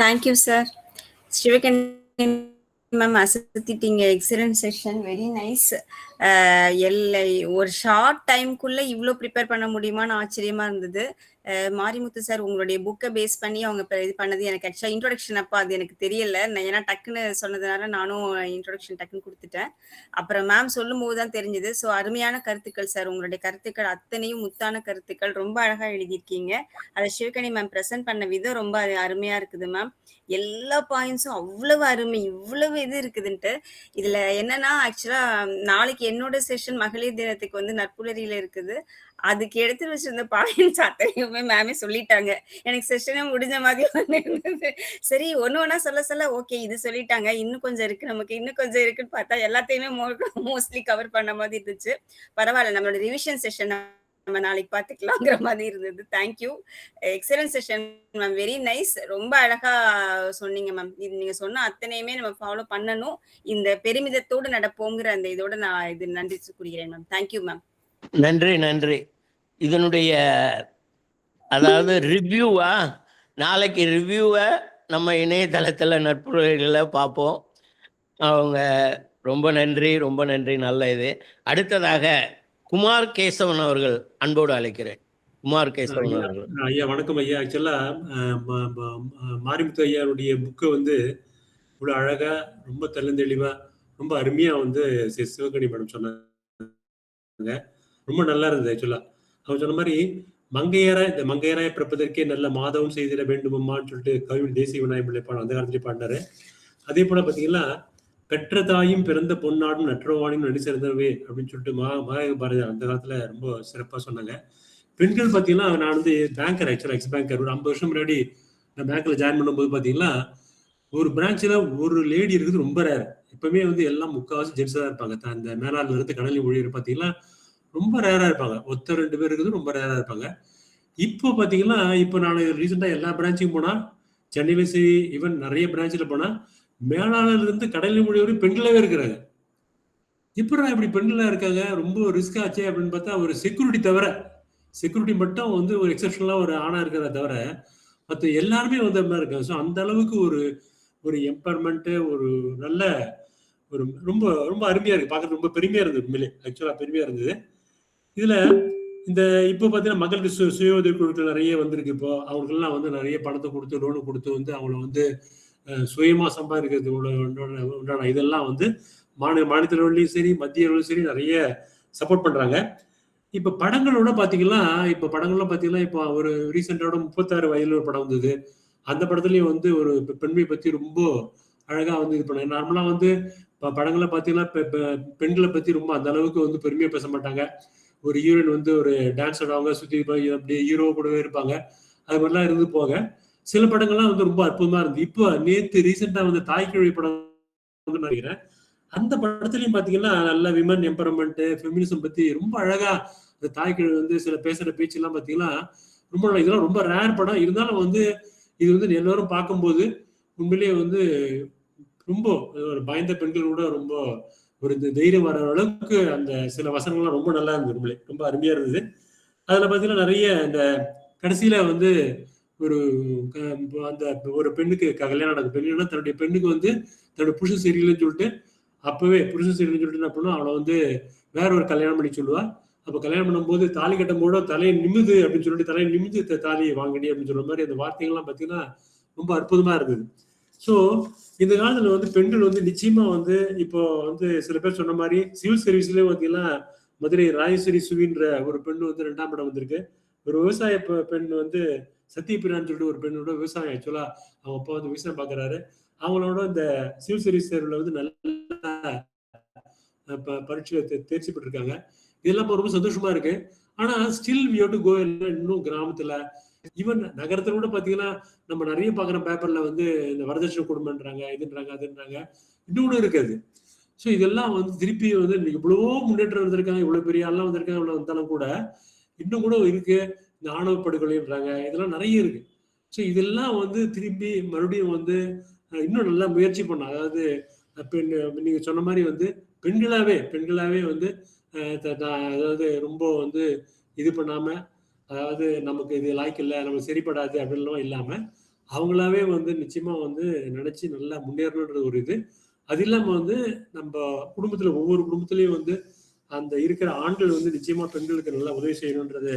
Thank you sir. சிவகணி மேம், அசத்திட்டீங்க. Excellent session, very nice. ஒரு ஷார்ட் டைம்குள்ள இவ்வளோ ப்ரிப்பேர் பண்ண முடியுமான்னு ஆச்சரியமா இருந்தது. மாரிமுத்து சார், உங்களுடைய புக்கை பேஸ் பண்ணி அவங்க இது பண்ணது எனக்கு ஆக்சுவலாக இன்ட்ரோடக்ஷன் அப்போ அது எனக்கு தெரியல. ஏன்னா டக்குன்னு சொன்னதுனால நானும் இன்ட்ரோடக்ஷன் டக்குன்னு கொடுத்துட்டேன். அப்புறம் மேம் சொல்லும் போது தான் தெரிஞ்சது. ஸோ அருமையான கருத்துக்கள் சார். உங்களுடைய கருத்துக்கள் அத்தனையும் முத்தான கருத்துக்கள், ரொம்ப அழகாக எழுதியிருக்கீங்க. அதை சிவகணி மேம் ப்ரெசென்ட் பண்ண விதம் ரொம்ப அருமையாக இருக்குது மேம். எல்லா பாயிண்ட்ஸும் அவ்வளவு அருமை, இவ்வளவு இது இருக்குதுன்ட்டு. இதுல என்னன்னா ஆக்சுவலா நாளைக்கு என்னோட செஷன் மகளிர் தினத்துக்கு வந்து நற்புலரியில இருக்குது. அதுக்கு எடுத்து வச்சிருந்த பாயிண்ட்ஸ் அத்தனையுமே மேமே சொல்லிட்டாங்க. எனக்கு செஷனே முடிஞ்ச மாதிரி வந்து இருந்தது. சரி, ஒண்ணு சொல்ல ஓகே இது சொல்லிட்டாங்க, இன்னும் கொஞ்சம் இருக்கு, நமக்கு இன்னும் கொஞ்சம் இருக்குன்னு பார்த்தா எல்லாத்தையுமே மோஸ்ட்லி கவர் பண்ண மாதிரி இருந்துச்சு. பரவாயில்ல, நம்மளோட ரிவிஷன் செஷன் நம்ம நாளைக்கு பார்த்துக்கலாங்கிற மாதிரி இருந்தது. Thank you, excellent session ma'am, very nice. ரொம்ப அழகா சொன்னீங்க மேம். இது நீங்க சொன்ன அத்தனையுமே நம்ம ஃபாலோ பண்ணணும், இந்த பெருமிதத்தோடு நடப்போங்கிற அந்த இதோட நான் இது நன்றி கூறுகிறேன் மேம். Thank you ma'am. நன்றி நன்றி. இதனுடைய அதாவது ரிவ்யூவா, நாளைக்கு ரிவ்யூவை நம்ம இணையதளத்தில் நற்புலரிகளை பார்ப்போம். அவங்க ரொம்ப நன்றி, ரொம்ப நன்றி. நல்ல இது. அடுத்ததாக குமார் கேசவன் அவர்கள் அன்போடு அழைக்கிறேன். குமார் கேசவன் அவர்கள். ஐயா வணக்கம் ஐயா. ஆக்சுவலா மாரிமுத்து ஐயாருடைய புக்கை வந்து இவ்வளோ அழகா, ரொம்ப தெளிவா ரொம்ப அருமையா வந்து சிவகணி மேடம் சொன்னாங்க. ரொம்ப நல்லா இருந்தது ஆக்சுவலா. அவங்க சொன்ன மாதிரி இந்த மங்கையராய் பிறப்பதற்கே நல்ல மாதவம் செய்திட வேண்டுமம்மான்னு சொல்லிட்டு கவிஞர் தேசிய விநாயகம் பிள்ளை அந்த காலத்திலேயே பாடினாரு. அதே போல பாத்தீங்கன்னா பெற்ற தாயும் பிறந்த பொன்னாடும் நற்றவாணியும் நடி சிறந்தவே அப்படின்னு சொல்லிட்டு மகாய பாரதியார் அந்த காலத்துல ரொம்ப சிறப்பா சொன்னாங்க. பெண்கள் பாத்தீங்கன்னா நான் வந்து பேங்கர் ஆக்சுவலா எக்ஸ் பேங்கர் ஒரு 50 வருஷம் முன்னாடி நான் பேங்க்ல ஜாயின் பண்ணும்போது பாத்தீங்கன்னா ஒரு பிரான்ச்ல ஒரு லேடி இருக்குது ரொம்ப ரேர். எப்பவுமே வந்து எல்லாம் முக்காவாசி ஜென்ஸ் தான் இருப்பாங்க. அந்த மேலாளர்ல இருந்து கடலில் ஊழியர் பாத்தீங்கன்னா ரொம்ப ரேரா இருப்பாங்க. 1-2 பேர் இருக்குது ரொம்ப ரேரா இருப்பாங்க. இப்போ பாத்தீங்கன்னா இப்போ நான் ரீசெண்டா எல்லா பிரான்ச்சுக்கும் போனா சென்னையில சரி ஈவன் நிறைய பிரான்ச்ல போனா மேலாளர்ல இருந்து கடலில் ஊழியர் பெண்களாவே இருக்கிறாங்க. இப்படி பெண்களா இருக்காங்க ரொம்ப ரிஸ்க் ஆச்சே அப்படின்னு பார்த்தா ஒரு செக்யூரிட்டி மட்டும் வந்து ஒரு எக்ஸப்ஷனலா ஒரு ஆணா இருக்கிறத தவிர மற்ற எல்லாருமே வந்து மாதிரி இருக்காங்க. ஸோ அந்த அளவுக்கு ஒரு எம்பவர்மெண்ட் ஒரு நல்ல ஒரு ரொம்ப ரொம்ப அருமையா இருக்கு. பார்க்கறது ரொம்ப பெருமையா இருந்தது. உண்மையிலே ஆக்சுவலா பெருமையா இருந்தது. இதுல இந்த இப்போ பார்த்தீங்கன்னா மகளிர் சுய உதவி குழுக்கள் நிறைய வந்திருக்கு. இப்போ அவங்களுக்கெல்லாம் வந்து நிறைய பணத்தை கொடுத்து லோனு கொடுத்து வந்து அவங்கள வந்து சுயமா சம்பாதிக்கிறது உண்டான இதெல்லாம் வந்து மாநிலத்திலும் சரி மத்தியிலும் சரி நிறைய சப்போர்ட் பண்றாங்க. இப்ப படங்களோட பாத்தீங்கன்னா இப்போ ஒரு ரீசெண்டோட 36 வயதுல ஒரு படம் வந்தது. அந்த படத்துலயும் வந்து ஒரு பெண்மை பத்தி ரொம்ப அழகா வந்து இது பண்ணாங்க. நார்மலா வந்து படங்களை பாத்தீங்கன்னா பெண்களை பத்தி ரொம்ப அந்த அளவுக்கு வந்து பெருமையா பேச மாட்டாங்க. ஒரு ஹீரோயின் வந்து ஒரு டான்ஸ் ஆடுவாங்க, சுத்தி அப்படியே ஹீரோ கூடவே இருப்பாங்க. அது மாதிரிலாம் இருந்து போக சில படங்கள்லாம் வந்து ரொம்ப அற்புதமா இருந்து. இப்போ நேத்து ரீசெண்டா வந்து தாய்க்கிழமை படம் வந்து நினைக்கிறேன். அந்த படத்துலயும் பாத்தீங்கன்னா நல்ல விமன் எம்பவர்மெண்ட் ஃபெமினிசம் பத்தி ரொம்ப அழகா இந்த தாய்க்கிழமை வந்து சில பேசுற பேச்சு எல்லாம் பாத்தீங்கன்னா இதெல்லாம் ரொம்ப ரேர் படம். இருந்தாலும் வந்து இது வந்து எல்லாரும் பார்க்கும்போது உண்மையிலேயே வந்து ரொம்ப ஒரு பயந்த பெண்கள் கூட ரொம்ப ஒரு இந்த தைரியம் வர அளவுக்கு அந்த சில வசனங்கள்லாம் ரொம்ப நல்லா இருந்தது. உண்மையிலே ரொம்ப அருமையா இருந்தது. அதுல பாத்தீங்கன்னா நிறைய இந்த கடைசியில வந்து அந்த ஒரு பெண்ணுக்கு கல்யாணம் நடக்கும். பெண்ணுன்னா தன்னுடைய பெண்ணுக்கு வந்து தன்னுடைய புருஷன் சரியில்லைன்னு சொல்லிட்டு அப்பவே புருஷன் சரியில்லைன்னு சொல்லிட்டு என்ன பண்ணுவோம், அவளை வந்து வேற ஒரு கல்யாணம் பண்ணி சொல்லுவா. அப்ப கல்யாணம் பண்ணும்போது தாலி கட்டும் போது தலையை நிமிது அப்படின்னு சொல்லிட்டு தலையை நிமிந்து தாலியை வாங்கடி அப்படின்னு சொல்ற மாதிரி அந்த வார்த்தைகள்லாம் பாத்தீங்கன்னா ரொம்ப அற்புதமா இருந்தது. ஸோ இந்த காலத்துல வந்து பெண்கள் வந்து நிச்சயமா வந்து இப்போ வந்து சில பேர் சொன்ன மாதிரி சிவில் சர்வீஸ்லயே பார்த்தீங்கன்னா மதுரை ராஜேஸ்வரி சுவின்ற ஒரு பெண் வந்து 2ஆம் இடம் வந்திருக்கு. ஒரு விவசாய பெண் வந்து சத்யபிரியான்னு சொல்லிட்டு ஒரு பெண்ணோட விவசாயம் ஆக்சுவலா அவங்க அப்பா வந்து விவசாயம் பாக்குறாரு. அவங்களோட இந்த சிவில் சர்வீஸ் தேர்வுல வந்து நல்லா பரீட்சையில தேர்ச்சி பெற்றிருக்காங்க. இதெல்லாம் ரொம்ப சந்தோஷமா இருக்கு. ஆனா still we have to go இன்னும் கிராமத்துல ஈவன் நகரத்துல கூட பாத்தீங்கன்னா நம்ம நிறைய பாக்குற பேப்பர்ல வந்து இந்த வரதட்சணை குடும்பம்ன்றாங்க, இதுன்றாங்க அதுன்றாங்க, இன்னொன்னு இருக்காது. ஸோ இதெல்லாம் வந்து திருப்பி வந்து இவ்வளவோ முன்னேற்றம் வந்திருக்காங்க, இவ்வளவு பெரிய ஆள்லாம் வந்திருக்காங்க, இவ்வளவு வந்தாலும் கூட இன்னும் கூட இருக்கு. இந்த ஆணவ படுகொலைன்றாங்க, இதெல்லாம் நிறைய இருக்கு. ஸோ இதெல்லாம் வந்து திரும்பி மறுபடியும் வந்து இன்னும் நல்லா முயற்சி பண்ணணும். அதாவது நீங்க சொன்ன மாதிரி வந்து பெண்களாவே வந்து அதாவது ரொம்ப வந்து இது பண்ணாம, அதாவது நமக்கு இது லாய்க்கு இல்லை, நமக்கு சரிப்படாது அப்படின்லாம் இல்லாம அவங்களாவே வந்து நிச்சயமா வந்து நினைச்சு நல்லா முன்னேறணுன்றது ஒரு இது. அது இல்லாம வந்து நம்ம குடும்பத்துல ஒவ்வொரு குடும்பத்திலையும் வந்து அந்த இருக்கிற ஆண்கள் வந்து நிச்சயமா பெண்களுக்கு நல்லா உதவி செய்யணும்ன்றது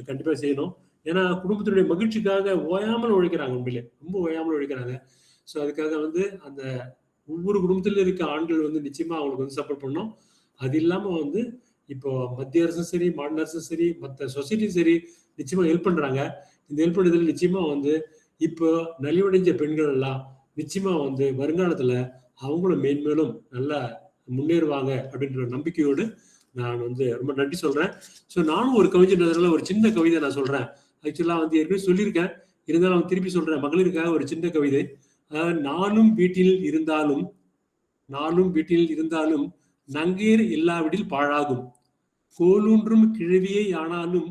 கண்டிப்பா செய்யணும். ஏன்னா குடும்பத்தினுடைய மகிழ்ச்சிக்காக ஓயாமல் உழைக்கிறாங்க, உண்மையிலே ரொம்ப ஓயாமல் உழைக்கிறாங்க. ஸோ அதுக்காக வந்து அந்த ஒவ்வொரு குடும்பத்திலும் இருக்க ஆண்கள் வந்து நிச்சயமா அவங்களுக்கு வந்து சப்போர்ட் பண்ணணும். அது இல்லாம வந்து இப்போ மத்திய அரசும் சரி மாநில அரசும் சரி மற்ற சொசைட்டியும் சரி நிச்சயமா ஹெல்ப் பண்றாங்க. இந்த ஹெல்ப் பண்றதுல நிச்சயமா வந்து இப்போ நலிவடைஞ்ச பெண்கள் எல்லாம் நிச்சயமா வந்து வருங்காலத்துல அவங்களும் மேன்மேலும் நல்லா முன்னேறுவாங்க அப்படின்ற நம்பிக்கையோடு நான் வந்து ரொம்ப நன்றி சொல்றேன். ஸோ நானும் ஒரு கவிஞர்ன்றதுனால ஒரு சின்ன கவிதை நான் சொல்றேன். ஆக்சுவலா வந்து ஏற்கனவே சொல்லியிருக்கேன், இருந்தாலும் திருப்பி சொல்றேன். மகளிருக்காக ஒரு சின்ன கவிதை. அதாவது நானும் வீட்டில் இருந்தாலும் நங்கேர் இல்லாவிடில் பாழாகும், கோலூன்றும் கிழவியை ஆனாலும்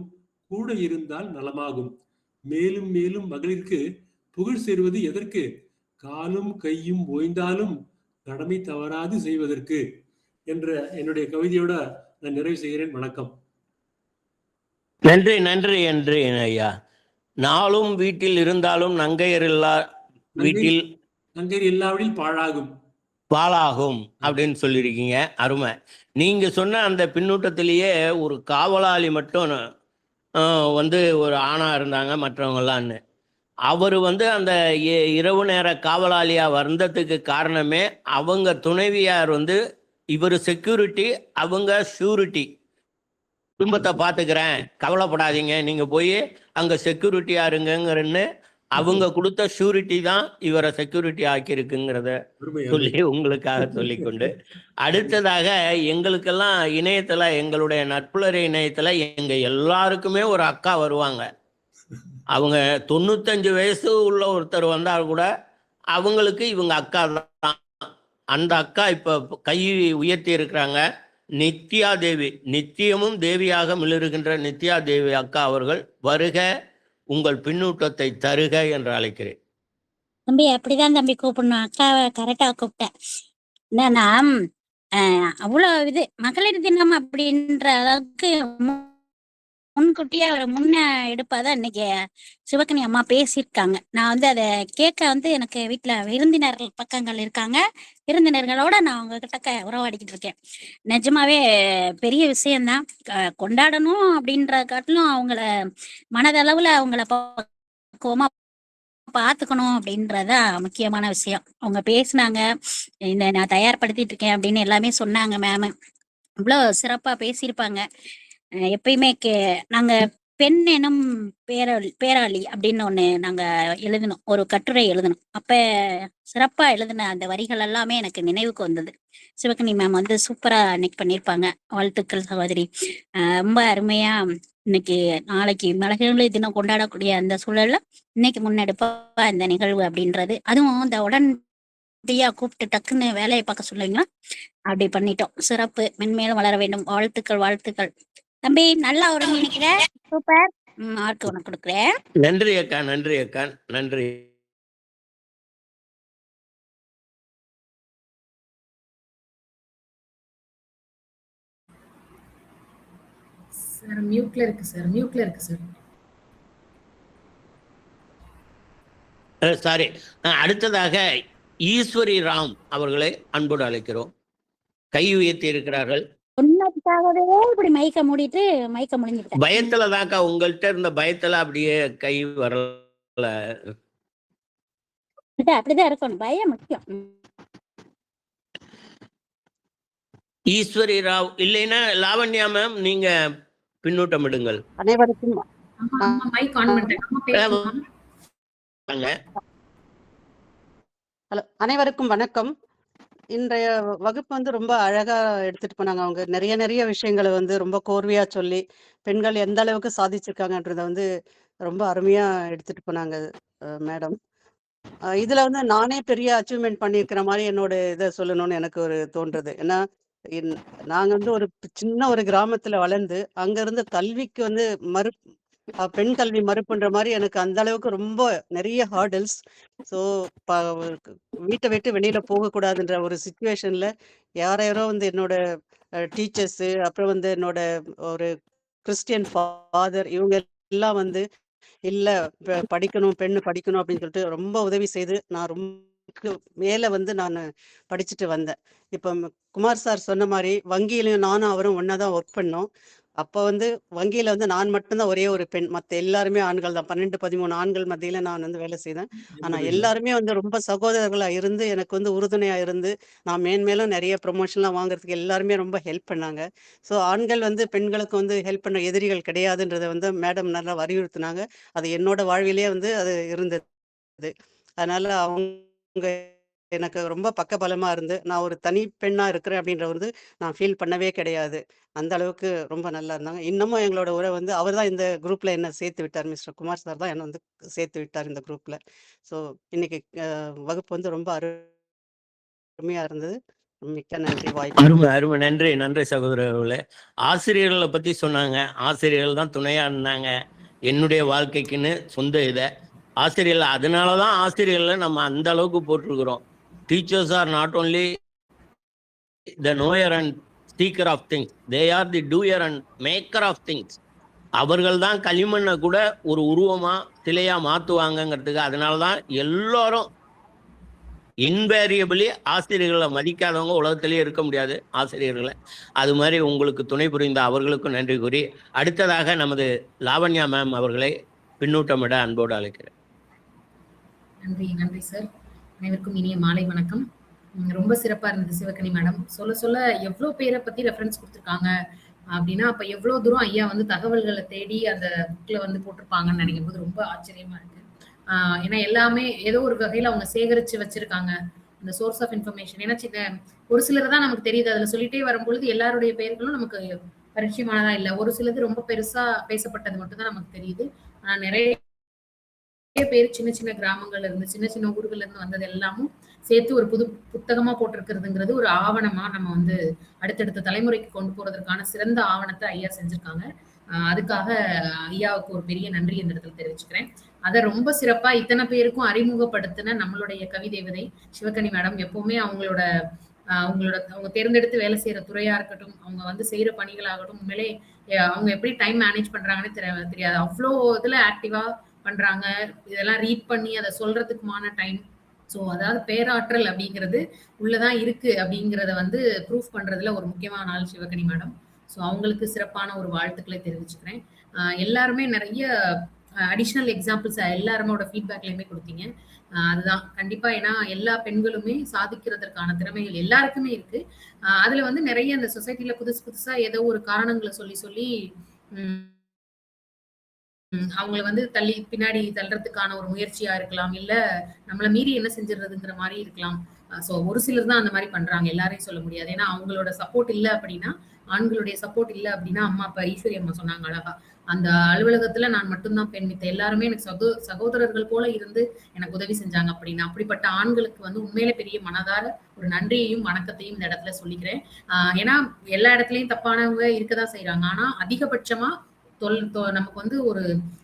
கூட இருந்தால் நலமாகும், மேலும் மேலும் மகளிருக்கு புகழ் சேருவது எதற்கு, காலும் கையும் ஓய்ந்தாலும் கடமை தவறாது செய்வதற்கு என்ற என்னுடைய கவிதையோட நான் நிறைவு செய்கிறேன். வணக்கம். நன்றி நன்றி நன்றி ஐயா. நாளும் வீட்டில் இருந்தாலும் நங்கையர் இல்லாவிடில் பாழாகும் அப்படின்னு சொல்லியிருக்கீங்க. அருமை. நீங்க சொன்ன அந்த பின்னூட்டத்திலேயே ஒரு காவலாளி மட்டும் வந்து ஒரு ஆணா இருந்தாங்க மற்றவங்களான்னு. அவர் வந்து அந்த இரவு நேர காவலாளியா வந்ததுக்கு காரணமே அவங்க துணைவியார் வந்து இவர் செக்யூரிட்டி, அவங்க ஷூரிட்டி, குடும்பத்தை பார்த்துக்கிறேன் கவலைப்படாதீங்க நீங்க போய் அங்க செக்யூரிட்டியா இருங்கன்னு அவங்க கொடுத்த ஷூரிட்டி தான் இவரை செக்யூரிட்டி ஆக்கியிருக்குங்கிறத சொல்லி உங்களுக்காக சொல்லிக்கொண்டு, அடுத்ததாக எங்களுக்கெல்லாம் இணையத்துல, எங்களுடைய நட்புலர் இணையத்துல எங்க எல்லாருக்குமே ஒரு அக்கா வருவாங்க. அவங்க 95 வயசு உள்ள ஒருத்தர் வந்தால் கூட அவங்களுக்கு இவங்க அக்கா தான். அந்த அக்கா இப்ப கை உயர்த்தி இருக்கிறாங்க. நித்யா தேவி, நித்தியமும் தேவியாக மிளறுகின்ற நித்யா தேவி அக்கா அவர்கள் வருக, உங்கள் பின்னூட்டத்தை தருக என்று அழைக்கிறேன். தம்பி அப்படிதான் தம்பி கூப்பிடணும். அக்காவை கரெக்டா கூப்பிட்டேன். என்னன்னா அவ்வளோ இது மகளிர் தினம் அப்படின்ற அளவுக்கு முன்கூட்டியே ஒரு முன்ன எடுப்பாதான் இன்னைக்கு சிவகனி அம்மா பேசியிருக்காங்க. நான் வந்து அதை கேட்க வந்து எனக்கு வீட்டுல விருந்தினர்கள் பக்கங்கள் இருக்காங்க. விருந்தினர்களோட நான் உங்ககிட்ட உறவாடிக்கிட்டு இருக்கேன். நிஜமாவே பெரிய விஷயம்தான். கொண்டாடணும் அப்படின்ற காட்டிலும் அவங்கள மனதளவுல அவங்கள பக்குவமா பாத்துக்கணும் அப்படின்றதா முக்கியமான விஷயம். அவங்க பேசினாங்க, இந்த நான் தயார்படுத்திட்டு இருக்கேன் அப்படின்னு எல்லாமே சொன்னாங்க. மேம் இவ்வளோ சிறப்பா பேசியிருப்பாங்க. எப்பயுமே நாங்க பெண் எனும் பேராளி அப்படின்னு ஒண்ணு நாங்க எழுதணும், ஒரு கட்டுரை எழுதணும். அப்ப சிறப்பா எழுதின அந்த வரிகள் எல்லாமே எனக்கு நினைவுக்கு வந்தது. சிவகனி மேம் வந்து சூப்பரா அன்னைக்கு பண்ணியிருப்பாங்க. வாழ்த்துக்கள் சகோதரி. ரொம்ப அருமையா இன்னைக்கு நாளைக்கு மகளிர் தினம் கொண்டாடக்கூடிய அந்த சூழல்ல இன்னைக்கு முன்னெடுப்பா இந்த நிகழ்வு அப்படின்றது, அதுவும் இந்த உடனடியா கூப்பிட்டு டக்குன்னு வேலையை பார்க்க சொல்லுவீங்களா, அப்படி பண்ணிட்டோம். சிறப்பு, மென்மேலும் வளர வேண்டும். வாழ்த்துக்கள் வாழ்த்துக்கள் தம்பி, நல்லா ஒருங்கிணைக்கிற, சூப்பர். மார்க் உனக்கு கொடுக்குறேன். நன்றி அக்கா, நன்றி அக்கா, நன்றி. சார் மியூட்ல இருக்கு சார், மியூட்ல இருக்கு சார். சாரி. அடுத்ததாக ஈஸ்வரி ராம் அவர்களை அன்போடு அழைக்கிறோம். கை உயர்த்தி இருக்கிறார்கள். ஒன்னதுக்காகவே இப்படி மைக்க மூடிட்டு மைக்க முடிஞ்சுக்கிட்டேன். பயத்துல தாக்கா, உங்கள்கிட்ட இருந்த பயத்துல அப்படியே கை வரல. அப்படிதான் இருக்கணும், பயம் முக்கியம். ஈஸ்வரி ராவ் இல்லைன்னா லாவண்யா மேம் நீங்க பின்னூட்டம் இடுங்கள். அனைவருக்கும் மைக் ஆன் பண்ணிட்டேன். ஹலோ, அனைவருக்கும் வணக்கம். இன்றைய வகுப்பு வந்து ரொம்ப அழகா எடுத்துட்டு போனாங்க. அவங்க நிறைய விஷயங்களை வந்து ரொம்ப கோர்வையா சொல்லி பெண்கள் எந்த அளவுக்கு சாதிச்சிருக்காங்கன்றத வந்து ரொம்ப அருமையா எடுத்துட்டு போனாங்க மேடம். இதுல வந்து நானே பெரிய அச்சீவ்மெண்ட் பண்ணியிருக்கிற மாதிரி என்னோட இதை சொல்லணும்னு எனக்கு ஒரு தோன்றுறது. ஏன்னா நாங்க வந்து ஒரு சின்ன ஒரு கிராமத்துல வளர்ந்து அங்க இருந்து கல்விக்கு வந்து பெண் கல்வி மறுப்புன்ற மாதிரி எனக்கு அந்த அளவுக்கு ரொம்ப நிறைய ஹார்டில்ஸ். ஸோ வீட்டை விட்டு வெளியில போகக்கூடாதுன்ற ஒரு சுச்சுவேஷன்ல யாரோ வந்து என்னோட டீச்சர்ஸு, அப்புறம் வந்து என்னோட ஒரு கிறிஸ்டியன் ஃபாதர், இவங்க எல்லாம் வந்து இல்ல படிக்கணும், பெண்ணு படிக்கணும் அப்படின்னு சொல்லிட்டு ரொம்ப உதவி செய்து நான் ரொம்ப மேல வந்து நான் படிச்சுட்டு வந்தேன். இப்ப குமார் சார் சொன்ன மாதிரி வங்கியிலையும் நானும் அவரும் ஒன்னாதான் ஒர்க் பண்ணோம். அப்ப வந்து வங்கியில வந்து நான் மட்டும்தான் ஒரே ஒரு பெண், மத்த எல்லாருமே ஆண்கள் தான். 12-13 ஆண்கள் மத்தியில நான் வந்து வேலை செய்தேன். ஆனா எல்லாருமே வந்து ரொம்ப சகோதரர்களா இருந்து எனக்கு வந்து உறுதுணையா இருந்து நான் மேன்மேலும் நிறைய ப்ரொமோஷன்லாம் வாங்குறதுக்கு எல்லாருமே ரொம்ப ஹெல்ப் பண்ணாங்க. ஸோ ஆண்கள் வந்து பெண்களுக்கு வந்து ஹெல்ப் பண்ண எதிரிகள் கிடையாதுன்றதை வந்து மேடம் நல்லா வலியுறுத்தினாங்க. அது என்னோட வாழ்விலேயே வந்து அது இருந்தது. அதனால அவங்க எனக்கு ரொம்ப பக்கபலமா இருந்து நான் ஒரு தனி பெண்ணா இருக்கிறேன் அப்படின்ற வந்து நான் ஃபீல் பண்ணவே கிடையாது. அந்த அளவுக்கு ரொம்ப நல்லா இருந்தாங்க. இன்னமும் எங்களோட உறவு வந்து அவர் தான் இந்த குரூப்ல என்ன சேர்த்து விட்டார். மிஸ்டர் குமார் சார் தான் என்ன வந்து சேர்த்து விட்டார் இந்த குரூப்ல. ஸோ இன்னைக்கு வகுப்பு வந்து ரொம்ப அருமையா இருந்தது. மிக்க நன்றி வாய்ப்பு. அருமை அருமை, நன்றி நன்றி சகோதரர்களே. ஆசிரியர்களை பத்தி சொன்னாங்க. ஆசிரியர்கள் தான் துணையா இருந்தாங்க என்னுடைய வாழ்க்கைக்குன்னு சொந்த இதை ஆசிரியர்கள். அதனாலதான் ஆசிரியர்களை நம்ம அந்த அளவுக்கு போட்டிருக்கிறோம். Teachers are not only the knower and speaker of things, they are the doer and maker of things. அவர்கள் தான் களிமண்ணை கூட ஒரு உருவமா சிலையா மாத்துவாங்கங்கிறதுக்கு. அதனாலதான் எல்லாரும் இன்வேரியபிளி ஆசிரியர்களை மதிக்காதவங்க உலகத்திலேயே இருக்க முடியாது ஆசிரியர்களை. அது மாதிரி உங்களுக்கு துணை புரிந்த அவர்களுக்கும் நன்றி கூறி, அடுத்ததாக நமது லாவண்யா மேம் அவர்களை பின்னூட்டமிட அன்போடு அழைக்கிறேன். நன்றி, நன்றி சார். அனைவருக்கும் இனிய மாலை வணக்கம். ரொம்ப சிறப்பா இருந்தது சிவகனி மேடம். சொல்ல சொல்ல எவ்ளோ பேர பத்தி ரெஃபரன்ஸ் குடுத்துருக்காங்க அப்டின்னா, அப்ப எவ்ளோ தூரம் ஐயா வந்து தகவல்கள தேடி அந்த புக்ல வந்து போட்டிருப்பாங்கன்னு நெனைக்கும்போது ரொம்ப ஆச்சரியமா இருக்கு. ஆ ஏன்னா எல்லாமே ஏதோ ஒரு வகையில அவங்க சேகரிச்சு வச்சிருக்காங்க. அந்த சோர்ஸ் ஆஃப் இன்ஃபர்மேஷன். ஏன்னா ஒரு சிலர் தான் நமக்கு தெரியுது. அதுல சொல்லிட்டே வரும்பொழுது எல்லாருடைய பெயர்களும் நமக்கு பரிச்சயமானதா இல்ல. ஒரு சிலது ரொம்ப பெருசா பேசப்பட்டது மட்டும் தான் நமக்கு தெரியுது. ஆனா நெறைய பேர் சின்ன சின்ன கிராமங்கள்ல இருந்து, சின்ன சின்ன ஊர்கள்ல இருந்து வந்தது எல்லாமும் சேர்த்து ஒரு புது புத்தகமா போட்டிருக்கிறதுங்கிறது ஒரு ஆவணமா நம்ம வந்து அடுத்தடுத்த தலைமுறைக்கு கொண்டு போறதற்கான சிறந்த ஆவணத்த ஐயா செஞ்சிருக்காங்க. அதுக்காக ஐயாவுக்கு ஒரு பெரிய நன்றி இந்த இடத்துல தெரிவிச்சுக்கிறேன். அத ரொம்ப சிறப்பா இத்தன பேருக்கும் அறிமுகப்படுத்தின நம்மளுடைய கவிதேவதை சிவகனி மேடம் எப்பவுமே அவங்க தேர்ந்தெடுத்து வேலை செய்யற துறையா இருக்கட்டும், அவங்க வந்து செய்யற பணிகளாகட்டும், உண்மையிலே அவங்க எப்படி டைம் மேனேஜ் பண்றாங்கன்னு தெரியாது. அவ்ளோ இதுல ஆக்டிவா பண்றாங்க. இதெல்லாம் ரீட் பண்ணி அத சொல்றதுக்குமான டைம். ஸோ அதாவது பேராற்றல் அப்படிங்கிறது உள்ளதான் இருக்கு அப்படிங்கிறத வந்து ப்ரூஃப் பண்றதுல ஒரு முக்கியமான ஆள் சிவகனி மேடம். ஸோ அவங்களுக்கு சிறப்பான ஒரு வாழ்த்துக்களை தெரிவிச்சுக்கிறேன். எல்லாருமே நிறைய அடிஷ்னல் எக்ஸாம்பிள்ஸ் எல்லாருமோட ஃபீட்பேக்லயுமே கொடுத்தீங்க. அதுதான் கண்டிப்பா. ஏன்னா எல்லா பெண்களுமே சாதிக்கிறதற்கான திறமைகள் எல்லாருக்குமே இருக்கு. அதுல வந்து நிறைய இந்த சொசைட்டில புதுசு புதுசா ஏதோ ஒரு காரணங்களை சொல்லி சொல்லி அவங்கள வந்து பின்னாடி தள்ளுறதுக்கான ஒரு முயற்சியா இருக்கலாம். இல்ல நம்மள மீறி என்ன செஞ்சிடுறதுங்கிற மாரி இருக்கலாம். சோ ஒரு சிலர் தான் அந்த மாரி பண்றாங்க. எல்லாரையும் சொல்ல முடியாது. ஏன்னா அவங்களோட சப்போர்ட் இல்ல அப்படின்னா, ஆண்களுடைய சப்போர்ட் இல்ல அப்படின்னா, அம்மா அப்பா ஈஸ்வரி அம்மா சொன்னாங்க அழகா. அந்த அலுவலகத்துல நான் மட்டும் தான் பெண். மித்த எல்லாருமே எனக்கு சகோதரர்கள் போல இருந்து எனக்கு உதவி செஞ்சாங்க அப்படின்னா, அப்படிப்பட்ட ஆண்களுக்கு வந்து உண்மையிலே பெரிய மனதார ஒரு நன்றியையும், வணக்கத்தையும் இந்த இடத்துல சொல்லிக்கிறேன். ஏன்னா எல்லா இடத்துலயும் தப்பானவங்க இருக்கதான் செய்றாங்க. ஆனா அதிகபட்சமா நமக்கு வந்து ஒரு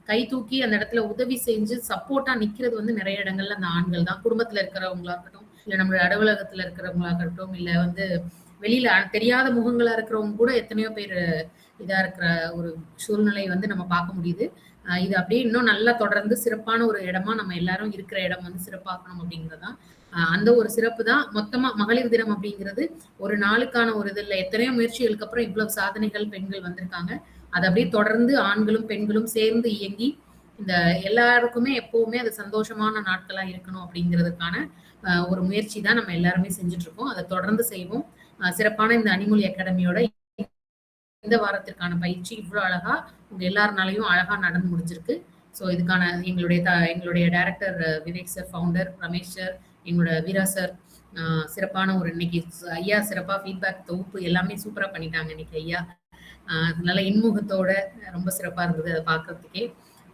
கை தூக்கி அந்த இடத்துல உதவி செஞ்சு சப்போர்ட்டா நிக்கிறது வந்து நிறைய இடங்கள்ல அந்த ஆண்கள் தான். குடும்பத்துல இருக்கிறவங்களா இருக்கட்டும், இல்ல நம்மளுடைய அலுவலகத்துல இருக்கிறவங்களா இருக்கட்டும், இல்ல வந்து வெளியில தெரியாத முகங்களா இருக்கிறவங்க கூட எத்தனையோ பேர் இதா இருக்கிற ஒரு சூழ்நிலை வந்து நம்ம பார்க்க முடியுது. இது அப்படியே இன்னும் நல்லா தொடர்ந்து சிறப்பான ஒரு இடமா நம்ம எல்லாரும் இருக்கிற இடம் வந்து சிறப்பாக்கணும் அப்படிங்கிறதுதான். அந்த ஒரு சிறப்பு தான் மொத்தமா மகளிர் தினம் அப்படிங்கிறது ஒரு நாளுக்கான ஒரு இது இல்ல. எத்தனையோ முயற்சிகளுக்கு அப்புறம் இவ்வளவு சாதனைகள் பெண்கள் வந்திருக்காங்க. அது அப்படியே தொடர்ந்து ஆண்களும் பெண்களும் சேர்ந்து இயங்கி இந்த எல்லாருக்குமே எப்பவுமே அது சந்தோஷமான நாட்களா இருக்கணும் அப்படிங்கிறதுக்கான ஒரு முயற்சி தான் நம்ம எல்லாருமே செஞ்சுட்டு இருக்கோம். அதை தொடர்ந்து செய்வோம். சிறப்பான இந்த அனிமொழி அகாடமியோட இந்த வாரத்திற்கான பயிற்சி இவ்வளவு அழகா உங்க எல்லாருனாலையும் அழகா நடந்து முடிஞ்சிருக்கு. ஸோ இதுக்கான எங்களுடைய director Vivek sir, founder Ramesh sir, எங்களோட வீரா சார் சிறப்பான ஒரு இன்னைக்கு ஐயா சிறப்பா ஃபீட்பேக் தொகுப்பு எல்லாமே சூப்பரா பண்ணிட்டாங்க இன்னைக்கு ஐயா. நல்ல இன்முகத்தோட ரொம்ப சிறப்பா இருந்தது அதை பார்க்கறதுக்கே.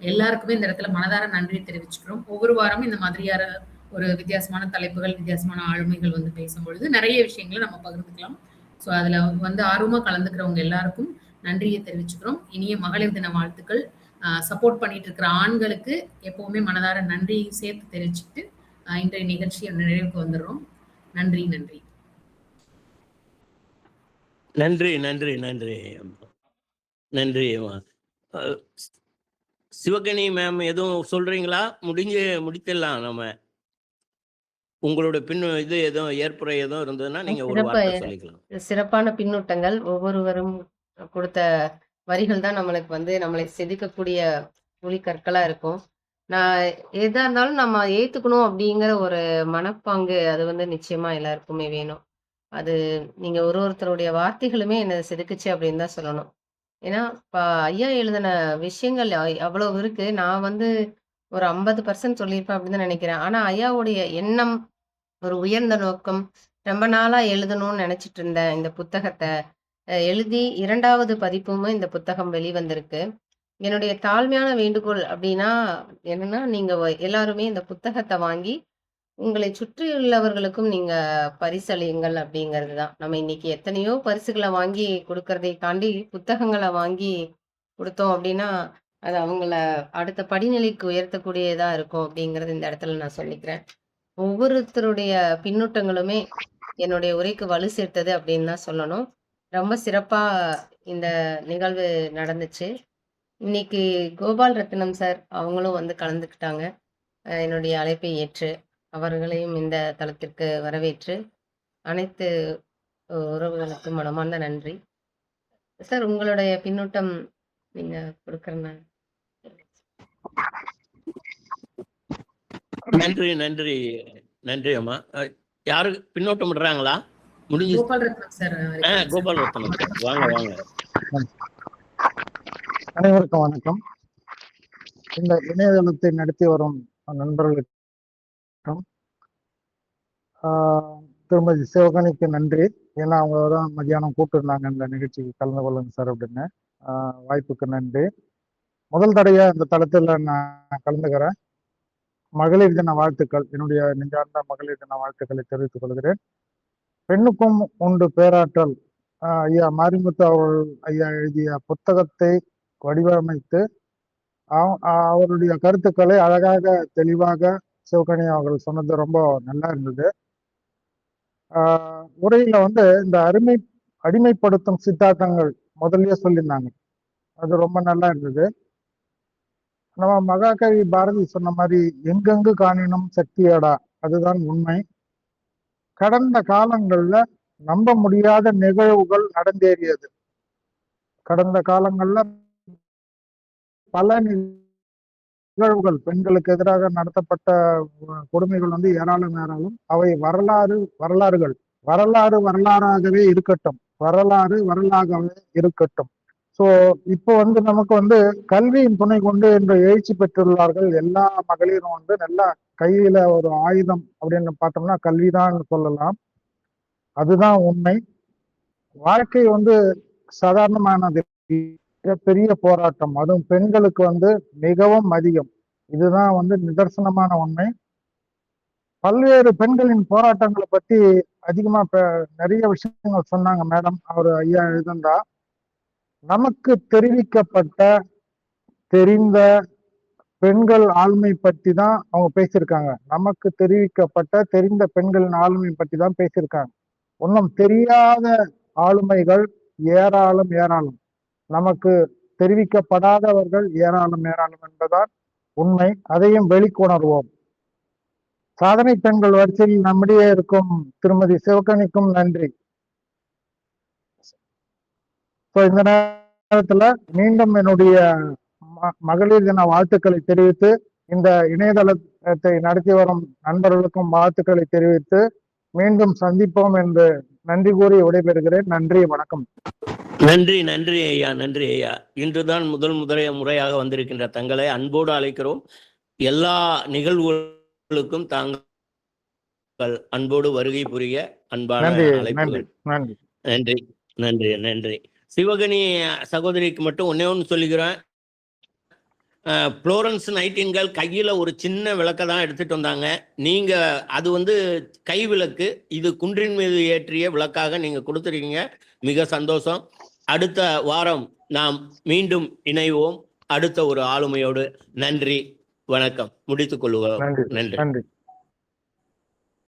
எல்லாருக்குமே இந்த இடத்துல மனதார நன்றி தெரிவிச்சுக்கிறோம். ஒவ்வொரு வாரமும் இந்த மாதிரியான ஒரு வித்தியாசமான தலைப்புகள், வித்தியாசமான ஆளுமைகள் வந்து பேசும்பொழுது நிறைய விஷயங்களை நம்ம பகிர்ந்துக்கலாம். ஸோ அதுல வந்து ஆர்வமா கலந்துக்கிறவங்க எல்லாருக்கும் நன்றியை தெரிவிச்சுக்கிறோம். இனிய மகளிர் தின வாழ்த்துக்கள். சப்போர்ட் பண்ணிட்டு இருக்கிற ஆண்களுக்கு எப்பவுமே மனதார நன்றியை சேர்த்து தெரிவிச்சுட்டு இன்றைய நிகழ்ச்சியை நிறைவுக்கு வந்துடுறோம். நன்றி நன்றி நன்றி நன்றி நன்றி நன்றி. சிவகனி மேம் எதுவும் சொல்றீங்களா? முடித்திடலாம் நம்ம. உங்களோட இது எதுவும் ஏற்புரை எதுவும் இருந்ததுன்னா நீங்க ஒரு வார்த்தை சொல்லிக்கலாம். சிறப்பான பின்னூட்டங்கள் ஒவ்வொருவரும் கொடுத்த வரிகள் தான் நம்மளுக்கு வந்து நம்மளை செதுக்கக்கூடிய ஒளி கற்களா இருக்கும். நான் எதா இருந்தாலும் நம்ம ஏத்துக்கணும் அப்படிங்கிற ஒரு மனப்பாங்கு அது வந்து நிச்சயமா எல்லாருக்குமே வேணும். அது நீங்க ஒருத்தருடைய வார்த்தைகளுமே என்ன செதுக்குச்சு அப்படின்னு தான் சொல்லணும். ஏன்னா இப்ப ஐயா எழுதின விஷயங்கள் அவ்வளவு இருக்கு. நான் வந்து ஒரு 50% சொல்லியிருப்பேன் அப்படின்னு தான் நினைக்கிறேன். ஆனா ஐயாவுடைய எண்ணம், ஒரு உயர்ந்த நோக்கம், ரொம்ப நாளா எழுதணும்னு நினைச்சிட்டு இருந்தேன் இந்த புத்தகத்தை எழுதி 2வது பதிப்புமே இந்த புத்தகம் வெளிவந்திருக்கு. என்னுடைய தாழ்மையான வேண்டுகோள் அப்படின்னா என்னன்னா, நீங்க எல்லாருமே இந்த புத்தகத்தை வாங்கி உங்களை சுற்றியுள்ளவர்களுக்கும் நீங்க பரிசளியுங்கள் அப்படிங்கிறது தான். நம்ம இன்னைக்கு எத்தனையோ பரிசுகளை வாங்கி கொடுக்கறதை தாண்டி புத்தகங்களை வாங்கி கொடுத்தோம் அப்படின்னா, அது அவங்கள அடுத்த படிநிலைக்கு உயர்த்தக்கூடியதா இருக்கும் அப்படிங்கிறது இந்த இடத்துல நான் சொல்லிக்கிறேன். ஒவ்வொருத்தருடைய பின்னூட்டங்களுமே என்னுடைய உரைக்கு வலு சேர்த்தது அப்படின்னு தான் சொல்லணும். ரொம்ப சிறப்பா இந்த நிகழ்வு நடந்துச்சு. இன்னைக்கு கோபால் ரத்னம் சார் அவங்களும் வந்து கலந்துக்கிட்டாங்க. என்னுடைய அழைப்பை ஏற்று அவர்களையும் இந்த தளத்திற்கு வரவேற்று அனைத்து உறவுகளுக்கும் மனமார்ந்த நன்றி. சார் உங்களுடைய பின்னூட்டம் நீங்க கொடுக்கறேன். நன்றி நன்றி நன்றி அம்மா. யாரு பின்னோட்டம் விடுறாங்களா? முடிஞ்சு. கோபால் ரத்னம் சார். கோபால் ரத்னம் சார், வாங்க வாங்க. அனைவருக்கும் வணக்கம். இந்த இணையதளத்தை நடத்தி வரும் நண்பர்களுக்கும் திருமதி சிவகணிக்கு நன்றி. ஏன்னா அவங்க தான் மதியானம் கூப்பிட்டுருந்தாங்க இந்த நிகழ்ச்சிக்கு கலந்து கொள்ளுங்க சார் அப்படின்னு. வாய்ப்புக்கு நன்றி. முதல் தடையா இந்த தளத்தில் நான் கலந்துக்கிறேன். மகளிர் தின வாழ்த்துக்கள், என்னுடைய நெஞ்சார்ந்த மகளிர் தின வாழ்த்துக்களை தெரிவித்துக் கொள்கிறேன். பெண்ணுக்கும் உண்டு பேராற்றல் ஐயா மாரிமுத்து அவர்கள் ஐயா எழுதிய புத்தகத்தை வடிவமைத்து அவருடைய கருத்துக்களை அழகாக தெளிவாக சிவகணி அவர்கள் சொன்னது ரொம்ப நல்லா இருந்தது. உரையில இந்த அடிமைப்படுத்தும் சித்தாந்தங்கள் முதல்லயே சொல்லியிருந்தாங்க, அது ரொம்ப நல்லா இருந்தது. நம்ம மகாகவி பாரதி சொன்ன மாதிரி எங்கெங்கு காணினும் சக்தியடா, அதுதான் உண்மை. கடந்த காலங்கள்ல நம்ப முடியாத நிகழ்வுகள் நடந்தேறியது. கடந்த காலங்கள்ல பல நிகழ்வுகள், பெண்களுக்கு எதிராக நடத்தப்பட்ட கொடுமைகள் ஏராளம். அவை வரலாறாகவே இருக்கட்டும், வரலாறாகவே இருக்கட்டும். ஸோ இப்போ நமக்கு கல்வியின் துணை கொண்டு இன்று எழுச்சி பெற்றுள்ளார்கள் எல்லா மகளிரும். நல்லா கையில ஒரு ஆயுதம் அப்படின்னு பார்த்தோம்னா கல்விதான் சொல்லலாம். அதுதான் உண்மை. வாழ்க்கை சாதாரணமானது, பெரிய போராட்டம், அதுவும் பெண்களுக்கு மிகவும் அதிகம். இதுதான் நிதர்சனமான உண்மை. பல்வேறு பெண்களின் போராட்டங்களை பத்தி அதிகமா நிறைய விஷயங்கள் சொன்னாங்க மேடம். அவர் ஐயா எழுதந்தா நமக்கு தெரிந்த பெண்கள் ஆளுமை பற்றி தான் அவங்க பேசியிருக்காங்க. நமக்கு தெரிந்த பெண்களின் ஆளுமை பற்றி தான் பேசியிருக்காங்க. ஒன்றும் தெரியாத ஆளுமைகள் ஏராளம். நமக்கு தெரிவிக்கப்படாதவர்கள் ஏராளம் என்பதால் உண்மை. அதையும் வெளிக்கொணர்வோம். சாதனை பெண்கள் வரிசையில் நம்மிடையே இருக்கும் திருமதி சிவகணிக்கும் நன்றி. இந்த நேரத்துல மீண்டும் என்னுடைய மகளிர் தின வாழ்த்துக்களை தெரிவித்து, இந்த இணையதளத்தை நடத்தி வரும் நண்பர்களுக்கும் வாழ்த்துக்களை தெரிவித்து மீண்டும் சந்திப்போம் என்று நன்றி கூறி விடைபெறுகிறேன். நன்றி, வணக்கம். நன்றி ஐயா, நன்றி ஐயா. இன்றுதான் முதல் முறையாக வந்திருக்கின்ற தங்களை அன்போடு அழைக்கிறோம். எல்லா நிகழ்வுகளுக்கும் தாங்கள் அன்போடு வருகை புரிய அன்பான அழைப்புகள். நன்றி. சிவகணி சகோதரிக்கு மட்டும் ஒன்று சொல்லிக்கிறேன். புளோரன்ஸ் நைட்டின்கேல் கையில் ஒரு சின்ன விளக்கை தான் எடுத்துட்டு வந்தாங்க. நீங்கள் அது கை விளக்கு, இது குன்றின் மீது ஏற்றிய விளக்காக நீங்கள் கொடுத்துருக்கீங்க. மிக சந்தோஷம். அடுத்த வாரம் நாம் மீண்டும் இணைவோம் அடுத்த ஒரு ஆளுமையோடு. நன்றி, வணக்கம். முடித்துக் கொள்வோம். நன்றி.